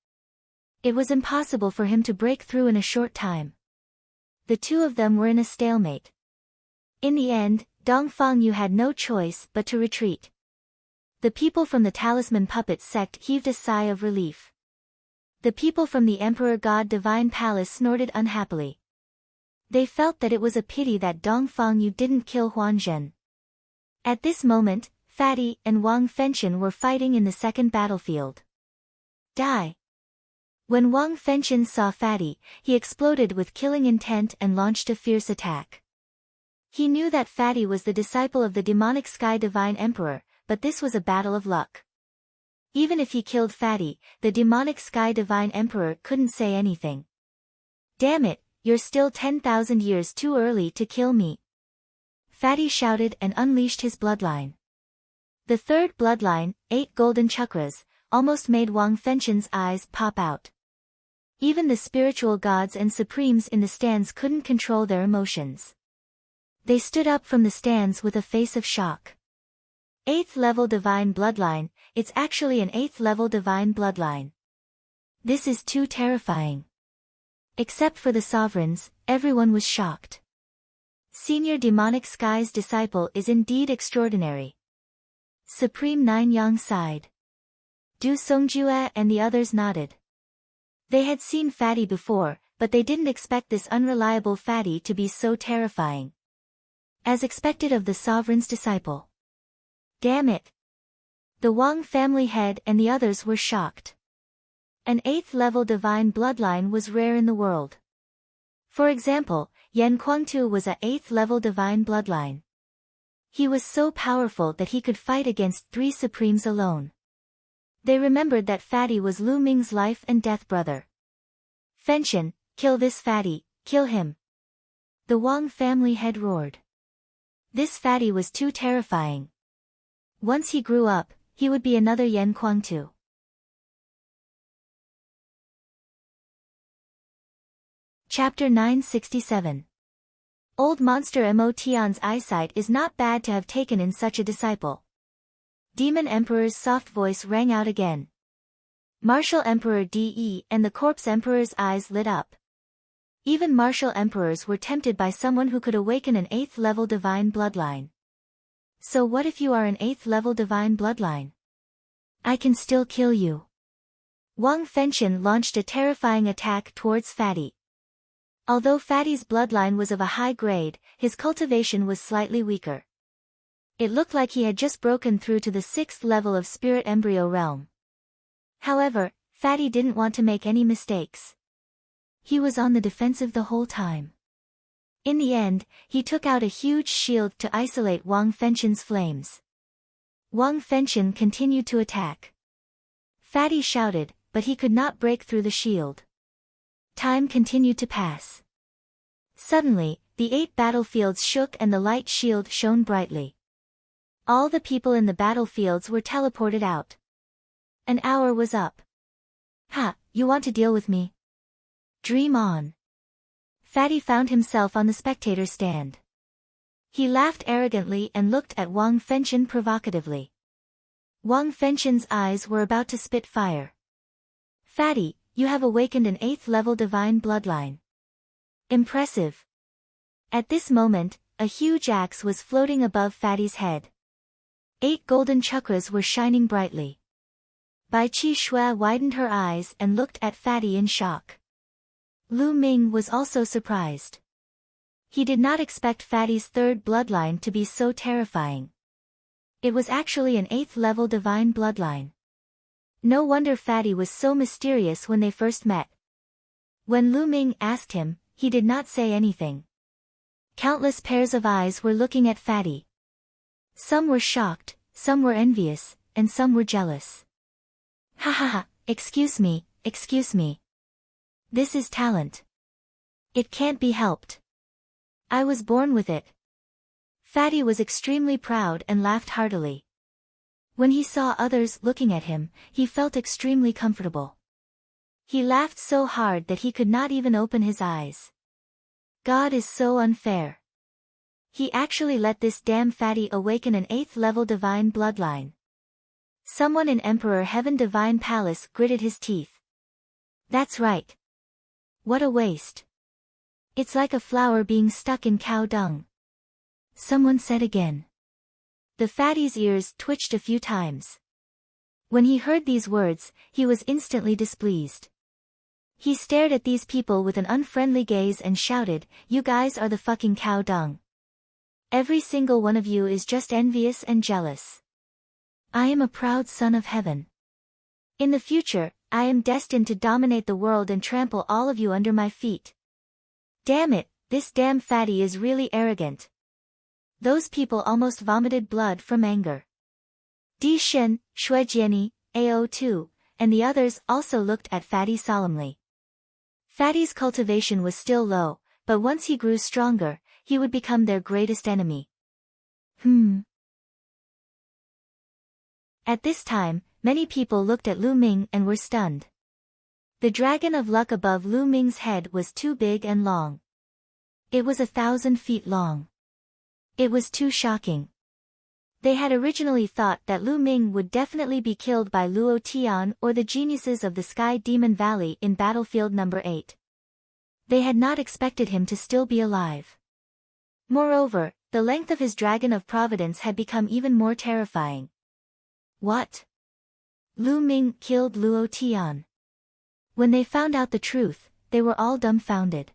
It was impossible for him to break through in a short time. The two of them were in a stalemate. In the end, Dongfang Yu had no choice but to retreat. The people from the talisman puppet sect heaved a sigh of relief. The people from the Emperor God Divine Palace snorted unhappily. They felt that it was a pity that Dongfang Yu didn't kill Huan Zhen. At this moment, Fatty and Wang Fenchen were fighting in the second battlefield. Die! When Wang Fenchen saw Fatty, he exploded with killing intent and launched a fierce attack. He knew that Fatty was the disciple of the demonic Sky Divine Emperor, but this was a battle of luck. Even if he killed Fatty, the demonic Sky Divine Emperor couldn't say anything. Damn it, you're still 10,000 years too early to kill me. Fatty shouted and unleashed his bloodline. The third bloodline, 8 golden chakras, almost made Wang Fenchen's eyes pop out. Even the spiritual gods and supremes in the stands couldn't control their emotions. They stood up from the stands with a face of shock. 8th level divine bloodline, it's actually an 8th level divine bloodline. This is too terrifying. Except for the sovereigns, everyone was shocked. Senior demonic sky's disciple is indeed extraordinary. Supreme Nine Yang sighed. Du Songjue and the others nodded. They had seen Fatty before, but they didn't expect this unreliable Fatty to be so terrifying. As expected of the sovereign's disciple. Damn it! The Wang family head and the others were shocked. An 8th level divine bloodline was rare in the world. For example, Yan Kuangtu was a 8th level divine bloodline. He was so powerful that he could fight against 3 supremes alone. They remembered that Fatty was Lu Ming's life and death brother. Fenchen, kill this Fatty, kill him. The Wang family head roared. This Fatty was too terrifying. Once he grew up, he would be another Yan Kuangtu. Chapter 967. Old Monster Mo Tian's eyesight is not bad to have taken in such a disciple. Demon Emperor's soft voice rang out again. Martial Emperor De and the Corpse Emperor's eyes lit up. Even martial emperors were tempted by someone who could awaken an 8th level divine bloodline. So what if you are an 8th level divine bloodline? I can still kill you. Wang Fenchen launched a terrifying attack towards Fatty. Although Fatty's bloodline was of a high grade, his cultivation was slightly weaker. It looked like he had just broken through to the 6th level of Spirit Embryo Realm. However, Fatty didn't want to make any mistakes. He was on the defensive the whole time. In the end, he took out a huge shield to isolate Wang Fenchen's flames. Wang Fengchen continued to attack. Fatty shouted, but he could not break through the shield. Time continued to pass. Suddenly, the 8 battlefields shook and the light shield shone brightly. All the people in the battlefields were teleported out. An hour was up. Ha, you want to deal with me? Dream on. Fatty found himself on the spectator stand. He laughed arrogantly and looked at Wang Fengchen provocatively. Wang Fengchen's eyes were about to spit fire. Fatty, you have awakened an 8th level divine bloodline. Impressive. At this moment, a huge axe was floating above Fatty's head. 8 golden chakras were shining brightly. Bai Qi Shui widened her eyes and looked at Fatty in shock. Lu Ming was also surprised. He did not expect Fatty's 3rd bloodline to be so terrifying. It was actually an 8th level divine bloodline. No wonder Fatty was so mysterious when they first met. When Lu Ming asked him, he did not say anything. Countless pairs of eyes were looking at Fatty. Some were shocked, some were envious, and some were jealous. Ha ha ha, excuse me. This is talent. It can't be helped. I was born with it. Fatty was extremely proud and laughed heartily. When he saw others looking at him, he felt extremely comfortable. He laughed so hard that he could not even open his eyes. God is so unfair. He actually let this damn Fatty awaken an 8th level divine bloodline. Someone in Emperor Heaven Divine Palace gritted his teeth. That's right. What a waste. It's like a flower being stuck in cow dung. Someone said again. The Fatty's ears twitched a few times. When he heard these words, he was instantly displeased. He stared at these people with an unfriendly gaze and shouted, "You guys are the fucking cow dung. Every single one of you is just envious and jealous. I am a proud son of heaven. In the future, I am destined to dominate the world and trample all of you under my feet. Damn it, this damn Fatty is really arrogant." Those people almost vomited blood from anger. Di Shen, Shuejiani, Ao2, and the others also looked at Fatty solemnly. Fatty's cultivation was still low, but once he grew stronger, he would become their greatest enemy. At this time, many people looked at Lu Ming and were stunned. The dragon of luck above Lu Ming's head was too big and long. It was 1,000 feet long. It was too shocking. They had originally thought that Lu Ming would definitely be killed by Luo Tian or the geniuses of the Sky Demon Valley in Battlefield number 8. They had not expected him to still be alive. Moreover, the length of his Dragon of Providence had become even more terrifying. What? Lu Ming killed Luo Tian. When they found out the truth, they were all dumbfounded.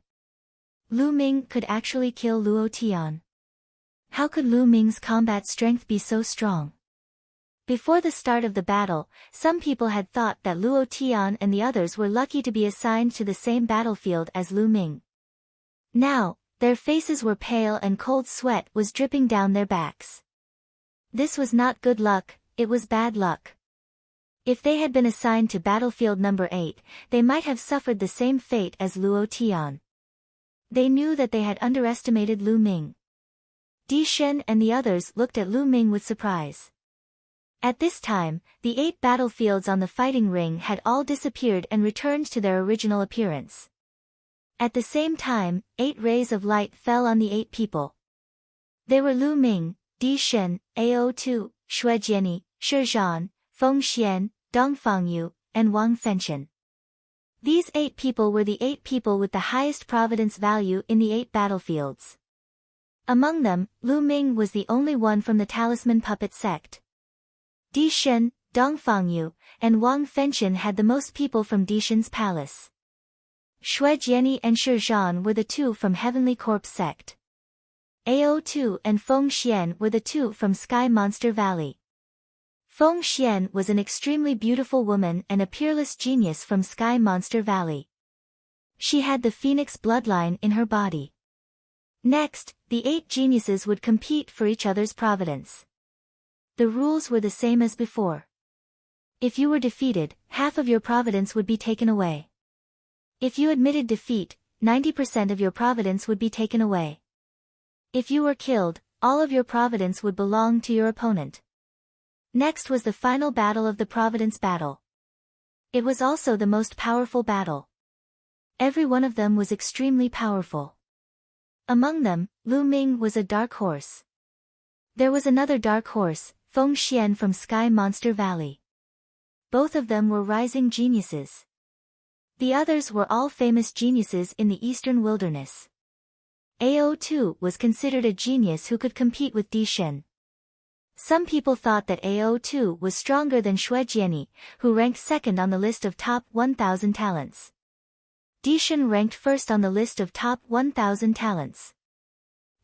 Lu Ming could actually kill Luo Tian. How could Lu Ming's combat strength be so strong? Before the start of the battle, some people had thought that Luo Tian and the others were lucky to be assigned to the same battlefield as Lu Ming. Now, their faces were pale and cold sweat was dripping down their backs. This was not good luck, it was bad luck. If they had been assigned to battlefield number 8, they might have suffered the same fate as Luo Tian. They knew that they had underestimated Lu Ming. Di Shen and the others looked at Lu Ming with surprise. At this time, the 8 battlefields on the fighting ring had all disappeared and returned to their original appearance. At the same time, 8 rays of light fell on the 8 people. They were Lu Ming, Di Shen, Ao2, Shuejiani, Shi Zhan, Feng Xian, Dongfang Yu, and Wang Fengchen. These 8 people were the 8 people with the highest providence value in the 8 battlefields. Among them, Lu Ming was the only one from the Talisman Puppet sect. Di Shen, Dongfang Yu, and Wang Fengchen had the most people from Di Shen's palace. Shuejiani and Shi Zhan were the 2 from Heavenly Corpse sect. Ao2 and Feng Xian were the 2 from Sky Monster Valley. Feng Xian was an extremely beautiful woman and a peerless genius from Sky Monster Valley. She had the phoenix bloodline in her body. Next, the 8 geniuses would compete for each other's providence. The rules were the same as before. If you were defeated, half of your providence would be taken away. If you admitted defeat, 90% of your providence would be taken away. If you were killed, all of your providence would belong to your opponent. Next was the final battle of the Providence Battle. It was also the most powerful battle. Every one of them was extremely powerful. Among them, Lu Ming was a dark horse. There was another dark horse, Feng Xian from Sky Monster Valley. Both of them were rising geniuses. The others were all famous geniuses in the Eastern Wilderness. Ao too was considered a genius who could compete with Di Shen. Some people thought that Ao too was stronger than Xue Jiani, who ranked second on the list of top 1,000 talents. Di Shen ranked first on the list of top 1,000 talents.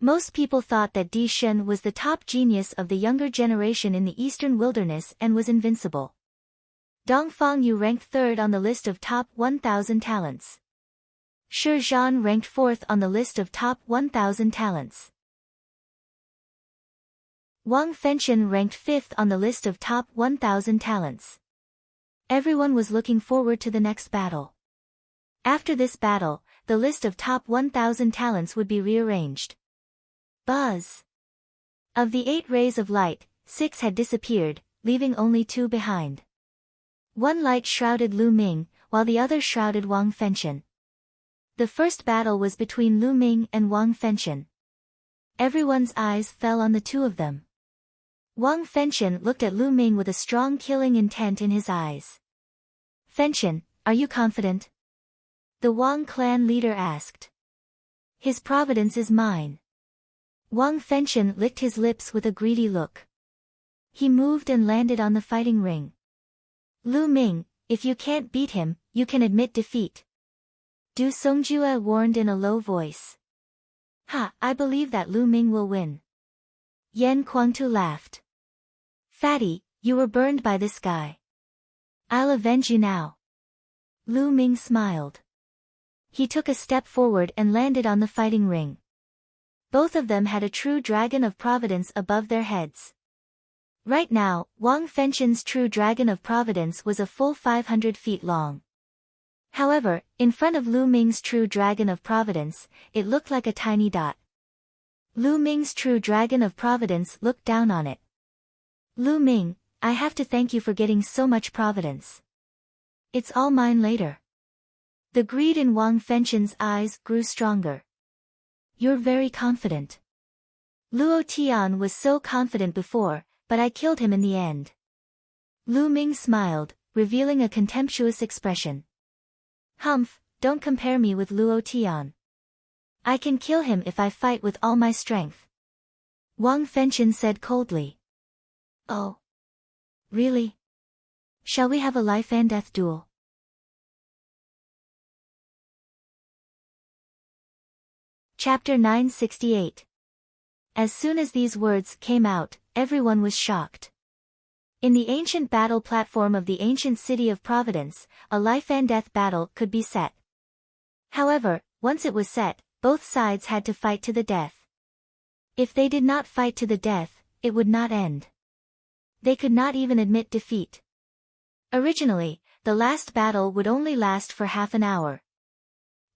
Most people thought that Di Shen was the top genius of the younger generation in the Eastern Wilderness and was invincible. Dongfang Yu ranked third on the list of top 1,000 talents. Shi Zhan ranked fourth on the list of top 1,000 talents. Wang Fenchen ranked fifth on the list of top 1,000 talents. Everyone was looking forward to the next battle. After this battle, the list of top 1,000 talents would be rearranged. Buzz! Of the 8 rays of light, 6 had disappeared, leaving only 2 behind. One light shrouded Lu Ming, while the other shrouded Wang Fenchen. The first battle was between Lu Ming and Wang Fenchen. Everyone's eyes fell on the two of them. Wang Fenchen looked at Lu Ming with a strong killing intent in his eyes. "Fenchen, are you confident?" the Wang clan leader asked. "His providence is mine." Wang Fenchen licked his lips with a greedy look. He moved and landed on the fighting ring. "Lu Ming, if you can't beat him, you can admit defeat," Du Songjue warned in a low voice. "Ha, I believe that Lu Ming will win." Yan Kuangtu laughed. "Fatty, you were burned by this guy. I'll avenge you now." Lu Ming smiled. He took a step forward and landed on the fighting ring. Both of them had a true dragon of providence above their heads. Right now, Wang Fenchen's true dragon of providence was a full 500 feet long. However, in front of Lu Ming's true dragon of providence, it looked like a tiny dot. Lu Ming's true dragon of providence looked down on it. "Lu Ming, I have to thank you for getting so much providence. It's all mine later." The greed in Wang Fenchen's eyes grew stronger. "You're very confident." Luo Tian was so confident before, but I killed him in the end. Lu Ming smiled, revealing a contemptuous expression. "Humph, don't compare me with Luo Tian. I can kill him if I fight with all my strength." Wang Fenchen said coldly. "Oh. Really? Shall we have a life and death duel?" Chapter 968. As soon as these words came out, everyone was shocked. In the ancient battle platform of the ancient city of Providence, a life and death battle could be set. However, once it was set, both sides had to fight to the death. If they did not fight to the death, it would not end. They could not even admit defeat. Originally, the last battle would only last for half an hour.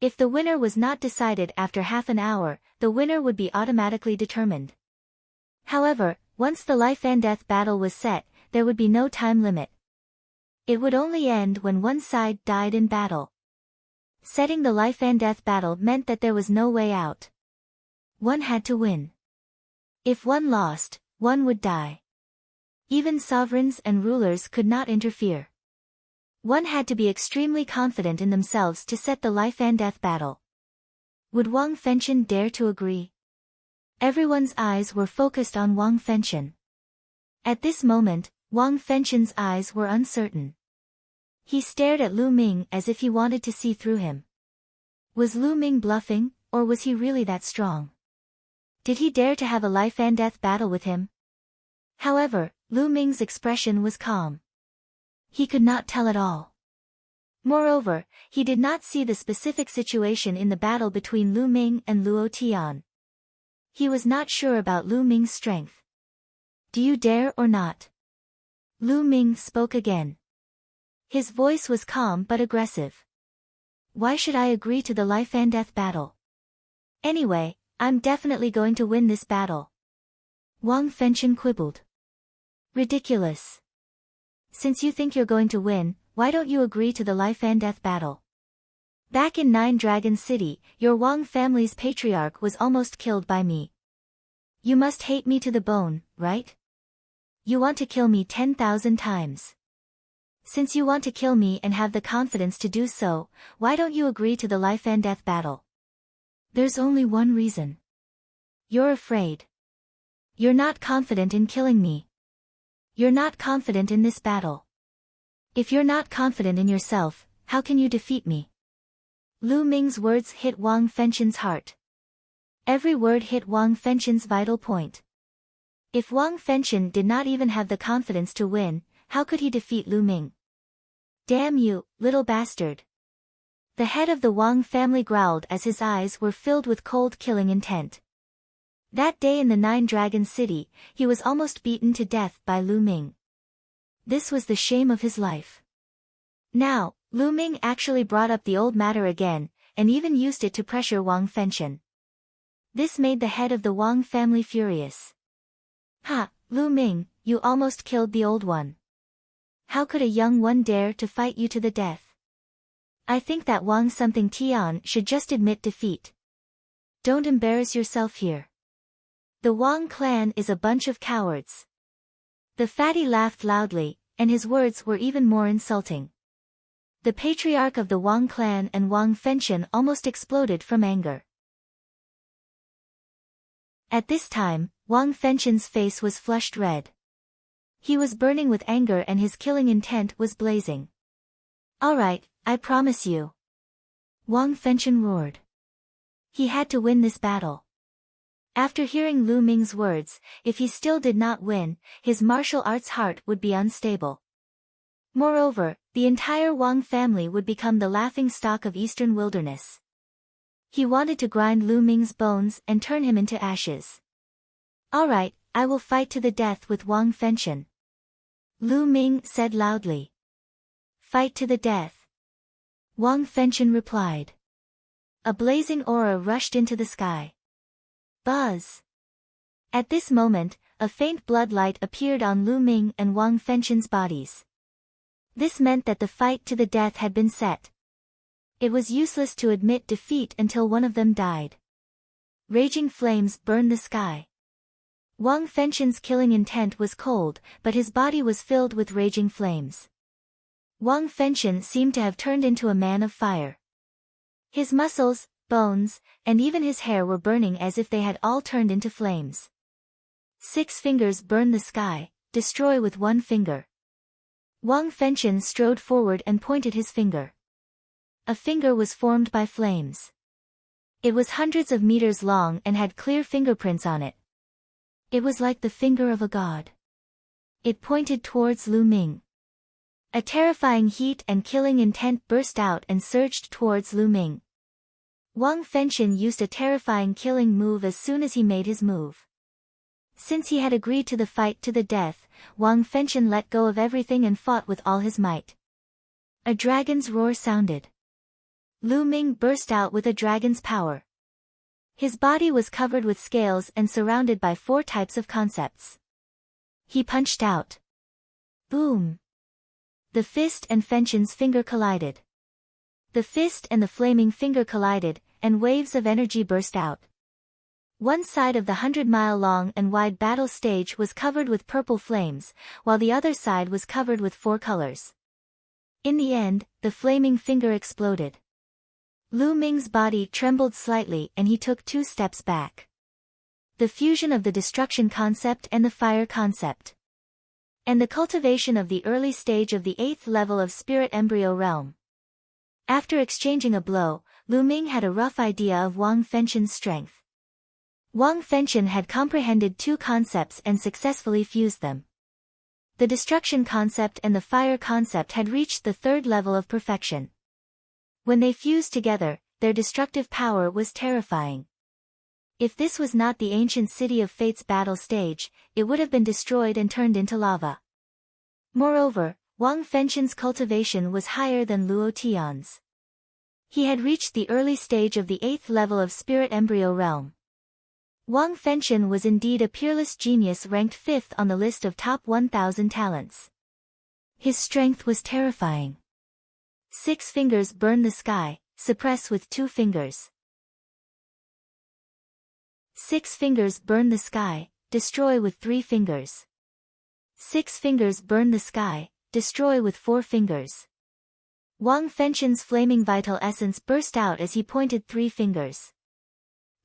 If the winner was not decided after half an hour, the winner would be automatically determined. However, once the life and death battle was set, there would be no time limit. It would only end when one side died in battle. Setting the life and death battle meant that there was no way out. One had to win. If one lost, one would die. Even sovereigns and rulers could not interfere. One had to be extremely confident in themselves to set the life and death battle. Would Wang Fenchen dare to agree? Everyone's eyes were focused on Wang Fenchen. At this moment, Wang Fenchen's eyes were uncertain. He stared at Lu Ming as if he wanted to see through him. Was Lu Ming bluffing, or was he really that strong? Did he dare to have a life and death battle with him? However, Lu Ming's expression was calm. He could not tell at all. Moreover, he did not see the specific situation in the battle between Lu Ming and Luo Tian. He was not sure about Lu Ming's strength. Do you dare or not? Lu Ming spoke again. His voice was calm but aggressive. Why should I agree to the life and death battle? Anyway, I'm definitely going to win this battle. Wang Fengchen quibbled. Ridiculous. Since you think you're going to win, why don't you agree to the life and death battle? Back in Nine Dragon City, your Wang family's patriarch was almost killed by me. You must hate me to the bone, right? You want to kill me 10,000 times. Since you want to kill me and have the confidence to do so, why don't you agree to the life and death battle? There's only one reason. You're afraid. You're not confident in killing me. You're not confident in this battle. If you're not confident in yourself, how can you defeat me? Lu Ming's words hit Wang Fengchen's heart. Every word hit Wang Fengchen's vital point. If Wang Fengchen did not even have the confidence to win, how could he defeat Lu Ming? Damn you, little bastard. The head of the Wang family growled as his eyes were filled with cold killing intent. That day in the Nine Dragon City, he was almost beaten to death by Lu Ming. This was the shame of his life. Now, Lu Ming actually brought up the old matter again, and even used it to pressure Wang Fengchen. This made the head of the Wang family furious. Ha, Lu Ming, you almost killed the old one. How could a young one dare to fight you to the death? I think that Wang something Tian should just admit defeat. Don't embarrass yourself here. The Wang clan is a bunch of cowards. The fatty laughed loudly, and his words were even more insulting. The patriarch of the Wang clan and Wang Fengchen almost exploded from anger. At this time, Wang Fengchen's face was flushed red. He was burning with anger and his killing intent was blazing. All right, I promise you. Wang Fengchen roared. He had to win this battle. After hearing Lu Ming's words, if he still did not win, his martial arts heart would be unstable. Moreover, the entire Wang family would become the laughingstock of Eastern Wilderness. He wanted to grind Lu Ming's bones and turn him into ashes. All right, I will fight to the death with Wang Fengchen. Lu Ming said loudly. Fight to the death. Wang Fengchen replied. A blazing aura rushed into the sky. Buzz. At this moment, a faint blood light appeared on Lu Ming and Wang Fengchen's bodies. This meant that the fight to the death had been set. It was useless to admit defeat until one of them died. Raging flames burned the sky. Wang Fengchen's killing intent was cold, but his body was filled with raging flames. Wang Fengchen seemed to have turned into a man of fire. His muscles, bones, and even his hair were burning as if they had all turned into flames. 6 fingers burned the sky, destroy with 1 finger. Wang Fengchen strode forward and pointed his finger. A finger was formed by flames. It was hundreds of meters long and had clear fingerprints on it. It was like the finger of a god. It pointed towards Lu Ming. A terrifying heat and killing intent burst out and surged towards Lu Ming. Wang Fengchen used a terrifying killing move as soon as he made his move. Since he had agreed to the fight to the death, Wang Fengchen let go of everything and fought with all his might. A dragon's roar sounded. Lu Ming burst out with a dragon's power. His body was covered with scales and surrounded by 4 types of concepts. He punched out. Boom! The fist and Fengchen's finger collided. The fist and the flaming finger collided, and waves of energy burst out. One side of the 100-mile-long and wide battle stage was covered with purple flames, while the other side was covered with 4 colors. In the end, the flaming finger exploded. Lu Ming's body trembled slightly and he took 2 steps back. The fusion of the destruction concept and the fire concept. And the cultivation of the early stage of the 8th level of spirit embryo realm. After exchanging a blow, Lu Ming had a rough idea of Wang Fengchen's strength. Wang Fengchen had comprehended 2 concepts and successfully fused them. The destruction concept and the fire concept had reached the 3rd level of perfection. When they fused together, their destructive power was terrifying. If this was not the ancient city of fate's battle stage, it would have been destroyed and turned into lava. Moreover, Wang Fengqian's cultivation was higher than Luo Tian's. He had reached the early stage of the 8th level of spirit embryo realm. Wang Fengqian was indeed a peerless genius ranked 5th on the list of top 1,000 talents. His strength was terrifying. 6 fingers burn the sky, suppress with 2 fingers. 6 fingers burn the sky, destroy with 3 fingers. 6 fingers burn the sky, destroy with 4 fingers. Wang Fengqian's flaming vital essence burst out as he pointed 3 fingers.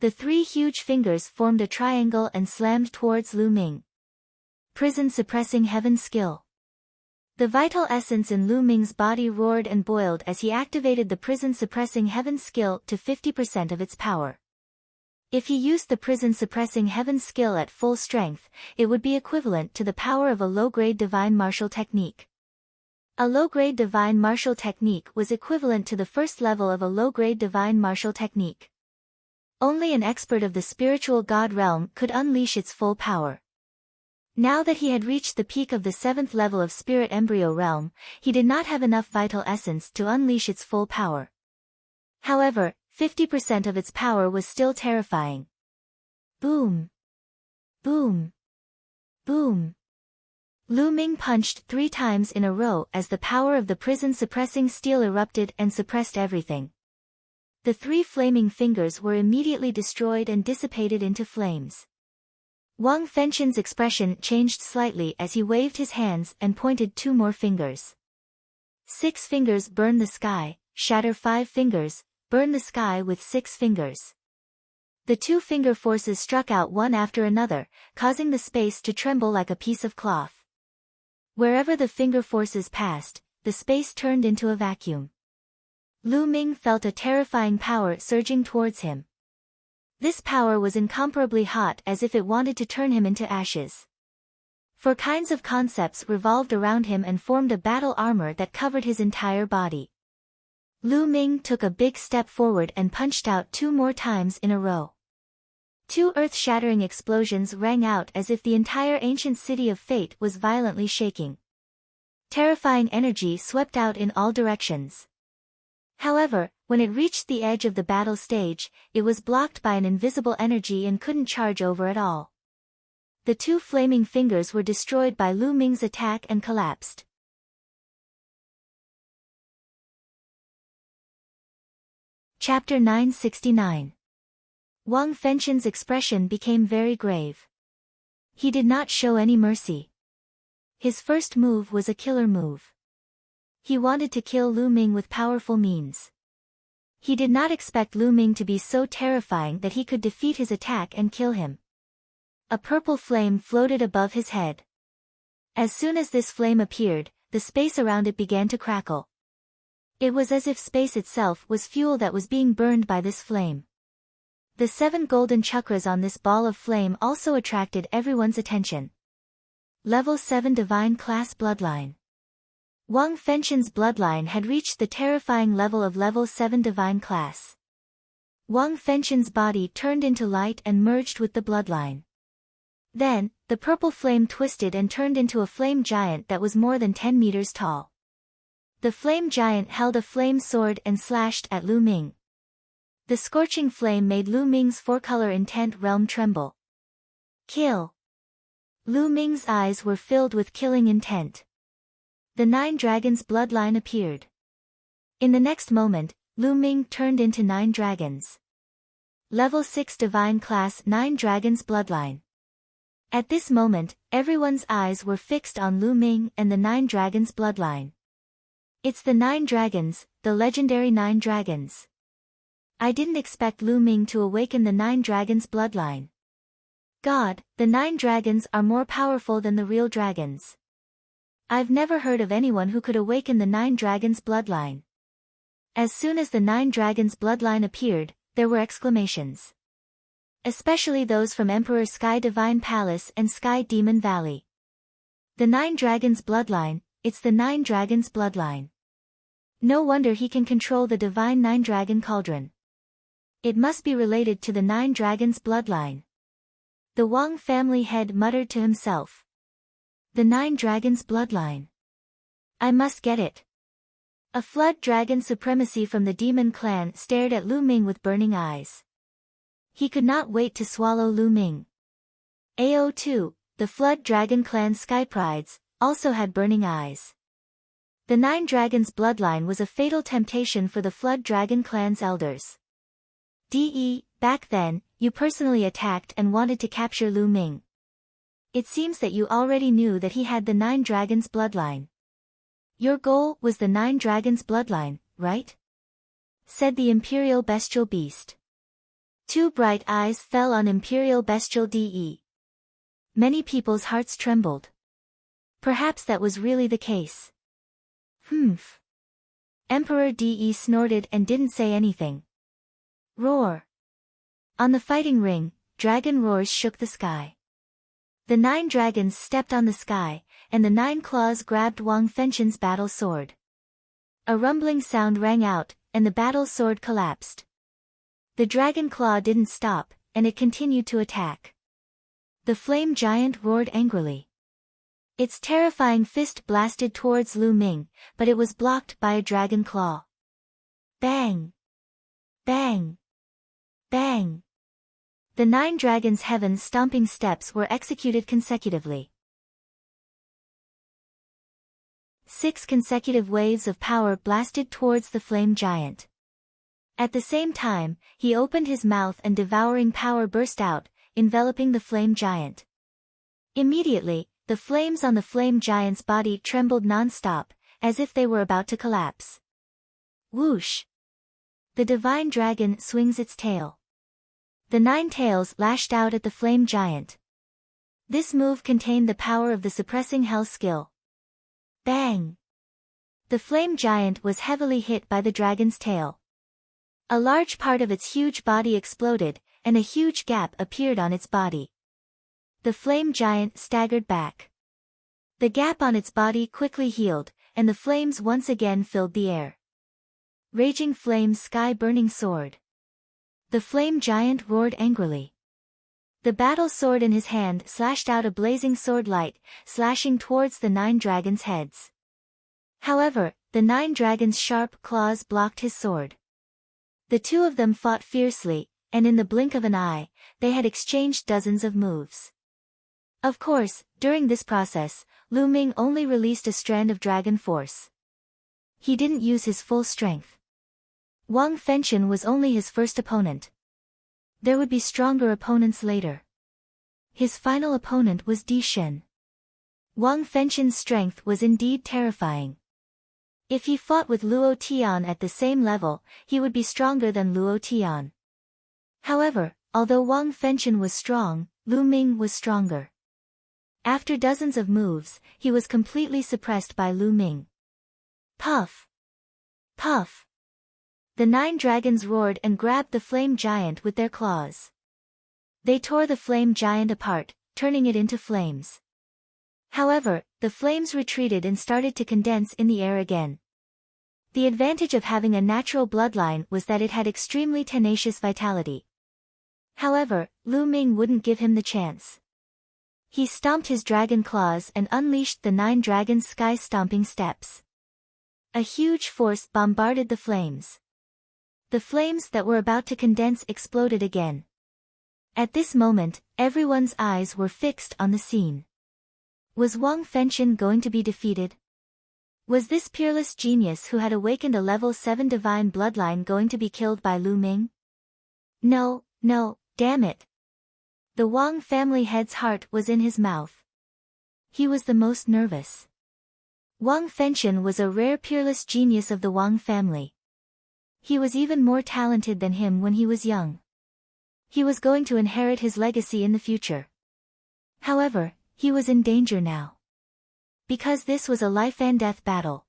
The 3 huge fingers formed a triangle and slammed towards Lu Ming. Prison suppressing heaven skill. The vital essence in Lu Ming's body roared and boiled as he activated the prison suppressing heaven skill to 50% of its power. If he used the prison suppressing heaven skill at full strength, it would be equivalent to the power of a low-grade divine martial technique. A low-grade divine martial technique was equivalent to the first level of a low-grade divine martial technique. Only an expert of the spiritual god realm could unleash its full power. Now that he had reached the peak of the 7th level of spirit embryo realm, he did not have enough vital essence to unleash its full power. However, 50% of its power was still terrifying. Boom! Boom! Boom! Lu Ming punched 3 times in a row as the power of the prison-suppressing steel erupted and suppressed everything. The 3 flaming fingers were immediately destroyed and dissipated into flames. Wang Fengqian's expression changed slightly as he waved his hands and pointed 2 more fingers. 6 fingers burn the sky, shatter 5 fingers, burn the sky with 6 fingers. The 2 finger forces struck out one after another, causing the space to tremble like a piece of cloth. Wherever the finger forces passed, the space turned into a vacuum. Lu Ming felt a terrifying power surging towards him. This power was incomparably hot as if it wanted to turn him into ashes. 4 kinds of concepts revolved around him and formed a battle armor that covered his entire body. Lu Ming took a big step forward and punched out 2 more times in a row. 2 earth-shattering explosions rang out as if the entire ancient city of fate was violently shaking. Terrifying energy swept out in all directions. However, when it reached the edge of the battle stage, it was blocked by an invisible energy and couldn't charge over at all. The 2 flaming fingers were destroyed by Lu Ming's attack and collapsed. Chapter 969. Wang Fengqian's expression became very grave. He did not show any mercy. His first move was a killer move. He wanted to kill Lu Ming with powerful means. He did not expect Lu Ming to be so terrifying that he could defeat his attack and kill him. A purple flame floated above his head. As soon as this flame appeared, the space around it began to crackle. It was as if space itself was fuel that was being burned by this flame. The 7 golden chakras on this ball of flame also attracted everyone's attention. Level 7 Divine Class Bloodline. Wang Fengqian's bloodline had reached the terrifying level of level 7 Divine Class. Wang Fengqian's body turned into light and merged with the bloodline. Then, the purple flame twisted and turned into a flame giant that was more than 10 meters tall. The flame giant held a flame sword and slashed at Lu Ming. The scorching flame made Lu Ming's 4-color intent realm tremble. Kill! Lu Ming's eyes were filled with killing intent. The 9 dragons' bloodline appeared. In the next moment, Lu Ming turned into 9 dragons. Level 6 Divine Class 9 Dragons Bloodline. At this moment, everyone's eyes were fixed on Lu Ming and the 9 dragons' bloodline. It's the 9 dragons, the legendary 9 dragons. I didn't expect Lu Ming to awaken the 9 dragons' bloodline. God, the 9 dragons are more powerful than the real dragons. I've never heard of anyone who could awaken the 9 dragons' bloodline. As soon as the 9 dragons' bloodline appeared, there were exclamations. Especially those from Emperor Sky Divine Palace and Sky Demon Valley. The 9 dragons' bloodline, it's the 9 dragons' bloodline. No wonder he can control the divine 9 dragon cauldron. It must be related to the 9 dragons' bloodline. The Wang family head muttered to himself. The 9 dragons' bloodline. I must get it. A flood dragon supremacy from the demon clan stared at Lu Ming with burning eyes. He could not wait to swallow Lu Ming. AO2, the flood dragon clan sky prides, also had burning eyes. The 9 dragons' bloodline was a fatal temptation for the flood dragon clan's elders. Back then, you personally attacked and wanted to capture Lu Ming. It seems that you already knew that he had the 9 dragons' bloodline. Your goal was the 9 dragons' bloodline, right? Said the Imperial Bestial Beast. 2 bright eyes fell on Imperial Bestial DE. Many people's hearts trembled. Perhaps that was really the case. Humph. Emperor DE snorted and didn't say anything. Roar. On the fighting ring, dragon roars shook the sky. The 9 dragons stepped on the sky, and the 9 claws grabbed Wang Fengtian's battle sword. A rumbling sound rang out, and the battle sword collapsed. The dragon claw didn't stop, and it continued to attack. The flame giant roared angrily. Its terrifying fist blasted towards Lu Ming, but it was blocked by a dragon claw. Bang! Bang! Bang! The 9 dragons' heaven-stomping steps were executed consecutively. 6 consecutive waves of power blasted towards the flame giant. At the same time, he opened his mouth and devouring power burst out, enveloping the flame giant. Immediately, the flames on the flame giant's body trembled non-stop, as if they were about to collapse. Whoosh! The divine dragon swings its tail. The 9 tails lashed out at the flame giant. This move contained the power of the suppressing hell skill. Bang! The flame giant was heavily hit by the dragon's tail. A large part of its huge body exploded, and a huge gap appeared on its body. The flame giant staggered back. The gap on its body quickly healed, and the flames once again filled the air. Raging flame sky burning sword. The flame giant roared angrily. The battle sword in his hand slashed out a blazing sword light, slashing towards the 9 dragons' heads. However, the 9 dragons' sharp claws blocked his sword. The 2 of them fought fiercely, and in the blink of an eye, they had exchanged dozens of moves. Of course, during this process, Lu Ming only released a strand of dragon force. He didn't use his full strength. Wang Fengtian was only his first opponent. There would be stronger opponents later. His final opponent was Di Shen. Wang Fengtian's strength was indeed terrifying. If he fought with Luo Tian at the same level, he would be stronger than Luo Tian. However, although Wang Fengtian was strong, Lu Ming was stronger. After dozens of moves, he was completely suppressed by Lu Ming. Puff! Puff! The 9 dragons roared and grabbed the flame giant with their claws. They tore the flame giant apart, turning it into flames. However, the flames retreated and started to condense in the air again. The advantage of having a natural bloodline was that it had extremely tenacious vitality. However, Lu Ming wouldn't give him the chance. He stomped his dragon claws and unleashed the 9 dragons' sky-stomping steps. A huge force bombarded the flames. The flames that were about to condense exploded again. At this moment, everyone's eyes were fixed on the scene. Was Wang Fengtian going to be defeated? Was this peerless genius who had awakened a level 7 divine bloodline going to be killed by Lu Ming? No, damn it. The Wang family head's heart was in his mouth. He was the most nervous. Wang Fengtian was a rare peerless genius of the Wang family. He was even more talented than him when he was young. He was going to inherit his legacy in the future. However, he was in danger now. Because this was a life-and-death battle.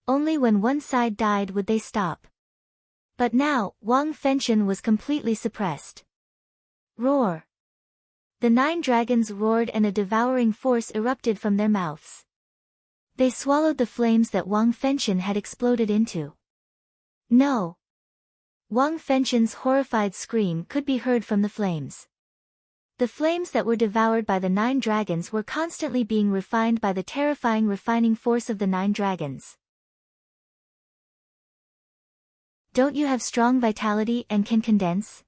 Only when one side died would they stop. But now, Wang Fengtian was completely suppressed. Roar! The 9 dragons roared and a devouring force erupted from their mouths. They swallowed the flames that Wang Fengtian had exploded into. No! Wang Fengqian's horrified scream could be heard from the flames. The flames that were devoured by the 9 dragons were constantly being refined by the terrifying refining force of the 9 dragons. Don't you have strong vitality and can condense?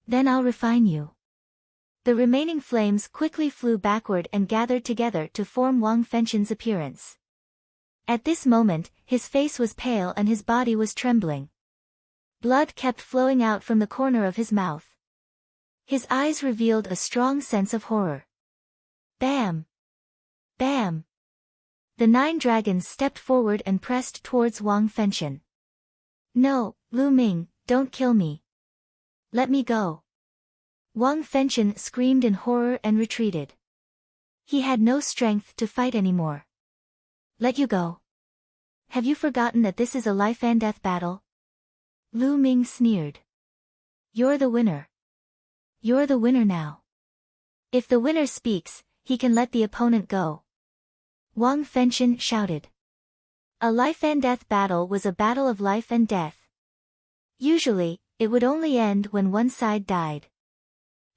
Then I'll refine you. The remaining flames quickly flew backward and gathered together to form Wang Fengqian's appearance. At this moment, his face was pale and his body was trembling. Blood kept flowing out from the corner of his mouth. His eyes revealed a strong sense of horror. Bam! Bam! The 9 dragons stepped forward and pressed towards Wang Fengqian. No, Lu Ming, don't kill me. Let me go. Wang Fengqian screamed in horror and retreated. He had no strength to fight anymore. Let you go? Have you forgotten that this is a life-and-death battle? Lu Ming sneered. You're the winner. You're the winner now. If the winner speaks, he can let the opponent go. Wang Fengqian shouted. A life-and-death battle was a battle of life and death. Usually, it would only end when one side died.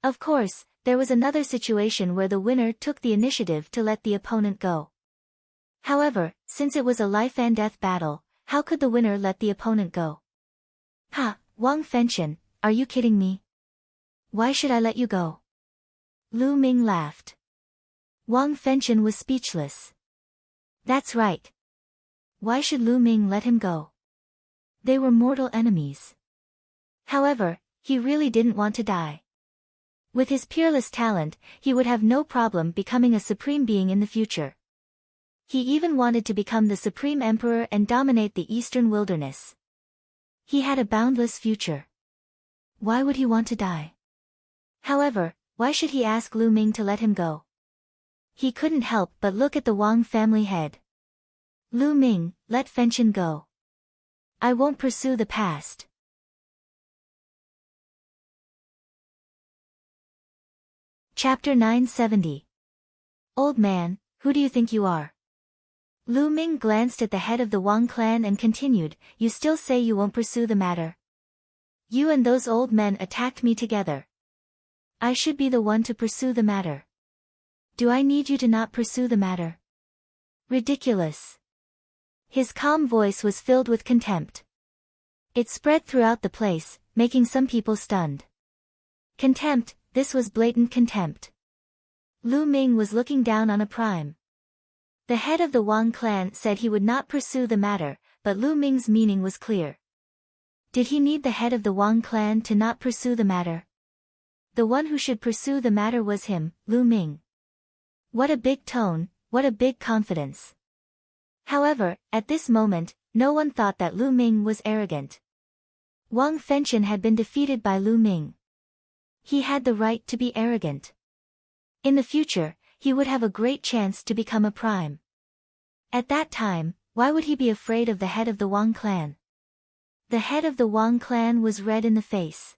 Of course, there was another situation where the winner took the initiative to let the opponent go. However, since it was a life-and-death battle, how could the winner let the opponent go? Ha, Wang Fengqian, are you kidding me? Why should I let you go? Lu Ming laughed. Wang Fengqian was speechless. That's right. Why should Lu Ming let him go? They were mortal enemies. However, he really didn't want to die. With his peerless talent, he would have no problem becoming a supreme being in the future. He even wanted to become the supreme emperor and dominate the eastern wilderness. He had a boundless future. Why would he want to die? However, why should he ask Lu Ming to let him go? He couldn't help but look at the Wang family head. Lu Ming, let Fengqian go. I won't pursue the past. Chapter 970. Old man, who do you think you are? Lu Ming glanced at the head of the Wang clan and continued, you still say you won't pursue the matter. You and those old men attacked me together. I should be the one to pursue the matter. Do I need you to not pursue the matter? Ridiculous. His calm voice was filled with contempt. It spread throughout the place, making some people stunned. Contempt, this was blatant contempt. Lu Ming was looking down on a prime. The head of the Wang clan said he would not pursue the matter, but Lu Ming's meaning was clear. Did he need the head of the Wang clan to not pursue the matter? The one who should pursue the matter was him, Lu Ming. What a big tone, what a big confidence. However, at this moment, no one thought that Lu Ming was arrogant. Wang Fengqian had been defeated by Lu Ming. He had the right to be arrogant. In the future, he would have a great chance to become a prime. At that time, why would he be afraid of the head of the Wang clan? The head of the Wang clan was red in the face.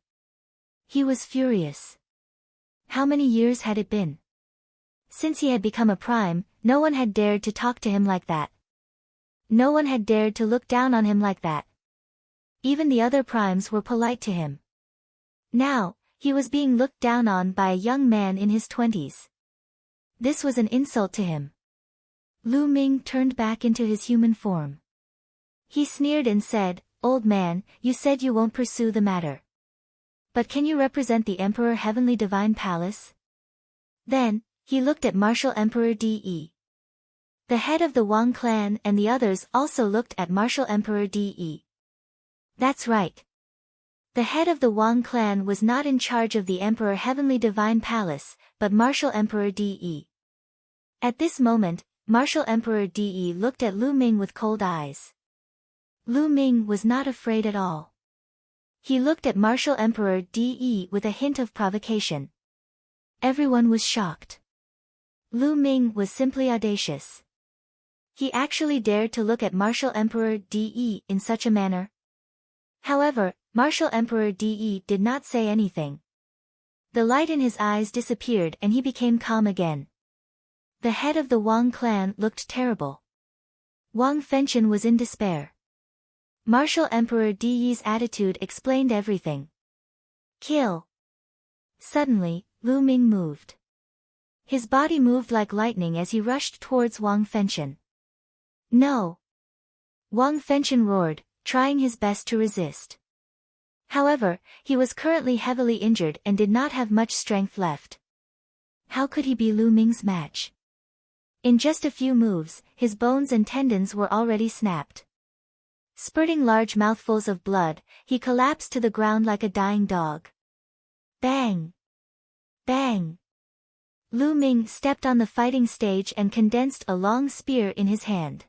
He was furious. How many years had it been? Since he had become a prime, no one had dared to talk to him like that. No one had dared to look down on him like that. Even the other primes were polite to him. Now, he was being looked down on by a young man in his 20s. This was an insult to him. Lu Ming turned back into his human form. He sneered and said, Old man, you said you won't pursue the matter. But can you represent the Emperor Heavenly Divine Palace? Then, he looked at Martial Emperor De. The head of the Wang clan and the others also looked at Martial Emperor De. That's right. The head of the Wang clan was not in charge of the Emperor Heavenly Divine Palace, but Martial Emperor De. At this moment, Martial Emperor De looked at Lu Ming with cold eyes. Lu Ming was not afraid at all. He looked at Martial Emperor De with a hint of provocation. Everyone was shocked. Lu Ming was simply audacious. He actually dared to look at Martial Emperor De in such a manner. However, Martial Emperor De did not say anything. The light in his eyes disappeared and he became calm again. The head of the Wang clan looked terrible. Wang Fengqian was in despair. Martial Emperor Di Yi's attitude explained everything. Kill. Suddenly, Lu Ming moved. His body moved like lightning as he rushed towards Wang Fenshen. No! Wang Fenshen roared, trying his best to resist. However, he was currently heavily injured and did not have much strength left. How could he be Lu Ming's match? In just a few moves, his bones and tendons were already snapped. Spurting large mouthfuls of blood, he collapsed to the ground like a dying dog. Bang! Bang! Lu Ming stepped on the fighting stage and condensed a long spear in his hand.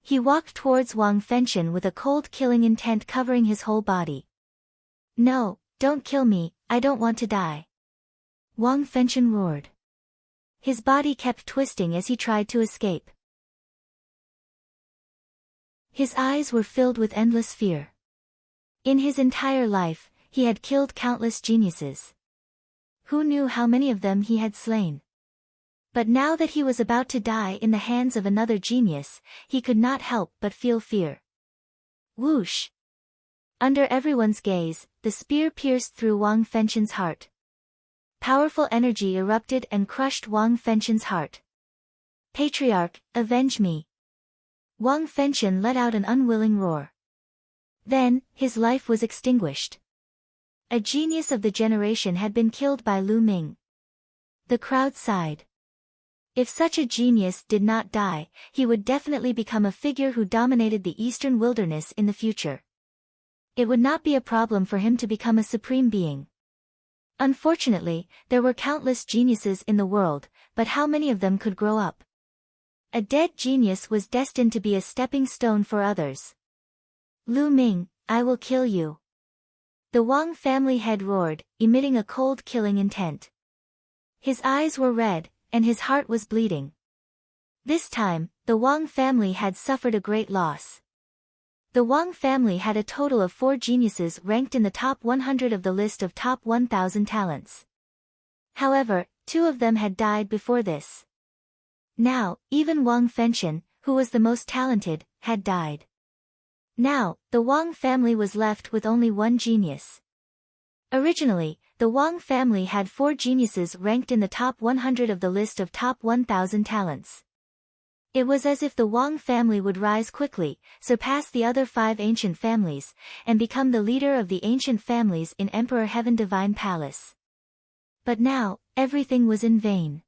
He walked towards Wang Fenshen with a cold killing intent covering his whole body. No, don't kill me, I don't want to die. Wang Fenshen roared. His body kept twisting as he tried to escape. His eyes were filled with endless fear. In his entire life, he had killed countless geniuses. Who knew how many of them he had slain? But now that he was about to die in the hands of another genius, he could not help but feel fear. Whoosh! Under everyone's gaze, the spear pierced through Wang Fenshen's heart. Powerful energy erupted and crushed Wang Fenshen's heart. Patriarch, avenge me! Wang Fenshen let out an unwilling roar. Then, his life was extinguished. A genius of the generation had been killed by Lu Ming. The crowd sighed. If such a genius did not die, he would definitely become a figure who dominated the eastern wilderness in the future. It would not be a problem for him to become a supreme being. Unfortunately, there were countless geniuses in the world, but how many of them could grow up? A dead genius was destined to be a stepping stone for others. Lu Ming, I will kill you. The Wang family head roared, emitting a cold killing intent. His eyes were red, and his heart was bleeding. This time, the Wang family had suffered a great loss. The Wang family had a total of 4 geniuses ranked in the top 100 of the list of top 1,000 talents. However, 2 of them had died before this. Now, even Wang Fenshen, who was the most talented, had died. Now, the Wang family was left with only 1 genius. Originally, the Wang family had 4 geniuses ranked in the top 100 of the list of top 1,000 talents. It was as if the Wang family would rise quickly, surpass the other 5 ancient families, and become the leader of the ancient families in Emperor Heaven Divine Palace. But now, everything was in vain.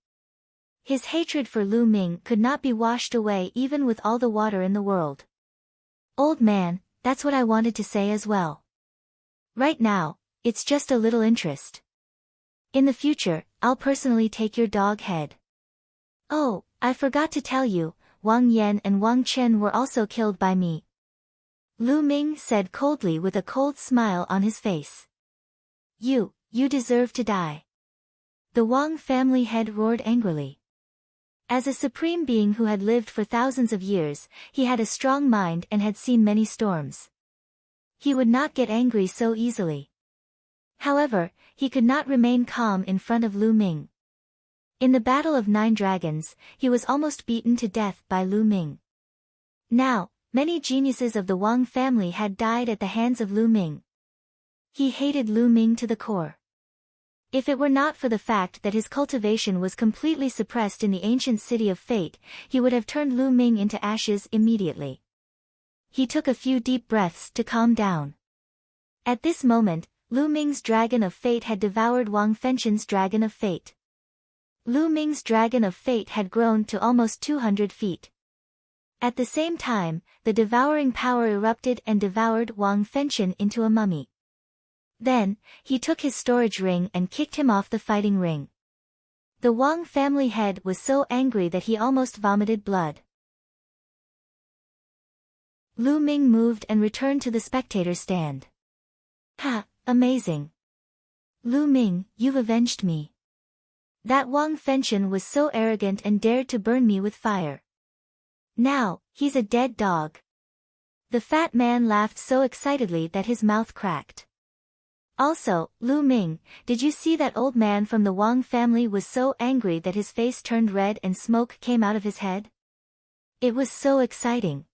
His hatred for Lu Ming could not be washed away even with all the water in the world. Old man, that's what I wanted to say as well. Right now, it's just a little interest. In the future, I'll personally take your dog head. Oh, I forgot to tell you, Wang Yan and Wang Chen were also killed by me. Lu Ming said coldly with a cold smile on his face. You deserve to die. The Wang family head roared angrily. As a supreme being who had lived for thousands of years, he had a strong mind and had seen many storms. He would not get angry so easily. However, he could not remain calm in front of Lu Ming. In the Battle of 9 Dragons, he was almost beaten to death by Lu Ming. Now, many geniuses of the Wang family had died at the hands of Lu Ming. He hated Lu Ming to the core. If it were not for the fact that his cultivation was completely suppressed in the ancient city of fate, he would have turned Lu Ming into ashes immediately. He took a few deep breaths to calm down. At this moment, Lu Ming's dragon of fate had devoured Wang Fenshen's dragon of fate. Lu Ming's dragon of fate had grown to almost 200 feet. At the same time, the devouring power erupted and devoured Wang Fenshen into a mummy. Then, he took his storage ring and kicked him off the fighting ring. The Wang family head was so angry that he almost vomited blood. Lu Ming moved and returned to the spectator stand. Ha, amazing. Lu Ming, you've avenged me. That Wang Fenshen was so arrogant and dared to burn me with fire. Now, he's a dead dog. The fat man laughed so excitedly that his mouth cracked. Also, Lu Ming, did you see that old man from the Wang family was so angry that his face turned red and smoke came out of his head? It was so exciting.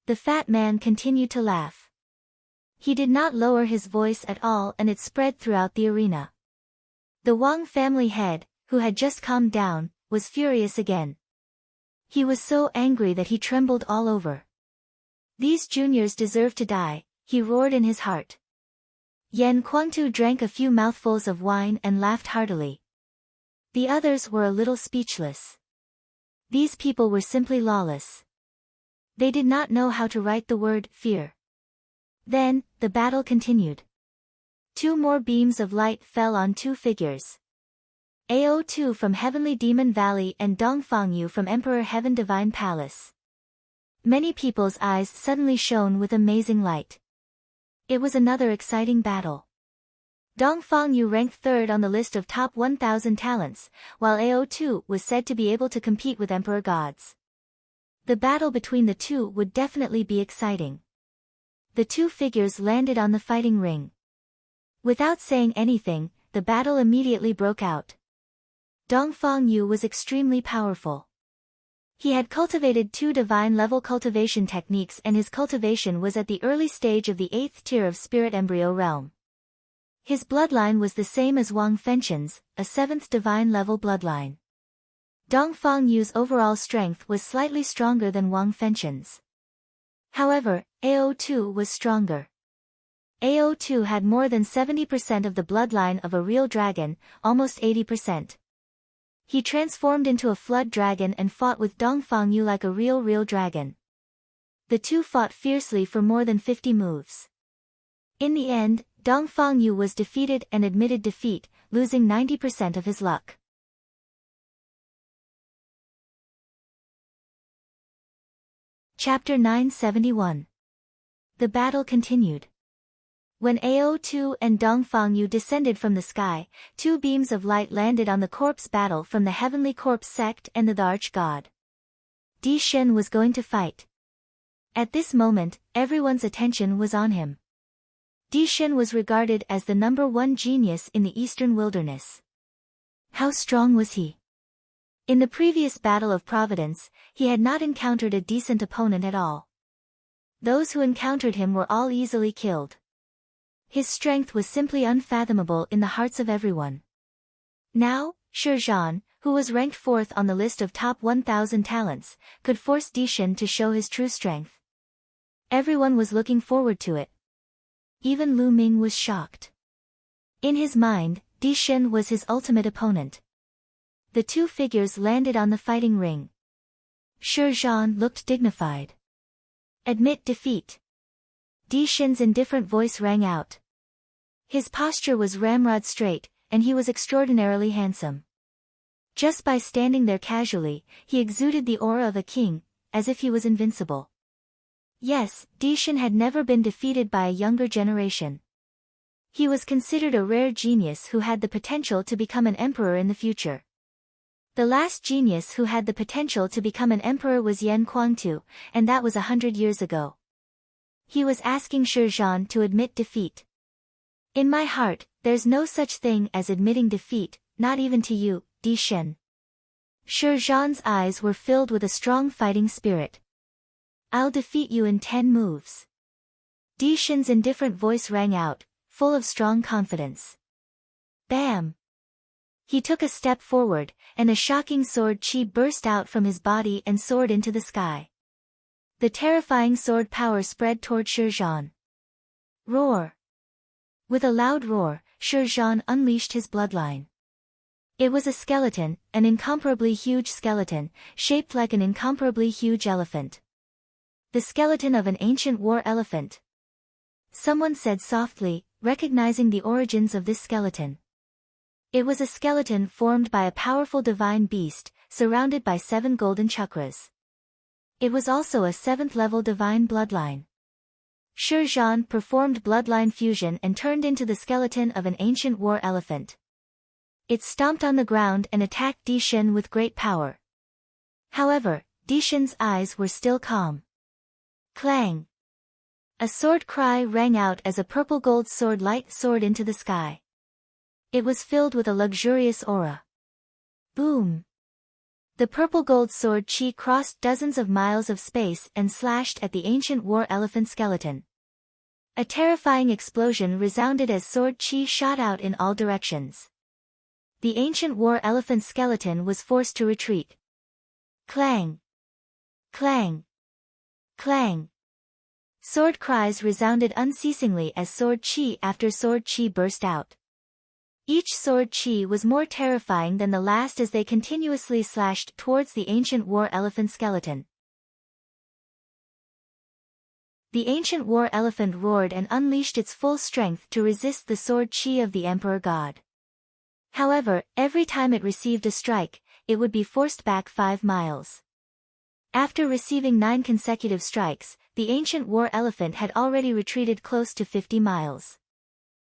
The fat man continued to laugh. He did not lower his voice at all, and it spread throughout the arena. The Wang family head, who had just calmed down, was furious again. He was so angry that he trembled all over. These juniors deserve to die, he roared in his heart. Yan Kuangtu drank a few mouthfuls of wine and laughed heartily. The others were a little speechless. These people were simply lawless. They did not know how to write the word fear. Then, the battle continued. 2 more beams of light fell on 2 figures. Ao2 from Heavenly Demon Valley and Dongfangyu from Emperor Heaven Divine Palace. Many people's eyes suddenly shone with amazing light. It was another exciting battle. Dongfangyu ranked 3rd on the list of top 1,000 talents, while Ao2 was said to be able to compete with Emperor gods. The battle between the two would definitely be exciting. The 2 figures landed on the fighting ring. Without saying anything, the battle immediately broke out. Dongfangyu was extremely powerful. He had cultivated 2 divine-level cultivation techniques, and his cultivation was at the early stage of the 8th tier of spirit embryo realm. His bloodline was the same as Wang Fengqian's, a 7th divine-level bloodline. Dongfangyu's overall strength was slightly stronger than Wang Fengqian's. However, Ao2 was stronger. Ao2 had more than 70% of the bloodline of a real dragon, almost 80%. He transformed into a flood dragon and fought with Dongfangyu like a real dragon. The two fought fiercely for more than 50 moves. In the end, Dongfangyu was defeated and admitted defeat, losing 90% of his luck. Chapter 971. The battle continued. When Ao2 and Dongfangyu descended from the sky, 2 beams of light landed on the corpse battle from the Heavenly Corpse sect and the arch-god. Di Shen was going to fight. At this moment, everyone's attention was on him. Di Shen was regarded as the #1 genius in the eastern wilderness. How strong was he? In the previous Battle of Providence, he had not encountered a decent opponent at all. Those who encountered him were all easily killed. His strength was simply unfathomable in the hearts of everyone. Now, Shi Zhan, who was ranked 4th on the list of top 1,000 talents, could force Di Shen to show his true strength. Everyone was looking forward to it. Even Lu Ming was shocked. In his mind, Di Shen was his ultimate opponent. The 2 figures landed on the fighting ring. Shi Zhan looked dignified. Admit defeat. Di Shen's indifferent voice rang out. His posture was ramrod straight, and he was extraordinarily handsome. Just by standing there casually, he exuded the aura of a king, as if he was invincible. Yes, Di Shen had never been defeated by a younger generation. He was considered a rare genius who had the potential to become an emperor in the future. The last genius who had the potential to become an emperor was Yan Kuangtu, and that was 100 years ago. He was asking Shi Zhan to admit defeat. In my heart, there's no such thing as admitting defeat, not even to you, Di Shen. Shi Zhan's eyes were filled with a strong fighting spirit. I'll defeat you in 10 moves. Di Shen's indifferent voice rang out, full of strong confidence. Bam! He took a step forward, and a shocking sword chi burst out from his body and soared into the sky. The terrifying sword power spread toward Shi Zhan. Roar! With a loud roar, Shi Zhan unleashed his bloodline. It was a skeleton, an incomparably huge skeleton, shaped like an incomparably huge elephant. The skeleton of an ancient war elephant. Someone said softly, recognizing the origins of this skeleton. It was a skeleton formed by a powerful divine beast, surrounded by 7 golden chakras. It was also a 7th-level divine bloodline. Shi Zhan performed bloodline fusion and turned into the skeleton of an ancient war elephant. It stomped on the ground and attacked Di Shen with great power. However, Di Shen's eyes were still calm. Clang! A sword cry rang out as a purple gold sword light soared into the sky. It was filled with a luxurious aura. Boom! The purple-gold sword Qi crossed dozens of miles of space and slashed at the ancient war elephant skeleton. A terrifying explosion resounded as sword Qi shot out in all directions. The ancient war elephant skeleton was forced to retreat. Clang! Clang! Clang! Sword cries resounded unceasingly as sword Qi after sword Qi burst out. Each sword Qi was more terrifying than the last as they continuously slashed towards the ancient war elephant skeleton. The ancient war elephant roared and unleashed its full strength to resist the sword Qi of the Emperor God. However, every time it received a strike, it would be forced back 5 miles. After receiving 9 consecutive strikes, the ancient war elephant had already retreated close to 50 miles.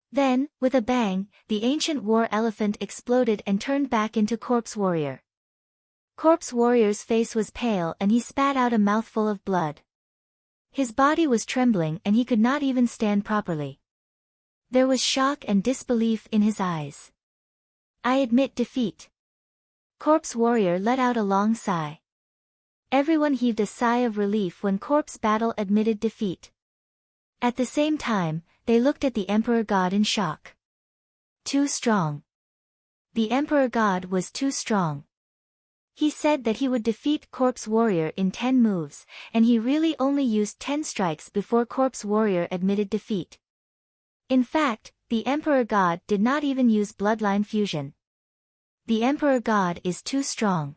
Then, with a bang, the ancient war elephant exploded and turned back into Corpse Warrior. Corpse Warrior's face was pale and he spat out a mouthful of blood. His body was trembling and he could not even stand properly. There was shock and disbelief in his eyes. I admit defeat. Corpse Warrior let out a long sigh. Everyone heaved a sigh of relief when Corpse Battle admitted defeat. At the same time, they looked at the Emperor God in shock. Too strong. The Emperor God was too strong. He said that he would defeat Corpse Warrior in 10 moves, and he really only used 10 strikes before Corpse Warrior admitted defeat. In fact, the Emperor God did not even use bloodline fusion. The Emperor God is too strong.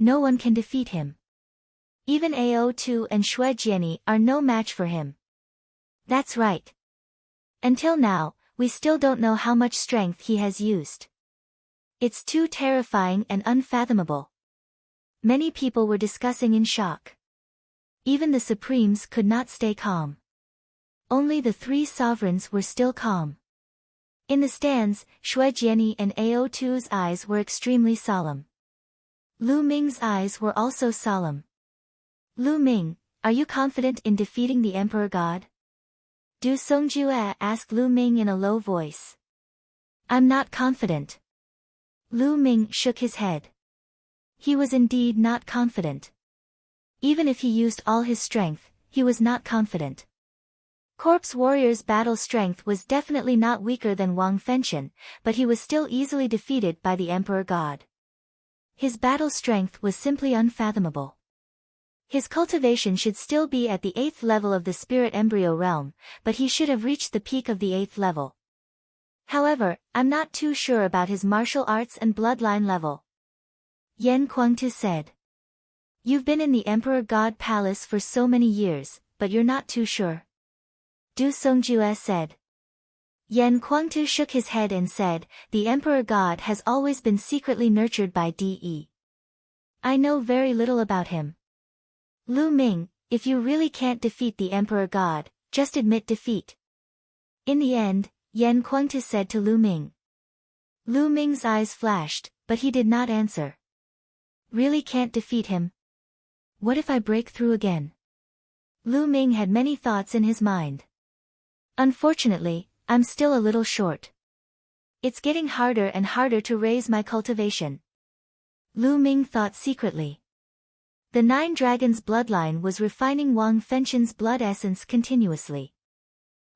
No one can defeat him. Even Ao2 and Shui Jiani are no match for him. That's right. Until now, we still don't know how much strength he has used. It's too terrifying and unfathomable. Many people were discussing in shock. Even the Supremes could not stay calm. Only the 3 sovereigns were still calm. In the stands, Shui Jiani and Ao2's eyes were extremely solemn. Lu Ming's eyes were also solemn. Lu Ming, are you confident in defeating the Emperor God? Du Songjue asked Lu Ming in a low voice. I'm not confident. Lu Ming shook his head. He was indeed not confident. Even if he used all his strength, he was not confident. Corpse Warrior's battle strength was definitely not weaker than Wang Fengchen, but he was still easily defeated by the Emperor God. His battle strength was simply unfathomable. His cultivation should still be at the 8th level of the spirit embryo realm, but he should have reached the peak of the 8th level. However, I'm not too sure about his martial arts and bloodline level. Yan Kuangtu said. You've been in the Emperor God Palace for so many years, but you're not too sure. Du Songjue said. Yan Kuangtu shook his head and said, the Emperor God has always been secretly nurtured by De. I know very little about him. Lu Ming, if you really can't defeat the Emperor God, just admit defeat. In the end, Yan Kuangtu said to Lu Ming. Lu Ming's eyes flashed, but he did not answer. Really can't defeat him? What if I break through again? Lu Ming had many thoughts in his mind. Unfortunately, I'm still a little short. It's getting harder and harder to raise my cultivation. Lu Ming thought secretly. The 9 Dragons bloodline was refining Wang Fengchen's blood essence continuously.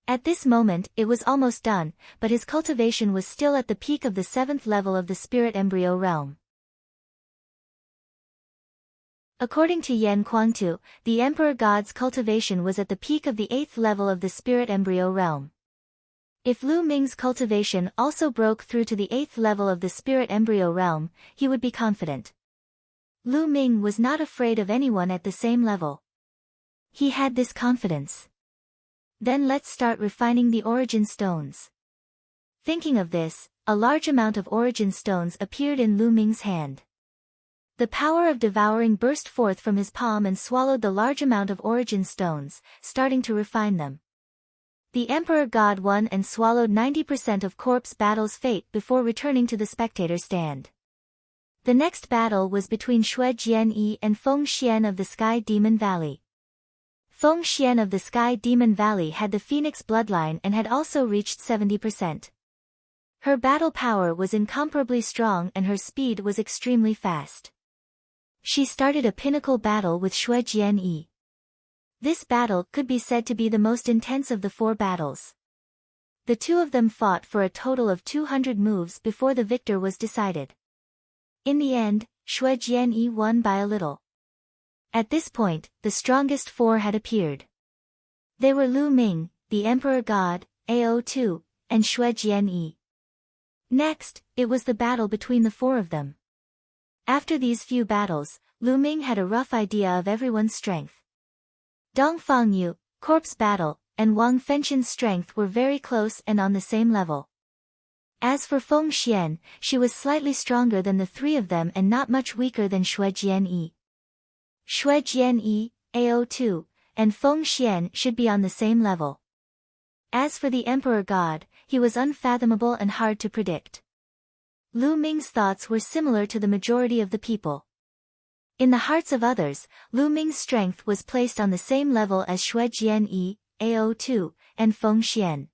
At this moment, it was almost done, but his cultivation was still at the peak of the 7th level of the spirit embryo realm. According to Yan Kuangtu, the Emperor God's cultivation was at the peak of the 8th level of the spirit embryo realm. If Lu Ming's cultivation also broke through to the 8th level of the spirit embryo realm, he would be confident. Lu Ming was not afraid of anyone at the same level. He had this confidence. Then let's start refining the origin stones. Thinking of this, a large amount of origin stones appeared in Lu Ming's hand. The power of devouring burst forth from his palm and swallowed the large amount of origin stones, starting to refine them. The Emperor God won and swallowed 90% of Corpse Battle's fate before returning to the spectator stand. The next battle was between Shui Jianyi and Feng Xian of the Sky Demon Valley. Feng Xian of the Sky Demon Valley had the Phoenix bloodline and had also reached 70%. Her battle power was incomparably strong and her speed was extremely fast. She started a pinnacle battle with Xue Jianyi. This battle could be said to be the most intense of the 4 battles. The two of them fought for a total of 200 moves before the victor was decided. In the end, Xue Jianyi won by a little. At this point, the strongest 4 had appeared. They were Lu Ming, the Emperor God, Ao2, and Xue Jianyi. Next, it was the battle between the 4 of them. After these few battles, Lu Ming had a rough idea of everyone's strength. Dong Fangyu, corpse battle, and Wang Fenqian's strength were very close and on the same level. As for Feng Xian, she was slightly stronger than the 3 of them and not much weaker than Xue Jianyi. Xue Jianyi, Ao2, and Feng Xian should be on the same level. As for the Emperor God, he was unfathomable and hard to predict. Lu Ming's thoughts were similar to the majority of the people. In the hearts of others, Lu Ming's strength was placed on the same level as Xue Jianyi, Ao2, and Feng Xian.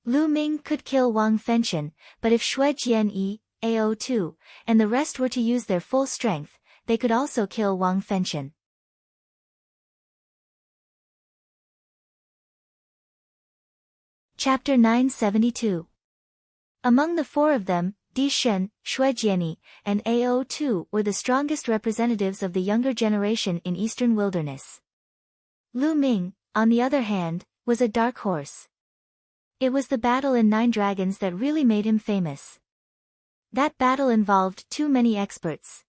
Lu Ming could kill Wang Fenqian, but if Xue Jianyi, Ao2, and the rest were to use their full strength, they could also kill Wang Fenqian. Chapter 972. Among the 4 of them, Di Shen, Xue Jianyi, and Ao2 were the strongest representatives of the younger generation in Eastern Wilderness. Lu Ming, on the other hand, was a dark horse. It was the battle in 9 Dragons that really made him famous. That battle involved too many experts.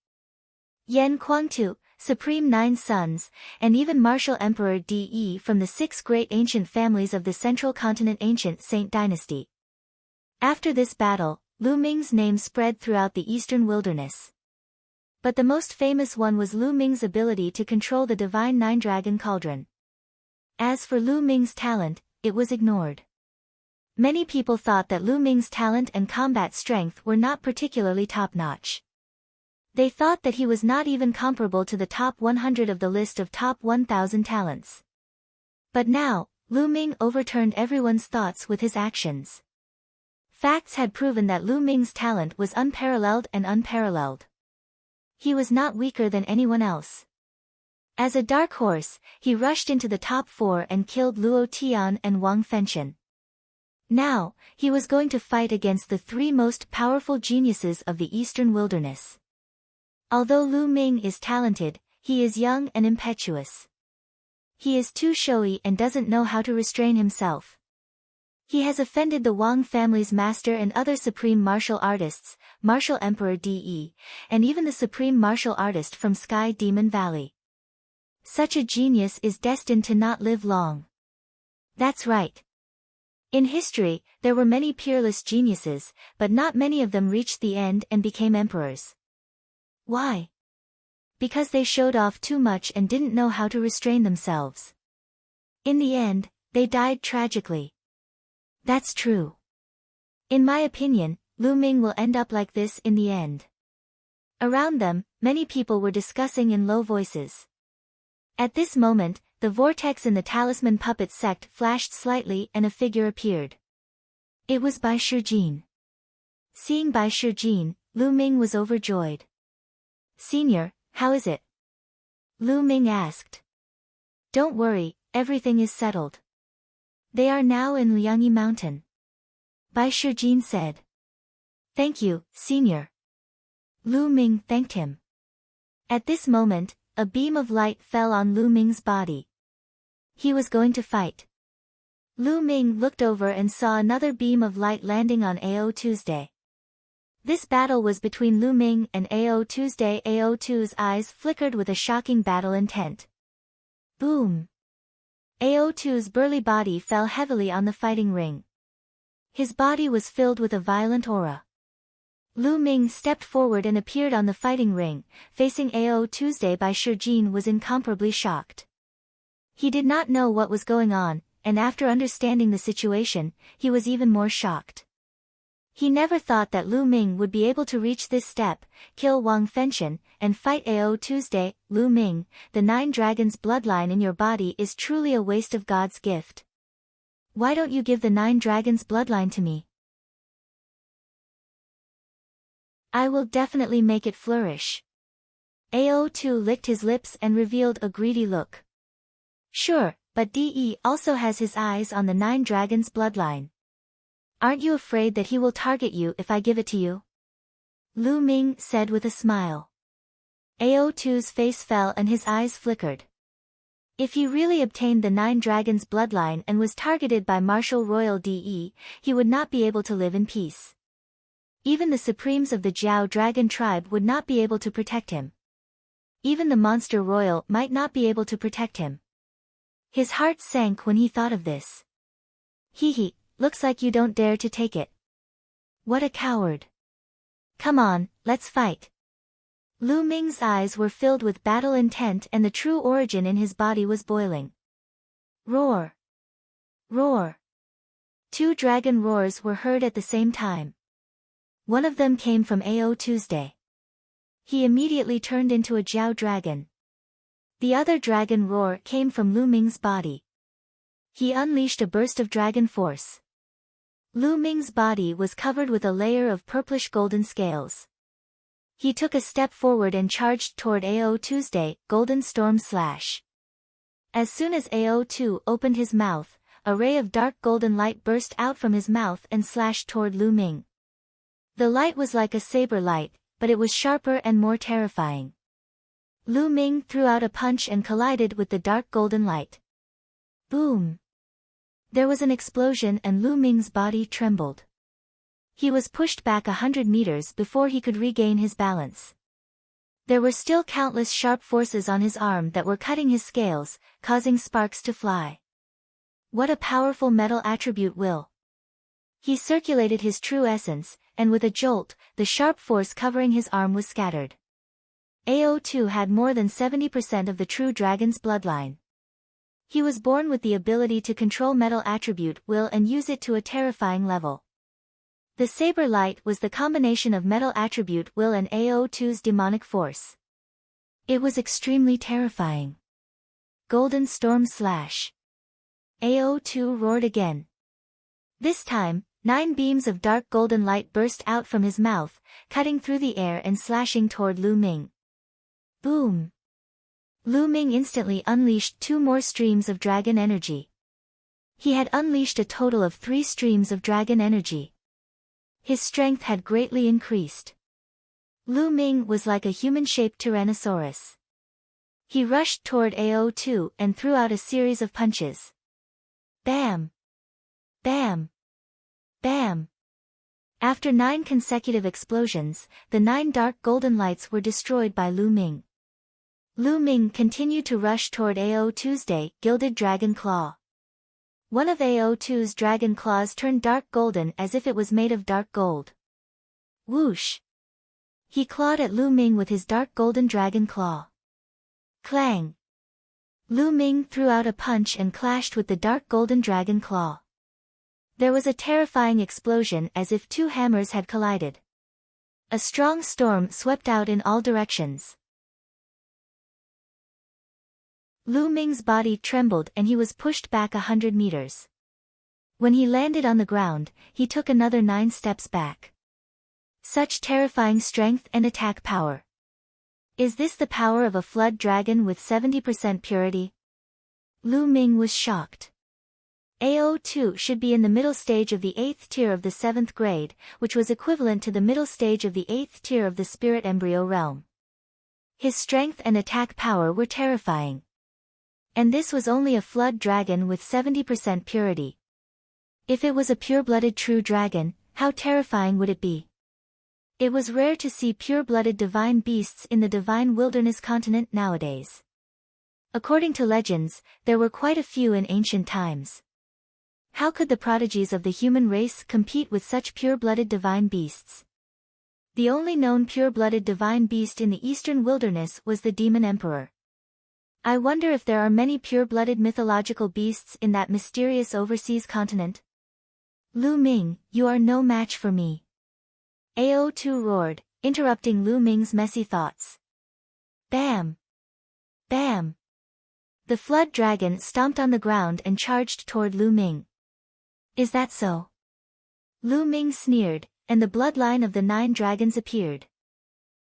Yan Kuangtu, Supreme 9 Sons, and even Martial Emperor De from the 6 great ancient families of the Central Continent Ancient Saint Dynasty. After this battle, Lu Ming's name spread throughout the Eastern Wilderness. But the most famous one was Lu Ming's ability to control the divine 9-dragon cauldron. As for Lu Ming's talent, it was ignored. Many people thought that Lu Ming's talent and combat strength were not particularly top-notch. They thought that he was not even comparable to the top 100 of the list of top 1,000 talents. But now, Lu Ming overturned everyone's thoughts with his actions. Facts had proven that Lu Ming's talent was unparalleled and unparalleled. He was not weaker than anyone else. As a dark horse, he rushed into the top 4 and killed Luo Tian and Wang Fenqian. Now, he was going to fight against the 3 most powerful geniuses of the Eastern Wilderness. Although Lu Ming is talented, he is young and impetuous. He is too showy and doesn't know how to restrain himself. He has offended the Wang family's master and other supreme martial artists, Martial Emperor De, and even the supreme martial artist from Sky Demon Valley. Such a genius is destined to not live long. That's right. In history, there were many peerless geniuses, but not many of them reached the end and became emperors. Why? Because they showed off too much and didn't know how to restrain themselves. In the end, they died tragically. That's true. In my opinion, Lu Ming will end up like this in the end. Around them, many people were discussing in low voices. At this moment, the vortex in the talisman puppet sect flashed slightly and a figure appeared. It was Bai Shijin. Seeing Bai Shijin, Lu Ming was overjoyed. "Senior, how is it?" Lu Ming asked. "Don't worry, everything is settled. They are now in Liangyi Mountain." Bai Shijin said. "Thank you, Senior." Lu Ming thanked him. At this moment, a beam of light fell on Lu Ming's body. He was going to fight. Lu Ming looked over and saw another beam of light landing on Ao Tuesday. This battle was between Lu Ming and Ao Tuesday. Ao2's eyes flickered with a shocking battle intent. Boom! Ao2's burly body fell heavily on the fighting ring. His body was filled with a violent aura. Lu Ming stepped forward and appeared on the fighting ring, facing Ao Tuesday. Bai Shijin was incomparably shocked. He did not know what was going on, and after understanding the situation, he was even more shocked. He never thought that Lu Ming would be able to reach this step, kill Wang Fenqian, and fight Ao Tuesday. "Lu Ming, the 9 dragons' bloodline in your body is truly a waste of God's gift. Why don't you give the 9 dragons' bloodline to me? I will definitely make it flourish." AO2 licked his lips and revealed a greedy look. Sure, but DE also has his eyes on the 9 dragons bloodline. Aren't you afraid that he will target you if I give it to you? Lu Ming said with a smile. AO2's face fell and his eyes flickered. If he really obtained the 9 dragons bloodline and was targeted by Martial Royal DE, he would not be able to live in peace. Even the supremes of the Jiao Dragon tribe would not be able to protect him. Even the Monster Royal might not be able to protect him. His heart sank when he thought of this. Hee, looks like you don't dare to take it. What a coward. Come on, let's fight. Lu Ming's eyes were filled with battle intent and the true origin in his body was boiling. Roar! Roar! 2 dragon roars were heard at the same time. One of them came from AO Tuesday. He immediately turned into a Jiao dragon. The other dragon roar came from Lu Ming's body. He unleashed a burst of dragon force. Lu Ming's body was covered with a layer of purplish golden scales. He took a step forward and charged toward AO Tuesday, Golden Storm Slash. As soon as AO2 opened his mouth, a ray of dark golden light burst out from his mouth and slashed toward Lu Ming. The light was like a saber light, but it was sharper and more terrifying. Lu Ming threw out a punch and collided with the dark golden light. Boom! There was an explosion and Lu Ming's body trembled. He was pushed back 100 meters before he could regain his balance. There were still countless sharp forces on his arm that were cutting his scales, causing sparks to fly. What a powerful metal attribute will! He circulated his true essence, and with a jolt, the sharp force covering his arm was scattered. AO2 had more than 70% of the true dragon's bloodline. He was born with the ability to control metal attribute will and use it to a terrifying level. The saber light was the combination of metal attribute will and AO2's demonic force. It was extremely terrifying. Golden Storm Slash. AO2 roared again. This time, 9 beams of dark golden light burst out from his mouth, cutting through the air and slashing toward Lu Ming. Boom! Lu Ming instantly unleashed 2 more streams of dragon energy. He had unleashed a total of 3 streams of dragon energy. His strength had greatly increased. Lu Ming was like a human-shaped Tyrannosaurus. He rushed toward AO2 and threw out a series of punches. Bam! Bam! Bam! After 9 consecutive explosions, the 9 dark golden lights were destroyed by Lu Ming. Lu Ming continued to rush toward AO Tuesday, Gilded Dragon Claw. One of AO2's dragon claws turned dark golden as if it was made of dark gold. Whoosh! He clawed at Lu Ming with his dark golden dragon claw. Clang! Lu Ming threw out a punch and clashed with the dark golden dragon claw. There was a terrifying explosion as if 2 hammers had collided. A strong storm swept out in all directions. Lu Ming's body trembled and he was pushed back 100 meters. When he landed on the ground, he took another 9 steps back. Such terrifying strength and attack power. Is this the power of a flood dragon with 70% purity? Lu Ming was shocked. AO2 should be in the middle stage of the 8th tier of the 7th grade, which was equivalent to the middle stage of the 8th tier of the spirit embryo realm. His strength and attack power were terrifying. And this was only a flood dragon with 70% purity. If it was a pure-blooded true dragon, how terrifying would it be? It was rare to see pure-blooded divine beasts in the divine wilderness continent nowadays. According to legends, there were quite a few in ancient times. How could the prodigies of the human race compete with such pure-blooded divine beasts? The only known pure-blooded divine beast in the eastern wilderness was the Demon Emperor. I wonder if there are many pure-blooded mythological beasts in that mysterious overseas continent. Lu Ming, you are no match for me. AO2 roared, interrupting Lu Ming's messy thoughts. Bam! Bam! The flood dragon stomped on the ground and charged toward Lu Ming. Is that so? Lu Ming sneered, and the bloodline of the 9 dragons appeared.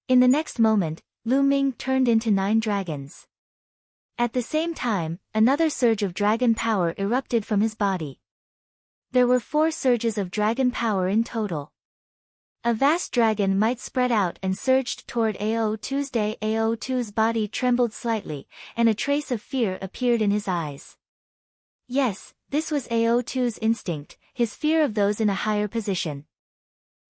In the next moment, Lu Ming turned into 9 dragons. At the same time, another surge of dragon power erupted from his body. There were 4 surges of dragon power in total. A vast dragon might spread out and surged toward Ao Tuesday. Ao Tu's body trembled slightly, and a trace of fear appeared in his eyes. Yes, this was Ao Tu's instinct, his fear of those in a higher position.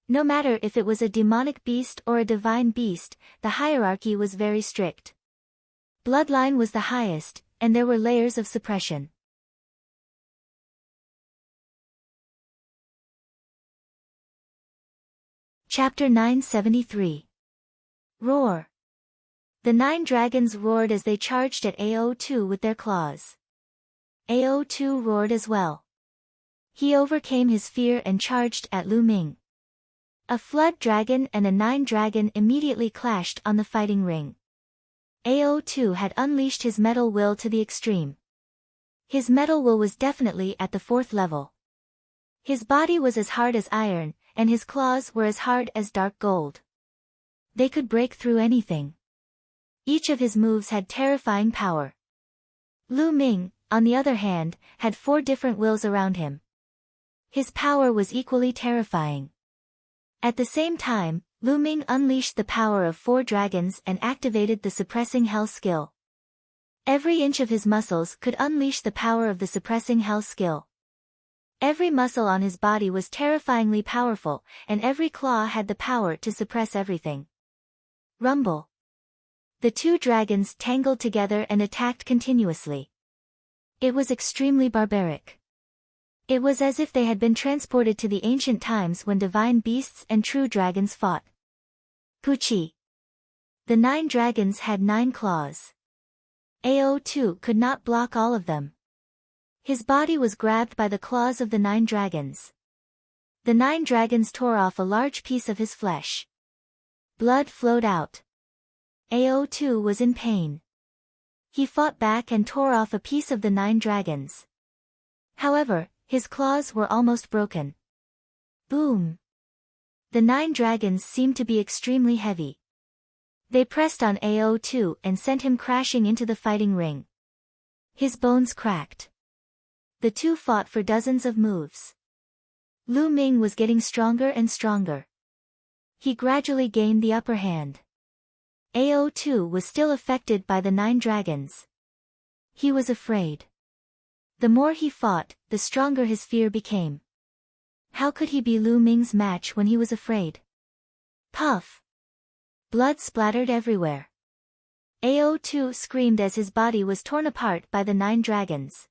No matter if it was a demonic beast or a divine beast, the hierarchy was very strict. Bloodline was the highest, and there were layers of suppression. Chapter 973. Roar. The 9 dragons roared as they charged at Ao2 with their claws. Ao2 roared as well. He overcame his fear and charged at Lu Ming. A flood dragon and a 9 dragon immediately clashed on the fighting ring. Ao2 had unleashed his metal will to the extreme. His metal will was definitely at the 4th level. His body was as hard as iron, and his claws were as hard as dark gold. They could break through anything. Each of his moves had terrifying power. Lu Ming, on the other hand, had 4 different wills around him. His power was equally terrifying. At the same time, Lu Ming unleashed the power of 4 dragons and activated the suppressing hell skill. Every inch of his muscles could unleash the power of the suppressing hell skill. Every muscle on his body was terrifyingly powerful, and every claw had the power to suppress everything. Rumble. The 2 dragons tangled together and attacked continuously. It was extremely barbaric. It was as if they had been transported to the ancient times when divine beasts and true dragons fought. Puchi. The 9 dragons had 9 claws. Ao2 could not block all of them. His body was grabbed by the claws of the 9 dragons. The 9 dragons tore off a large piece of his flesh. Blood flowed out. Ao2 was in pain. He fought back and tore off a piece of the 9 dragons. However, his claws were almost broken. Boom! The 9 dragons seemed to be extremely heavy. They pressed on Ao2 and sent him crashing into the fighting ring. His bones cracked. The 2 fought for dozens of moves. Lu Ming was getting stronger and stronger. He gradually gained the upper hand. Ao2 was still affected by the 9 dragons. He was afraid. The more he fought, the stronger his fear became. How could he be Lu Ming's match when he was afraid? Puff! Blood splattered everywhere. Ao2 screamed as his body was torn apart by the 9 dragons.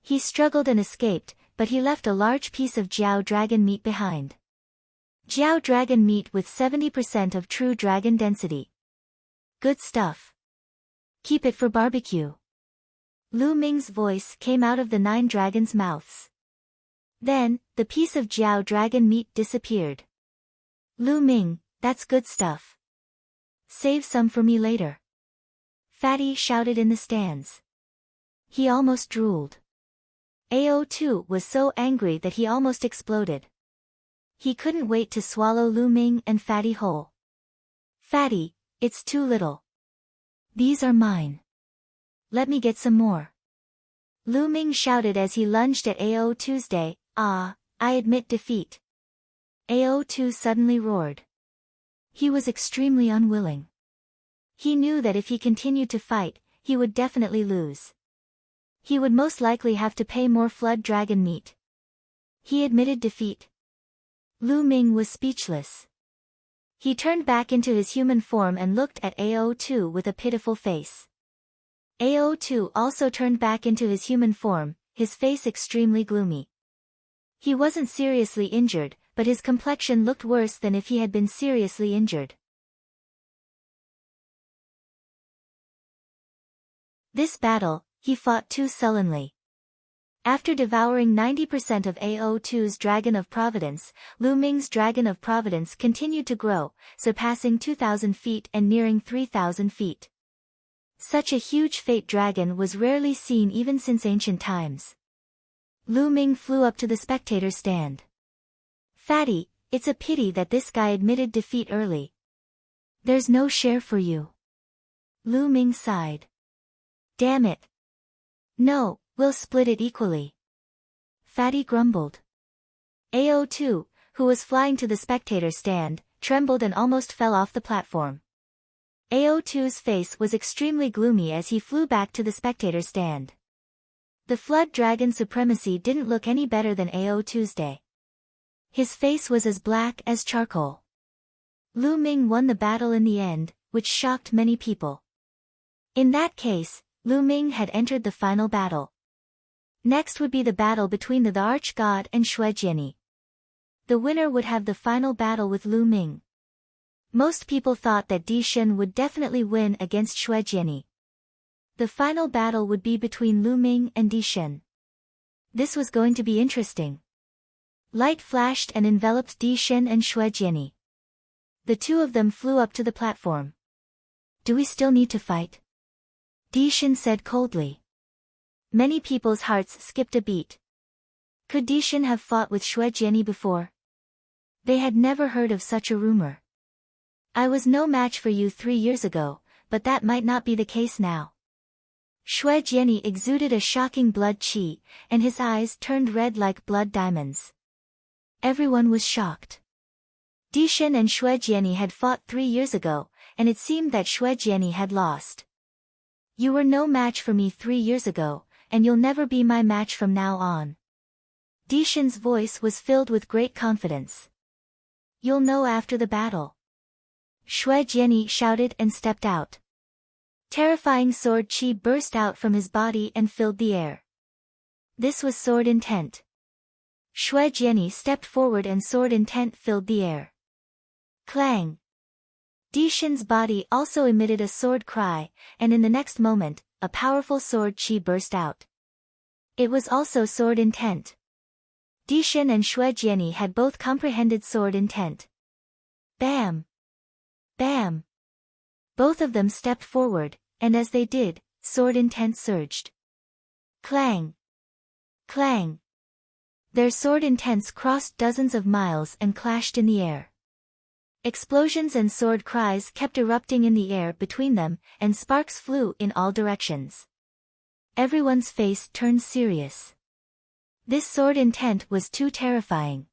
He struggled and escaped, but he left a large piece of Jiao dragon meat behind. Jiao dragon meat with 70% of true dragon density. Good stuff. Keep it for barbecue. Lu Ming's voice came out of the 9 dragons' mouths. Then, the piece of Jiao dragon meat disappeared. Lu Ming, that's good stuff. Save some for me later. Fatty shouted in the stands. He almost drooled. Ao2 was so angry that he almost exploded. He couldn't wait to swallow Lu Ming and Fatty whole. Fatty, it's too little. These are mine. Let me get some more. Lu Ming shouted as he lunged at Ao Tuesday. I admit defeat. Ao2 suddenly roared. He was extremely unwilling. He knew that if he continued to fight, he would definitely lose. He would most likely have to pay more flood dragon meat. He admitted defeat. Lu Ming was speechless. He turned back into his human form and looked at Ao2 with a pitiful face. Ao2 also turned back into his human form, his face extremely gloomy. He wasn't seriously injured, but his complexion looked worse than if he had been seriously injured. This battle, he fought too sullenly. After devouring 90% of Ao2's Dragon of Providence, Lu Ming's Dragon of Providence continued to grow, surpassing 2,000 feet and nearing 3,000 feet. Such a huge fate dragon was rarely seen even since ancient times. Lu Ming flew up to the spectator stand. Fatty, it's a pity that this guy admitted defeat early. There's no share for you. Lu Ming sighed. Damn it. No, we'll split it equally. Fatty grumbled. AO2, who was flying to the spectator stand, trembled and almost fell off the platform. AO2's face was extremely gloomy as he flew back to the spectator stand. The Flood Dragon supremacy didn't look any better than AO2's day. His face was as black as charcoal. Lu Ming won the battle in the end, which shocked many people. In that case, Lu Ming had entered the final battle. Next would be the battle between the Arch-God and Xue Jiani. The winner would have the final battle with Lu Ming. Most people thought that Di Shen would definitely win against Xue Jiani. The final battle would be between Lu Ming and Di Shen. This was going to be interesting. Light flashed and enveloped Di Shen and Xue Jiani. The two of them flew up to the platform. Do we still need to fight? Di Shen said coldly. Many people's hearts skipped a beat. Could Di Shen have fought with Xue Jiani before? They had never heard of such a rumor. I was no match for you 3 years ago, but that might not be the case now. Xue Jiani exuded a shocking blood qi, and his eyes turned red like blood diamonds. Everyone was shocked. Di Shen and Xue Jiani had fought 3 years ago, and it seemed that Xue Jiani had lost. You were no match for me 3 years ago, and you'll never be my match from now on. Di Shen's voice was filled with great confidence. You'll know after the battle. Xue Jiani shouted and stepped out. Terrifying sword qi burst out from his body and filled the air. This was sword intent. Xue Jiani stepped forward and sword intent filled the air. Clang! Di Shen's body also emitted a sword cry, and in the next moment, a powerful sword qi burst out. It was also sword intent. Di Shen and Xue Jiani had both comprehended sword intent. Bam! Bam! Both of them stepped forward, and as they did, sword intent surged. Clang! Clang! Their sword intents crossed dozens of miles and clashed in the air. Explosions and sword cries kept erupting in the air between them, and sparks flew in all directions. Everyone's face turned serious. This sword intent was too terrifying.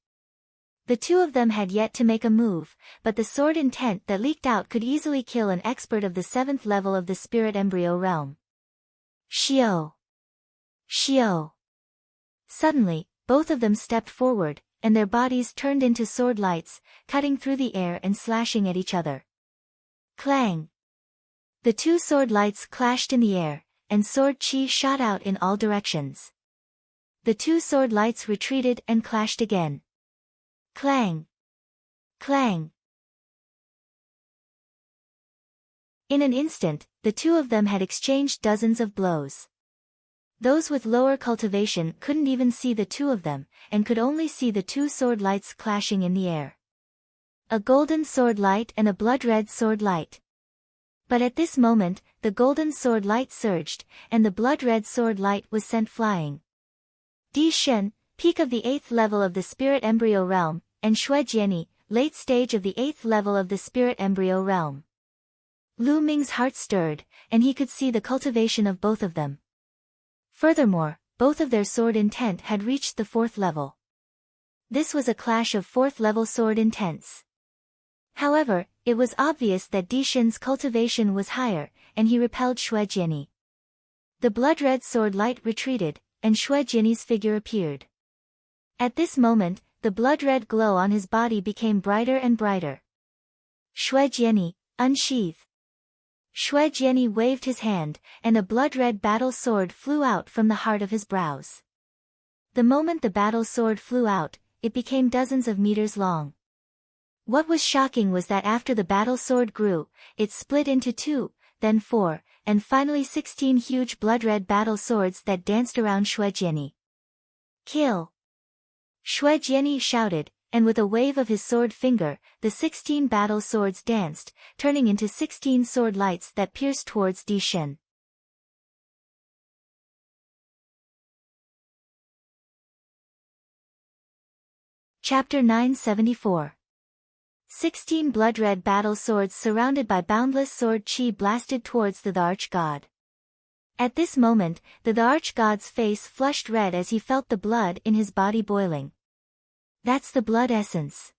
The two of them had yet to make a move, but the sword intent that leaked out could easily kill an expert of the 7th level of the spirit embryo realm. Xiao! Xiao! Suddenly, both of them stepped forward, and their bodies turned into sword lights, cutting through the air and slashing at each other. Clang! The two sword lights clashed in the air, and sword qi shot out in all directions. The two sword lights retreated and clashed again. Clang! Clang! In an instant, the two of them had exchanged dozens of blows. Those with lower cultivation couldn't even see the two of them, and could only see the two sword lights clashing in the air. A golden sword light and a blood-red sword light. But at this moment, the golden sword light surged, and the blood-red sword light was sent flying. Di Shen, peak of the 8th level of the spirit embryo realm, and Xue Jiani, late stage of the 8th level of the spirit embryo realm. Lu Ming's heart stirred, and he could see the cultivation of both of them. Furthermore, both of their sword intent had reached the 4th level. This was a clash of 4th level sword intents. However, it was obvious that Di Shen's cultivation was higher, and he repelled Xue Jiani. The blood-red sword light retreated, and Xue Jiani's figure appeared. At this moment, the blood-red glow on his body became brighter and brighter. Xue Jiani, unsheath. Xue Jiani waved his hand, and a blood-red battle sword flew out from the heart of his brows. The moment the battle sword flew out, it became dozens of meters long. What was shocking was that after the battle sword grew, it split into 2, then 4, and finally 16 huge blood-red battle swords that danced around Xue Jiani. Kill! Xue Jiani shouted, and with a wave of his sword finger, the 16 battle swords danced, turning into 16 sword lights that pierced towards Di Shen. Chapter 974. 16 blood-red battle swords surrounded by boundless sword chi blasted towards the arch-god. At this moment, the arch-god's face flushed red as he felt the blood in his body boiling. That's the blood essence.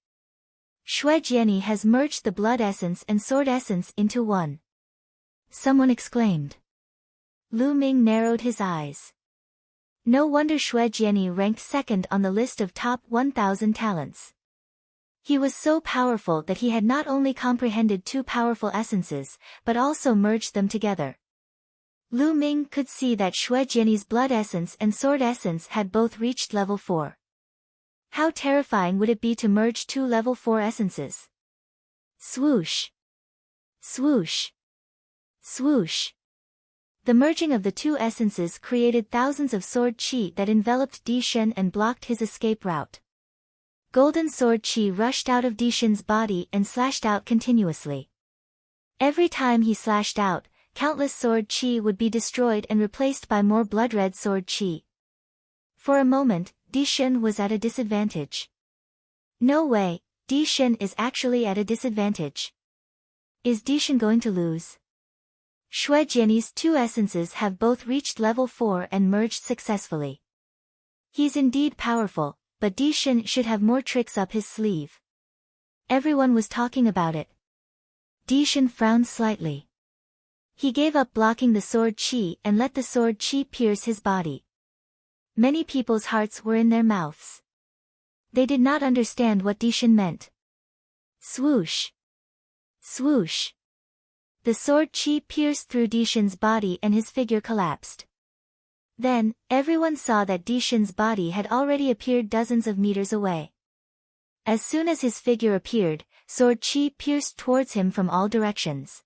Shui Jiani has merged the blood essence and sword essence into one. Someone exclaimed. Lu Ming narrowed his eyes. No wonder Shui Jiani ranked second on the list of top 1,000 talents. He was so powerful that he had not only comprehended two powerful essences, but also merged them together. Lu Ming could see that Shui Jiani's blood essence and sword essence had both reached level 4. How terrifying would it be to merge two level 4 essences? Swoosh! Swoosh! Swoosh! The merging of the two essences created thousands of sword chi that enveloped Di Shen and blocked his escape route. Golden sword chi rushed out of Di Shen's body and slashed out continuously. Every time he slashed out, countless sword chi would be destroyed and replaced by more blood-red sword chi. For a moment, Di Shen was at a disadvantage. No way, Di Shen is actually at a disadvantage. Is Di Shen going to lose? Shui Jiani's two essences have both reached level 4 and merged successfully. He's indeed powerful, but Di Shen should have more tricks up his sleeve. Everyone was talking about it. Di Shen frowned slightly. He gave up blocking the sword chi and let the sword chi pierce his body. Many people's hearts were in their mouths. They did not understand what Di Shen meant. Swoosh! Swoosh! The sword chi pierced through Di Shen's body and his figure collapsed. Then, everyone saw that Di Shen's body had already appeared dozens of meters away. As soon as his figure appeared, sword chi pierced towards him from all directions.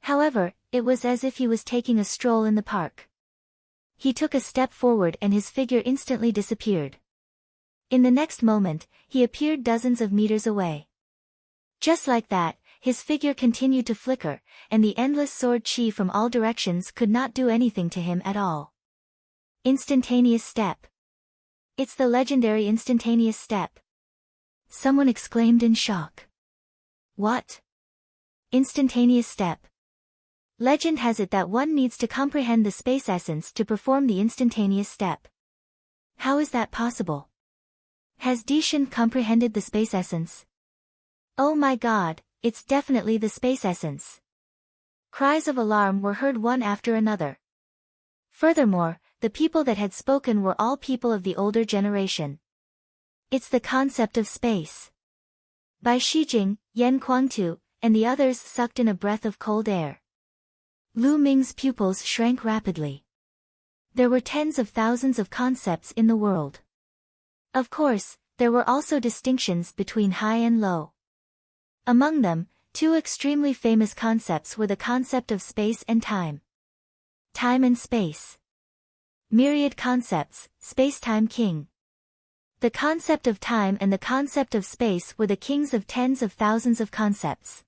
However, it was as if he was taking a stroll in the park. He took a step forward and his figure instantly disappeared. In the next moment, he appeared dozens of meters away. Just like that, his figure continued to flicker, and the endless sword chi from all directions could not do anything to him at all. Instantaneous step. It's the legendary instantaneous step. Someone exclaimed in shock. What? Instantaneous step. Legend has it that one needs to comprehend the space essence to perform the instantaneous step. How is that possible? Has Di Shen comprehended the space essence? Oh my god, it's definitely the space essence. Cries of alarm were heard one after another. Furthermore, the people that had spoken were all people of the older generation. It's the concept of space. Bai Shijing, Yan Kuangtu, and the others sucked in a breath of cold air. Lu Ming's pupils shrank rapidly. There were tens of thousands of concepts in the world. Of course, there were also distinctions between high and low. Among them, two extremely famous concepts were the concept of space and time. Time and space. Myriad concepts, space-time king. The concept of time and the concept of space were the kings of tens of thousands of concepts.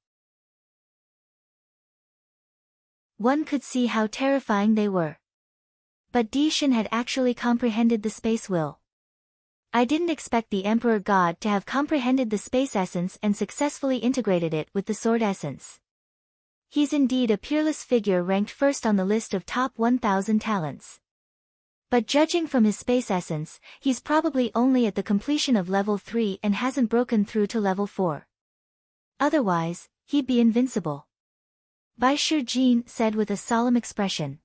One could see how terrifying they were. But Di Shen had actually comprehended the space will. I didn't expect the Emperor God to have comprehended the space essence and successfully integrated it with the sword essence. He's indeed a peerless figure ranked first on the list of top 1,000 talents. But judging from his space essence, he's probably only at the completion of level 3 and hasn't broken through to level 4. Otherwise, he'd be invincible. Bai Shijing said with a solemn expression.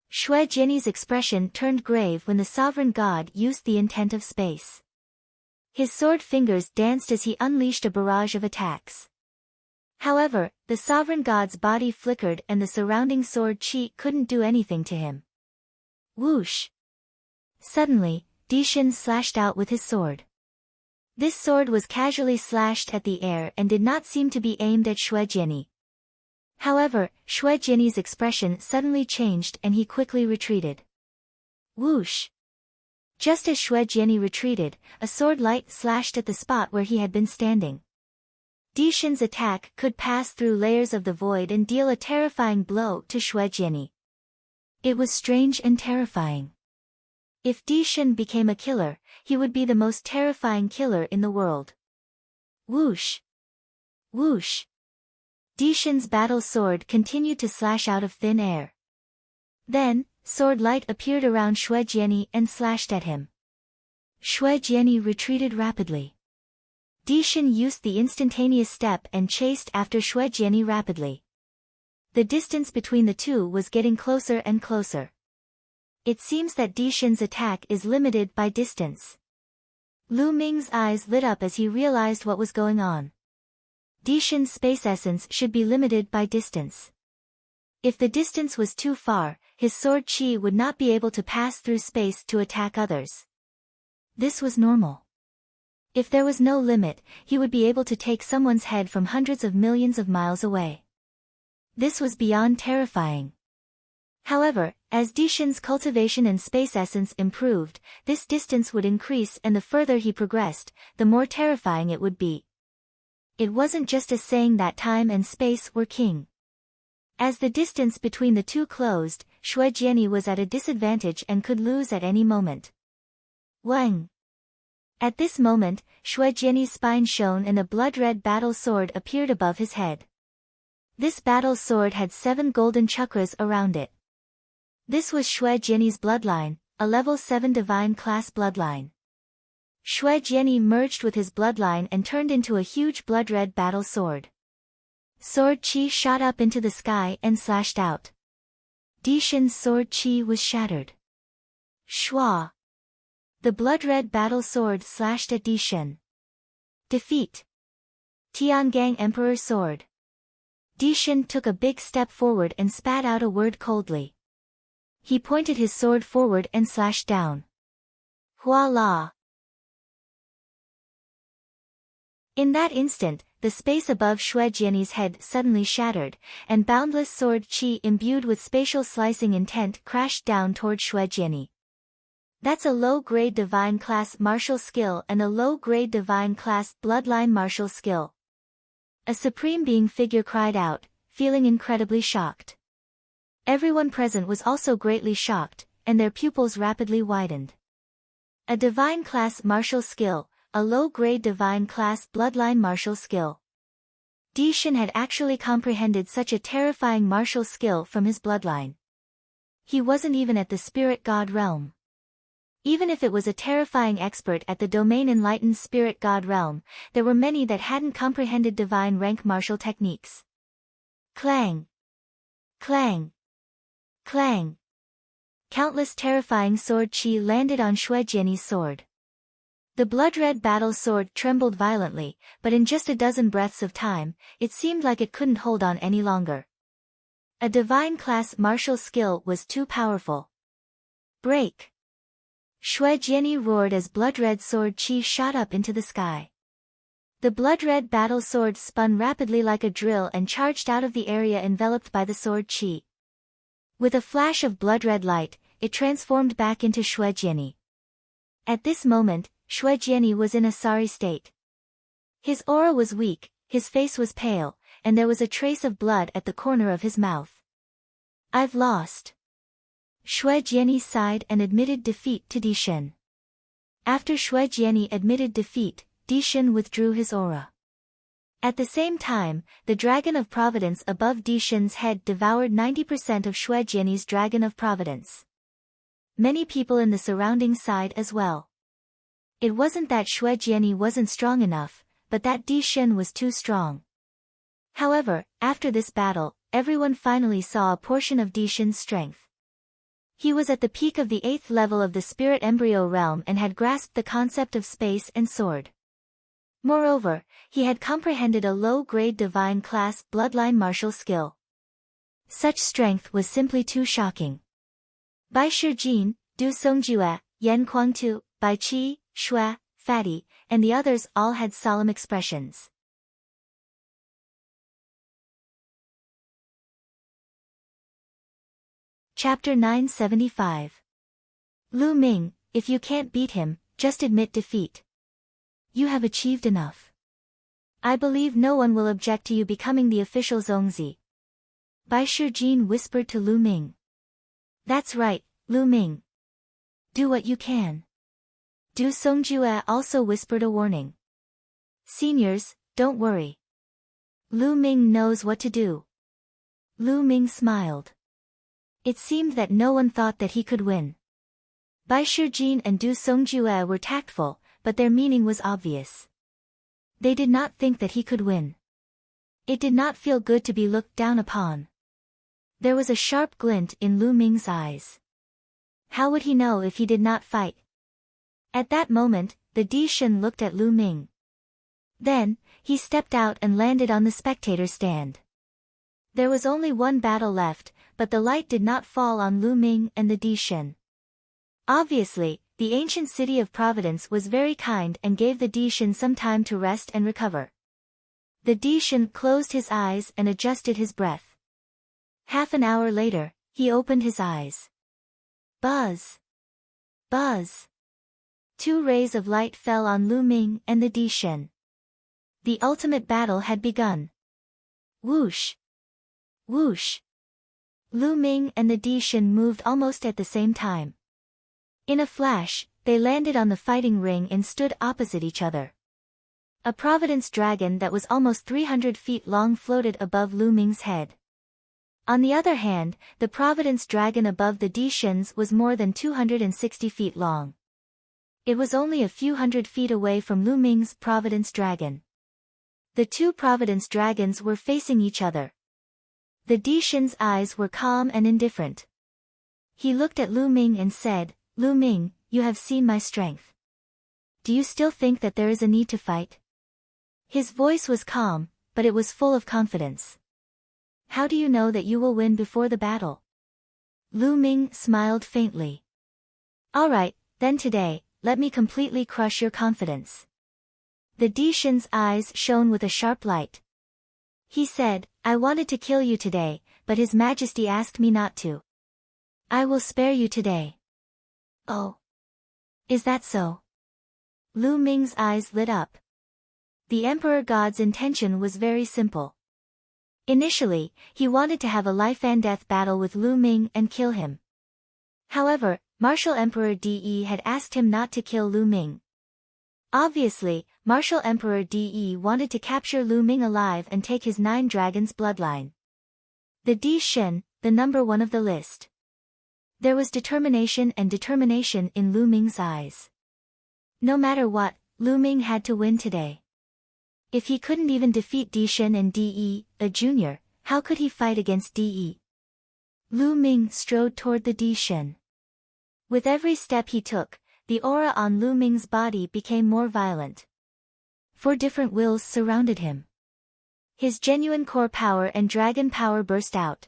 Shui Jiani's expression turned grave when the sovereign god used the intent of space. His sword fingers danced as he unleashed a barrage of attacks. However, the sovereign god's body flickered and the surrounding sword chi couldn't do anything to him. Whoosh! Suddenly, Di Shen slashed out with his sword. This sword was casually slashed at the air and did not seem to be aimed at Shui Jiani. However, Shui Jiani's expression suddenly changed and he quickly retreated. Whoosh! Just as Shui Jiani retreated, a sword light slashed at the spot where he had been standing. Di Shen's attack could pass through layers of the void and deal a terrifying blow to Shui Jiani. It was strange and terrifying. If Di Shen became a killer, he would be the most terrifying killer in the world. Whoosh! Whoosh! Dishan's battle sword continued to slash out of thin air. Then, sword light appeared around Xue Jiani and slashed at him. Xue Jiani retreated rapidly. Dishan used the instantaneous step and chased after Xue Jiani rapidly. The distance between the two was getting closer and closer. It seems that Dishan's attack is limited by distance. Lu Ming's eyes lit up as he realized what was going on. Dishan's space essence should be limited by distance. If the distance was too far, his sword chi would not be able to pass through space to attack others. This was normal. If there was no limit, he would be able to take someone's head from hundreds of millions of miles away. This was beyond terrifying. However, as Dishan's cultivation and space essence improved, this distance would increase, and the further he progressed, the more terrifying it would be. It wasn't just a saying that time and space were king. As the distance between the two closed, Xue Jiani was at a disadvantage and could lose at any moment. Wang! At this moment, Xue Jiani's spine shone and a blood-red battle sword appeared above his head. This battle sword had 7 golden chakras around it. This was Xue Jiani's bloodline, a level 7 divine class bloodline. Xue Jiani merged with his bloodline and turned into a huge blood-red battle sword. Sword chi shot up into the sky and slashed out. Dishan's sword chi was shattered. Shua! The blood-red battle sword slashed at Dishan. Defeat. Tiangang Emperor's sword. Dishan took a big step forward and spat out a word coldly. He pointed his sword forward and slashed down. Hua la! In that instant, the space above Xue Jiani's head suddenly shattered, and boundless sword chi imbued with spatial slicing intent crashed down toward Xue Jiani. That's a low-grade divine class martial skill and a low-grade divine class bloodline martial skill. A supreme being figure cried out, feeling incredibly shocked. Everyone present was also greatly shocked, and their pupils rapidly widened. A divine class martial skill, a low-grade divine class bloodline martial skill. Dishan had actually comprehended such a terrifying martial skill from his bloodline. He wasn't even at the spirit god realm. Even if it was a terrifying expert at the domain enlightened spirit god realm, there were many that hadn't comprehended divine rank martial techniques. Clang! Clang! Clang! Countless terrifying sword chi landed on Xue Jiani's sword. The blood-red battle sword trembled violently, but in just a dozen breaths of time, it seemed like it couldn't hold on any longer. A divine class martial skill was too powerful. Break! Xue Jiani roared as blood-red sword chi shot up into the sky. The blood-red battle sword spun rapidly like a drill and charged out of the area enveloped by the sword chi. With a flash of blood-red light, it transformed back into Xue Jiani. At this moment, Xue Jiani was in a sorry state. His aura was weak, his face was pale, and there was a trace of blood at the corner of his mouth. I've lost. Xue Jiani sighed and admitted defeat to Dishan. After Xue Jiani admitted defeat, Dishan withdrew his aura. At the same time, the Dragon of Providence above Dishan's head devoured 90% of Xue Jiani's Dragon of Providence. Many people in the surrounding sighed as well. It wasn't that Xue Jiani wasn't strong enough, but that Dishan was too strong. However, after this battle, everyone finally saw a portion of Dishan's strength. He was at the peak of the 8th level of the spirit embryo realm and had grasped the concept of space and sword. Moreover, he had comprehended a low-grade divine class bloodline martial skill. Such strength was simply too shocking. Bai Shijin, Du Songjue, Yan Kuangtu, Bai Qi, Xue, Fatty, and the others all had solemn expressions. Chapter 975. Lu Ming, if you can't beat him, just admit defeat. You have achieved enough. I believe no one will object to you becoming the official Zongzi. Bai Shijin whispered to Lu Ming. That's right, Lu Ming. Do what you can. Du Songjue also whispered a warning. Seniors, don't worry. Lu Ming knows what to do. Lu Ming smiled. It seemed that no one thought that he could win. Bai Shijin and Du Songjue were tactful, but their meaning was obvious. They did not think that he could win. It did not feel good to be looked down upon. There was a sharp glint in Lu Ming's eyes. How would he know if he did not fight? At that moment, the Di Shen looked at Lu Ming. Then, he stepped out and landed on the spectator stand. There was only one battle left, but the light did not fall on Lu Ming and the Di Shen. Obviously, the ancient city of Providence was very kind and gave the Di Shen some time to rest and recover. The Di Shen closed his eyes and adjusted his breath. Half an hour later, he opened his eyes. Buzz! Buzz! 2 rays of light fell on Lu Ming and the Di Shen. The ultimate battle had begun. Whoosh! Whoosh! Lu Ming and the Di Shen moved almost at the same time. In a flash, they landed on the fighting ring and stood opposite each other. A Providence dragon that was almost 300 feet long floated above Lu Ming's head. On the other hand, the Providence dragon above the Di Shen's was more than 260 feet long. It was only a few hundred feet away from Lu Ming's Providence dragon. The 2 Providence dragons were facing each other. The Di Shen's eyes were calm and indifferent. He looked at Lu Ming and said, "Lu Ming, you have seen my strength. Do you still think that there is a need to fight?" His voice was calm, but it was full of confidence. "How do you know that you will win before the battle?" Lu Ming smiled faintly. "All right, then today, let me completely crush your confidence." The Di Shen's eyes shone with a sharp light. He said, "I wanted to kill you today, but His Majesty asked me not to. I will spare you today." "Oh. Is that so?" Lu Ming's eyes lit up. The Emperor God's intention was very simple. Initially, he wanted to have a life-and-death battle with Lu Ming and kill him. However, Martial Emperor De had asked him not to kill Lu Ming. Obviously, Martial Emperor De wanted to capture Lu Ming alive and take his 9 dragons bloodline. The Di Shen, the number 1 of the list. There was determination in Lu Ming's eyes. No matter what, Lu Ming had to win today. If he couldn't even defeat Di Shen and De, a junior, how could he fight against De? Lu Ming strode toward the Di Shen. With every step he took, the aura on Lu Ming's body became more violent. 4 different wills surrounded him. His genuine core power and dragon power burst out.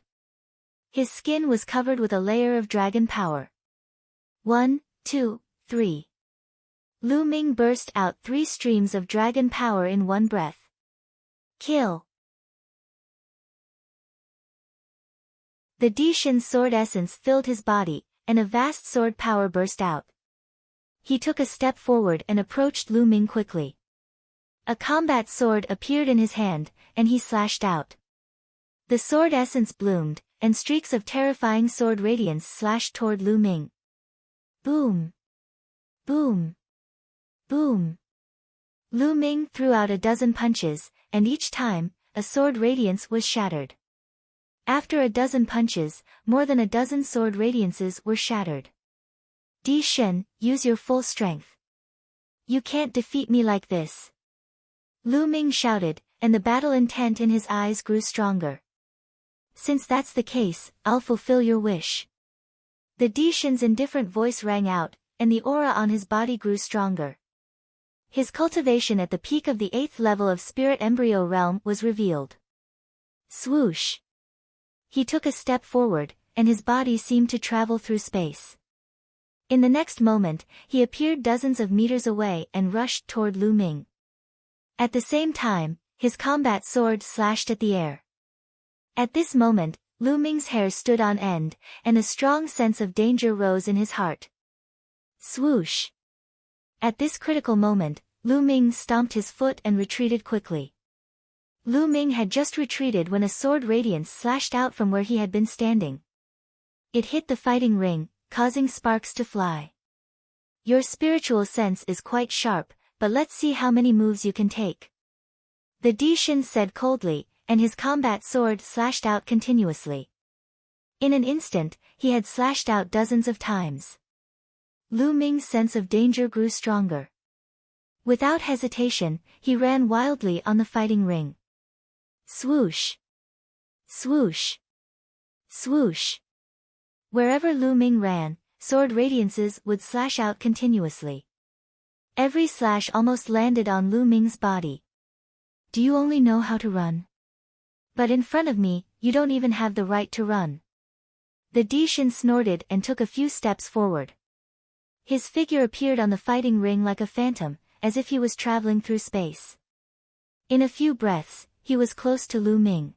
His skin was covered with a layer of dragon power. 1, 2, 3. Lu Ming burst out 3 streams of dragon power in one breath. Kill! The Di Shen's sword essence filled his body, and a vast sword power burst out. He took a step forward and approached Lu Ming quickly. A combat sword appeared in his hand, and he slashed out. The sword essence bloomed, and streaks of terrifying sword radiance slashed toward Lu Ming. Boom! Boom! Boom! Lu Ming threw out a dozen punches, and each time, a sword radiance was shattered. After a dozen punches, more than a dozen sword radiances were shattered. Di Shen, use your full strength. You can't defeat me like this. Lu Ming shouted, and the battle intent in his eyes grew stronger. Since that's the case, I'll fulfill your wish. The Di Shen's indifferent voice rang out, and the aura on his body grew stronger. His cultivation at the peak of the 8th level of Spirit Embryo Realm was revealed. Swoosh! He took a step forward, and his body seemed to travel through space. In the next moment, he appeared dozens of meters away and rushed toward Lu Ming. At the same time, his combat sword slashed at the air. At this moment, Lu Ming's hair stood on end, and a strong sense of danger rose in his heart. Swoosh! At this critical moment, Lu Ming stomped his foot and retreated quickly. Lu Ming had just retreated when a sword radiance slashed out from where he had been standing. It hit the fighting ring, causing sparks to fly. Your spiritual sense is quite sharp, but let's see how many moves you can take. The Dishin said coldly, and his combat sword slashed out continuously. In an instant, he had slashed out dozens of times. Lu Ming's sense of danger grew stronger. Without hesitation, he ran wildly on the fighting ring. Swoosh! Swoosh! Swoosh! Wherever Lu Ming ran, sword radiances would slash out continuously. Every slash almost landed on Lu Ming's body. Do you only know how to run? But in front of me, you don't even have the right to run. The Dishin snorted and took a few steps forward. His figure appeared on the fighting ring like a phantom, as if he was traveling through space. In a few breaths, he was close to Lu Ming.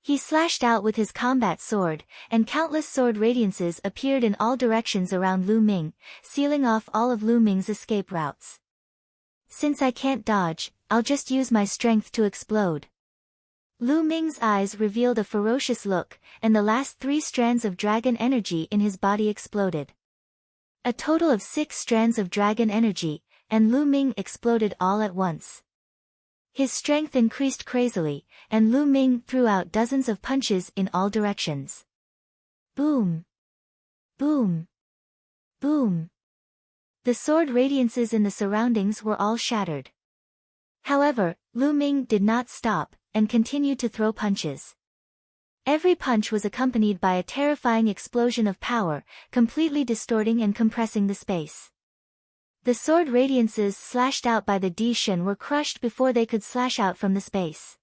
He slashed out with his combat sword, and countless sword radiances appeared in all directions around Lu Ming, sealing off all of Lu Ming's escape routes. Since I can't dodge, I'll just use my strength to explode. Lu Ming's eyes revealed a ferocious look, and the last 3 strands of dragon energy in his body exploded. A total of 6 strands of dragon energy, and Lu Ming exploded all at once. His strength increased crazily, and Lu Ming threw out dozens of punches in all directions. Boom! Boom! Boom! The sword radiances in the surroundings were all shattered. However, Lu Ming did not stop, and continued to throw punches. Every punch was accompanied by a terrifying explosion of power, completely distorting and compressing the space. The sword radiances slashed out by the Dishin were crushed before they could slash out from the space.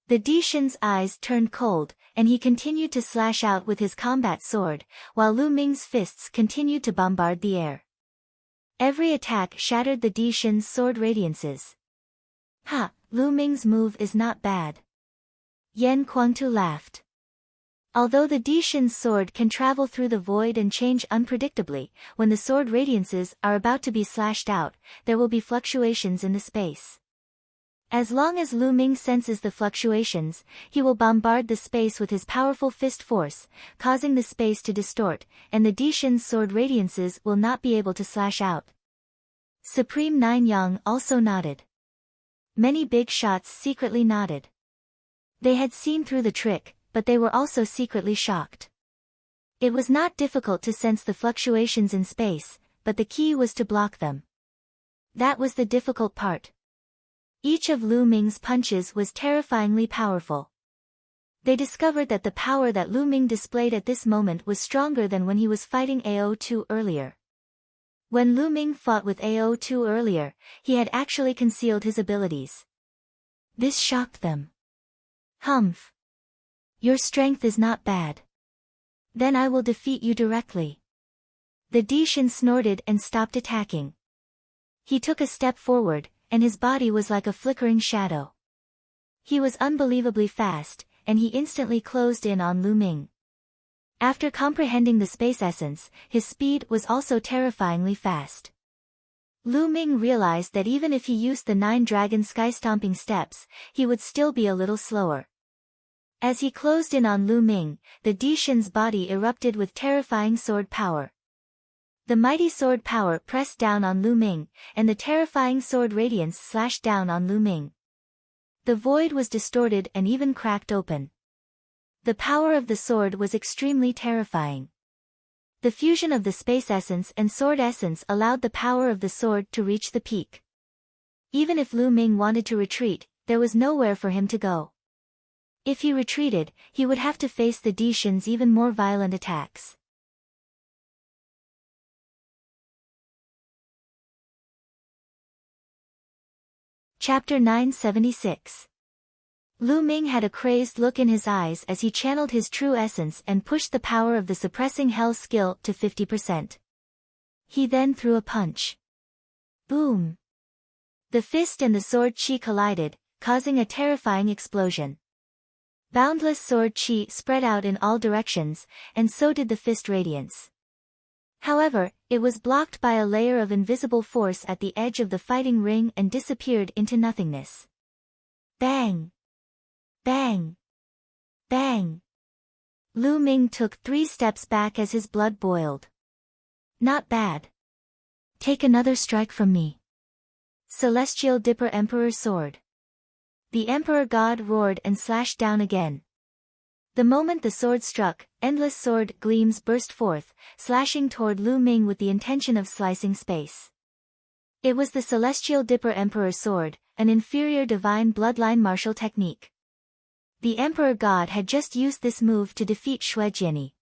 The Dishin's eyes turned cold, and he continued to slash out with his combat sword, while Lu Ming's fists continued to bombard the air. Every attack shattered the Dishin's sword radiances. Ha, Lu Ming's move is not bad. Yan Kuangtu laughed. Although the Dishin's sword can travel through the void and change unpredictably, when the sword radiances are about to be slashed out, there will be fluctuations in the space. As long as Lu Ming senses the fluctuations, he will bombard the space with his powerful fist force, causing the space to distort, and the Dishin's sword radiances will not be able to slash out. Supreme Nine Yang also nodded. Many big shots secretly nodded. They had seen through the trick, but they were also secretly shocked. It was not difficult to sense the fluctuations in space, but the key was to block them. That was the difficult part. Each of Lu Ming's punches was terrifyingly powerful. They discovered that the power that Lu Ming displayed at this moment was stronger than when he was fighting AO2 earlier. When Lu Ming fought with AO2 earlier, he had actually concealed his abilities. This shocked them. Humph. Your strength is not bad. Then I will defeat you directly. The Dishin snorted and stopped attacking. He took a step forward, and his body was like a flickering shadow. He was unbelievably fast, and he instantly closed in on Lu Ming. After comprehending the space essence, his speed was also terrifyingly fast. Lu Ming realized that even if he used the 9 dragon sky-stomping steps, he would still be a little slower. As he closed in on Lu Ming, the Dishin's body erupted with terrifying sword power. The mighty sword power pressed down on Lu Ming, and the terrifying sword radiance slashed down on Lu Ming. The void was distorted and even cracked open. The power of the sword was extremely terrifying. The fusion of the space essence and sword essence allowed the power of the sword to reach the peak. Even if Lu Ming wanted to retreat, there was nowhere for him to go. If he retreated, he would have to face the Dishin's even more violent attacks. Chapter 976. Lu Ming had a crazed look in his eyes as he channeled his true essence and pushed the power of the suppressing hell skill to 50%. He then threw a punch. Boom! The fist and the sword chi collided, causing a terrifying explosion. Boundless sword chi spread out in all directions, and so did the fist radiance. However, it was blocked by a layer of invisible force at the edge of the fighting ring and disappeared into nothingness. Bang! Bang! Bang! Lu Ming took 3 steps back as his blood boiled. Not bad. Take another strike from me. Celestial Dipper Emperor Sword. The Emperor God roared and slashed down again. The moment the sword struck, endless sword gleams burst forth, slashing toward Lu Ming with the intention of slicing space. It was the Celestial Dipper Emperor Sword, an inferior divine bloodline martial technique. The Emperor God had just used this move to defeat Xue Jiani.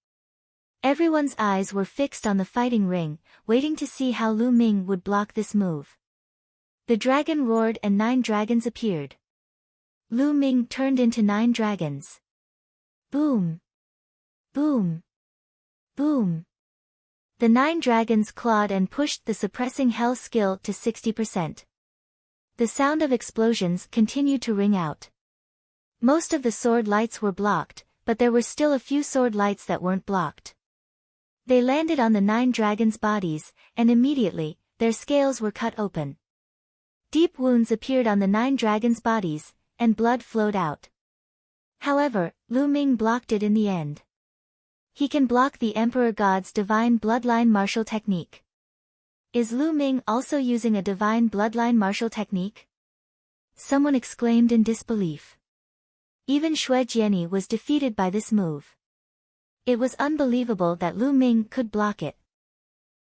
Everyone's eyes were fixed on the fighting ring, waiting to see how Lu Ming would block this move. The dragon roared and 9 dragons appeared. Lu Ming turned into 9 dragons. Boom! Boom! Boom! The 9 dragons clawed and pushed the suppressing hell skill to 60%. The sound of explosions continued to ring out. Most of the sword lights were blocked, but there were still a few sword lights that weren't blocked. They landed on the 9 dragons' bodies, and immediately, their scales were cut open. Deep wounds appeared on the 9 dragons' bodies, and blood flowed out. However, Lu Ming blocked it in the end. He can block the Emperor God's divine bloodline martial technique. Is Lu Ming also using a divine bloodline martial technique? Someone exclaimed in disbelief. Even Xue Jiani was defeated by this move. It was unbelievable that Lu Ming could block it.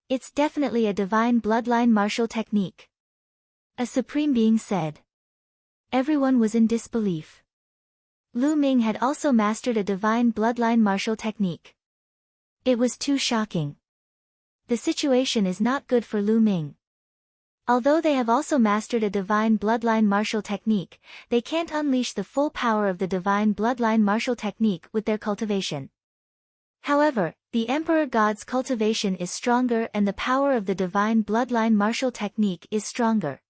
It's definitely a divine bloodline martial technique. A supreme being said. Everyone was in disbelief. Lu Ming had also mastered a divine bloodline martial technique. It was too shocking. The situation is not good for Lu Ming. Although they have also mastered a divine bloodline martial technique, they can't unleash the full power of the divine bloodline martial technique with their cultivation. However, the Emperor God's cultivation is stronger and the power of the divine bloodline martial technique is stronger.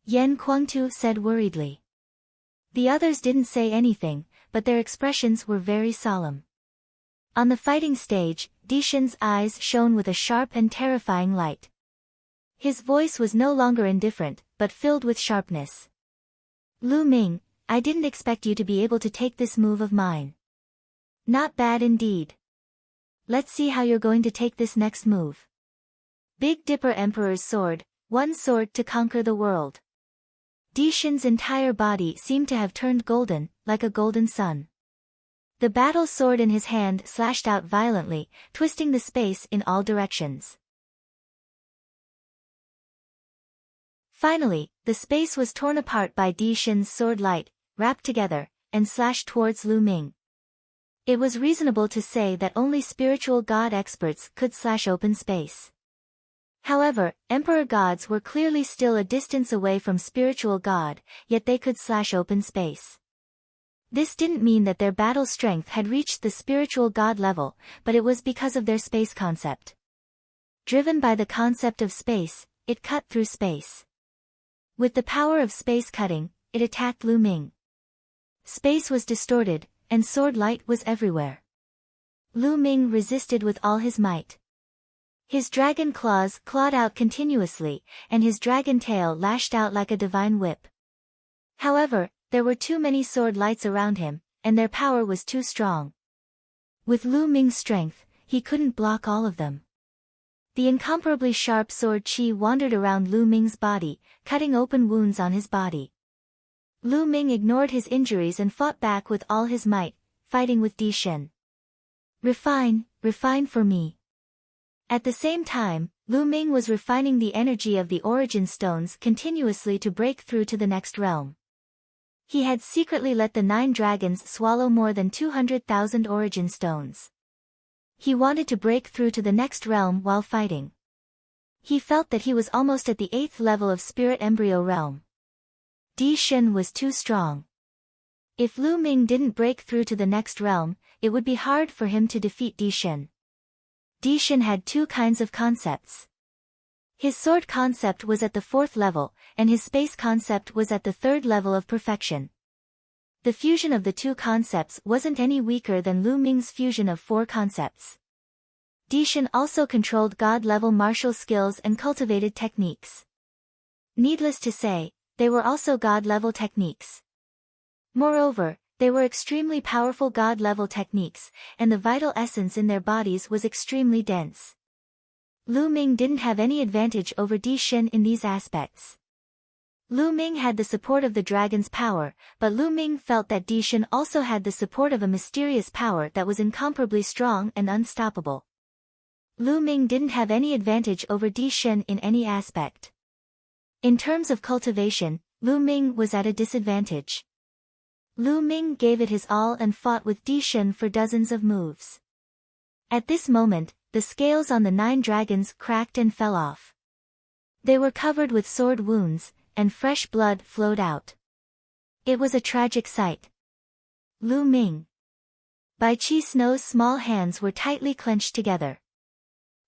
Yan Kuangtu said worriedly. The others didn't say anything, but their expressions were very solemn. On the fighting stage, Dishan's eyes shone with a sharp and terrifying light. His voice was no longer indifferent, but filled with sharpness. Lu Ming, I didn't expect you to be able to take this move of mine. Not bad indeed. Let's see how you're going to take this next move. Big Dipper Emperor's Sword, one sword to conquer the world. Dishan's entire body seemed to have turned golden, like a golden sun. The battle sword in his hand slashed out violently, twisting the space in all directions. Finally, the space was torn apart by Dishan's sword light, wrapped together, and slashed towards Lu Ming. It was reasonable to say that only spiritual god experts could slash open space. However, Emperor gods were clearly still a distance away from spiritual god, yet they could slash open space. This didn't mean that their battle strength had reached the spiritual god level, but it was because of their space concept. Driven by the concept of space, it cut through space. With the power of space cutting, it attacked Lu Ming. Space was distorted, and sword light was everywhere. Lu Ming resisted with all his might. His dragon claws clawed out continuously, and his dragon tail lashed out like a divine whip. However, there were too many sword lights around him, and their power was too strong. With Lu Ming's strength, he couldn't block all of them. The incomparably sharp sword qi wandered around Lu Ming's body, cutting open wounds on his body. Lu Ming ignored his injuries and fought back with all his might, fighting with Dishan. Refine, refine for me. At the same time, Lu Ming was refining the energy of the origin stones continuously to break through to the next realm. He had secretly let the 9 dragons swallow more than 200,000 origin stones. He wanted to break through to the next realm while fighting. He felt that he was almost at the 8th level of spirit embryo realm. Dishan was too strong. If Lu Ming didn't break through to the next realm, it would be hard for him to defeat Dishan. Dishan had 2 kinds of concepts. His sword concept was at the 4th level, and his space concept was at the 3rd level of perfection. The fusion of the 2 concepts wasn't any weaker than Lu Ming's fusion of 4 concepts. Dishan also controlled god-level martial skills and cultivated techniques. Needless to say, they were also god-level techniques. Moreover, they were extremely powerful god-level techniques, and the vital essence in their bodies was extremely dense. Lu Ming didn't have any advantage over Dishan in these aspects. Lu Ming had the support of the dragon's power, but Lu Ming felt that Di Shen also had the support of a mysterious power that was incomparably strong and unstoppable. Lu Ming didn't have any advantage over Di Shen in any aspect. In terms of cultivation, Lu Ming was at a disadvantage. Lu Ming gave it his all and fought with Di Shen for dozens of moves. At this moment, the scales on the 9 dragons cracked and fell off. They were covered with sword wounds, and fresh blood flowed out. It was a tragic sight. Lu Ming. Bai Qi Snow's small hands were tightly clenched together.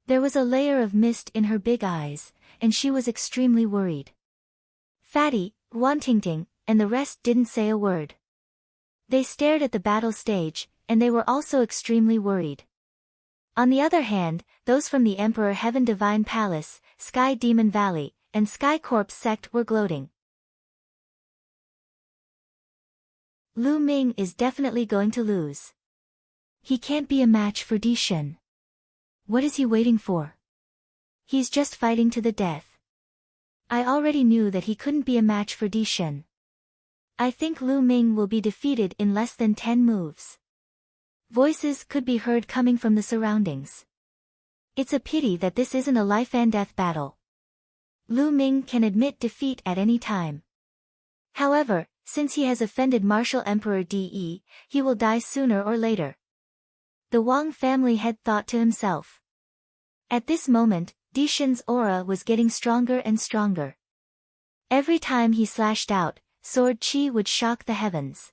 There was a layer of mist in her big eyes, and she was extremely worried. Fatty, Wan Tingting, and the rest didn't say a word. They stared at the battle stage, and they were also extremely worried. On the other hand, those from the Emperor Heaven Divine Palace, Sky Demon Valley, and Sky Corpse Sect were gloating. Lu Ming is definitely going to lose. He can't be a match for Di Shen. What is he waiting for? He's just fighting to the death. I already knew that he couldn't be a match for Di Shen. I think Lu Ming will be defeated in less than 10 moves. Voices could be heard coming from the surroundings. It's a pity that this isn't a life-and-death battle. Lu Ming can admit defeat at any time. However, since he has offended Martial Emperor De, he will die sooner or later. The Wang family head thought to himself. At this moment, Di Shen's aura was getting stronger and stronger. Every time he slashed out, sword chi would shock the heavens.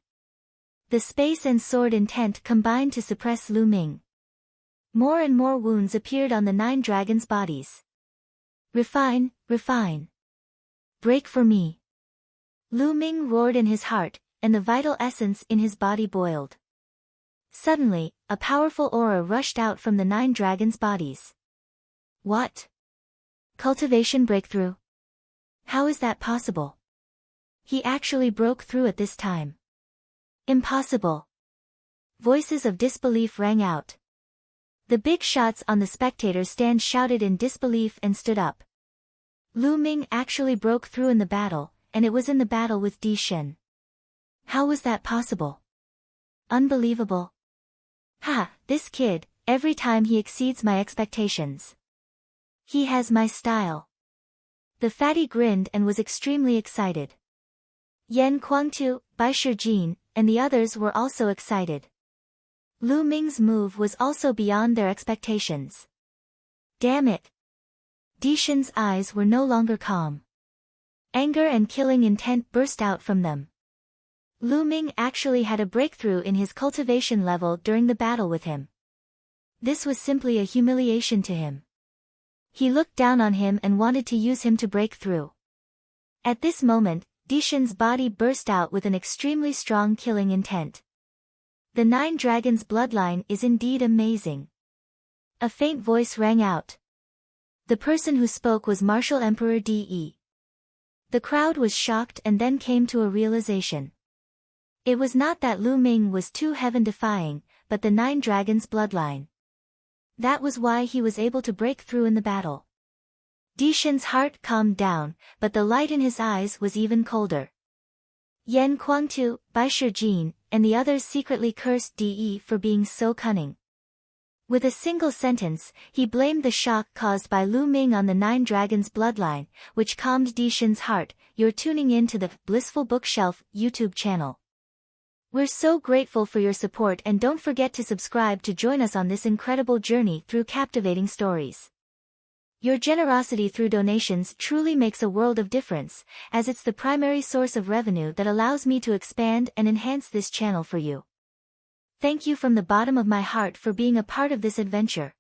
The space and sword intent combined to suppress Lu Ming. More and more wounds appeared on the 9 dragons' bodies. Refine, refine. Break for me. Lu Ming roared in his heart, and the vital essence in his body boiled. Suddenly, a powerful aura rushed out from the 9 dragons' bodies. What? Cultivation breakthrough? How is that possible? He actually broke through at this time. Impossible. Voices of disbelief rang out. The big shots on the spectators' stand shouted in disbelief and stood up. Lu Ming actually broke through in the battle, and it was in the battle with Di Shen. How was that possible? Unbelievable. Ha, this kid, every time he exceeds my expectations. He has my style. The fatty grinned and was extremely excited. Yan Kuangtu, Bai Shijin, and the others were also excited. Lu Ming's move was also beyond their expectations. Damn it! Di Shen's eyes were no longer calm. Anger and killing intent burst out from them. Lu Ming actually had a breakthrough in his cultivation level during the battle with him. This was simply a humiliation to him. He looked down on him and wanted to use him to break through. At this moment, Di Shen's body burst out with an extremely strong killing intent. The 9 dragons' bloodline is indeed amazing. A faint voice rang out. The person who spoke was Martial Emperor De. The crowd was shocked and then came to a realization. It was not that Lu Ming was too heaven-defying, but the 9 dragons' bloodline. That was why he was able to break through in the battle. Di Shen's heart calmed down, but the light in his eyes was even colder. Yan Kuangtu, Bai Shijin, and the others secretly cursed De for being so cunning. With a single sentence, he blamed the shock caused by Lu Ming on the 9 dragons' bloodline, which calmed Di Shen's heart. You're tuning in to the Blissful Bookshelf YouTube channel. We're so grateful for your support, and don't forget to subscribe to join us on this incredible journey through captivating stories. Your generosity through donations truly makes a world of difference, as it's the primary source of revenue that allows me to expand and enhance this channel for you. Thank you from the bottom of my heart for being a part of this adventure.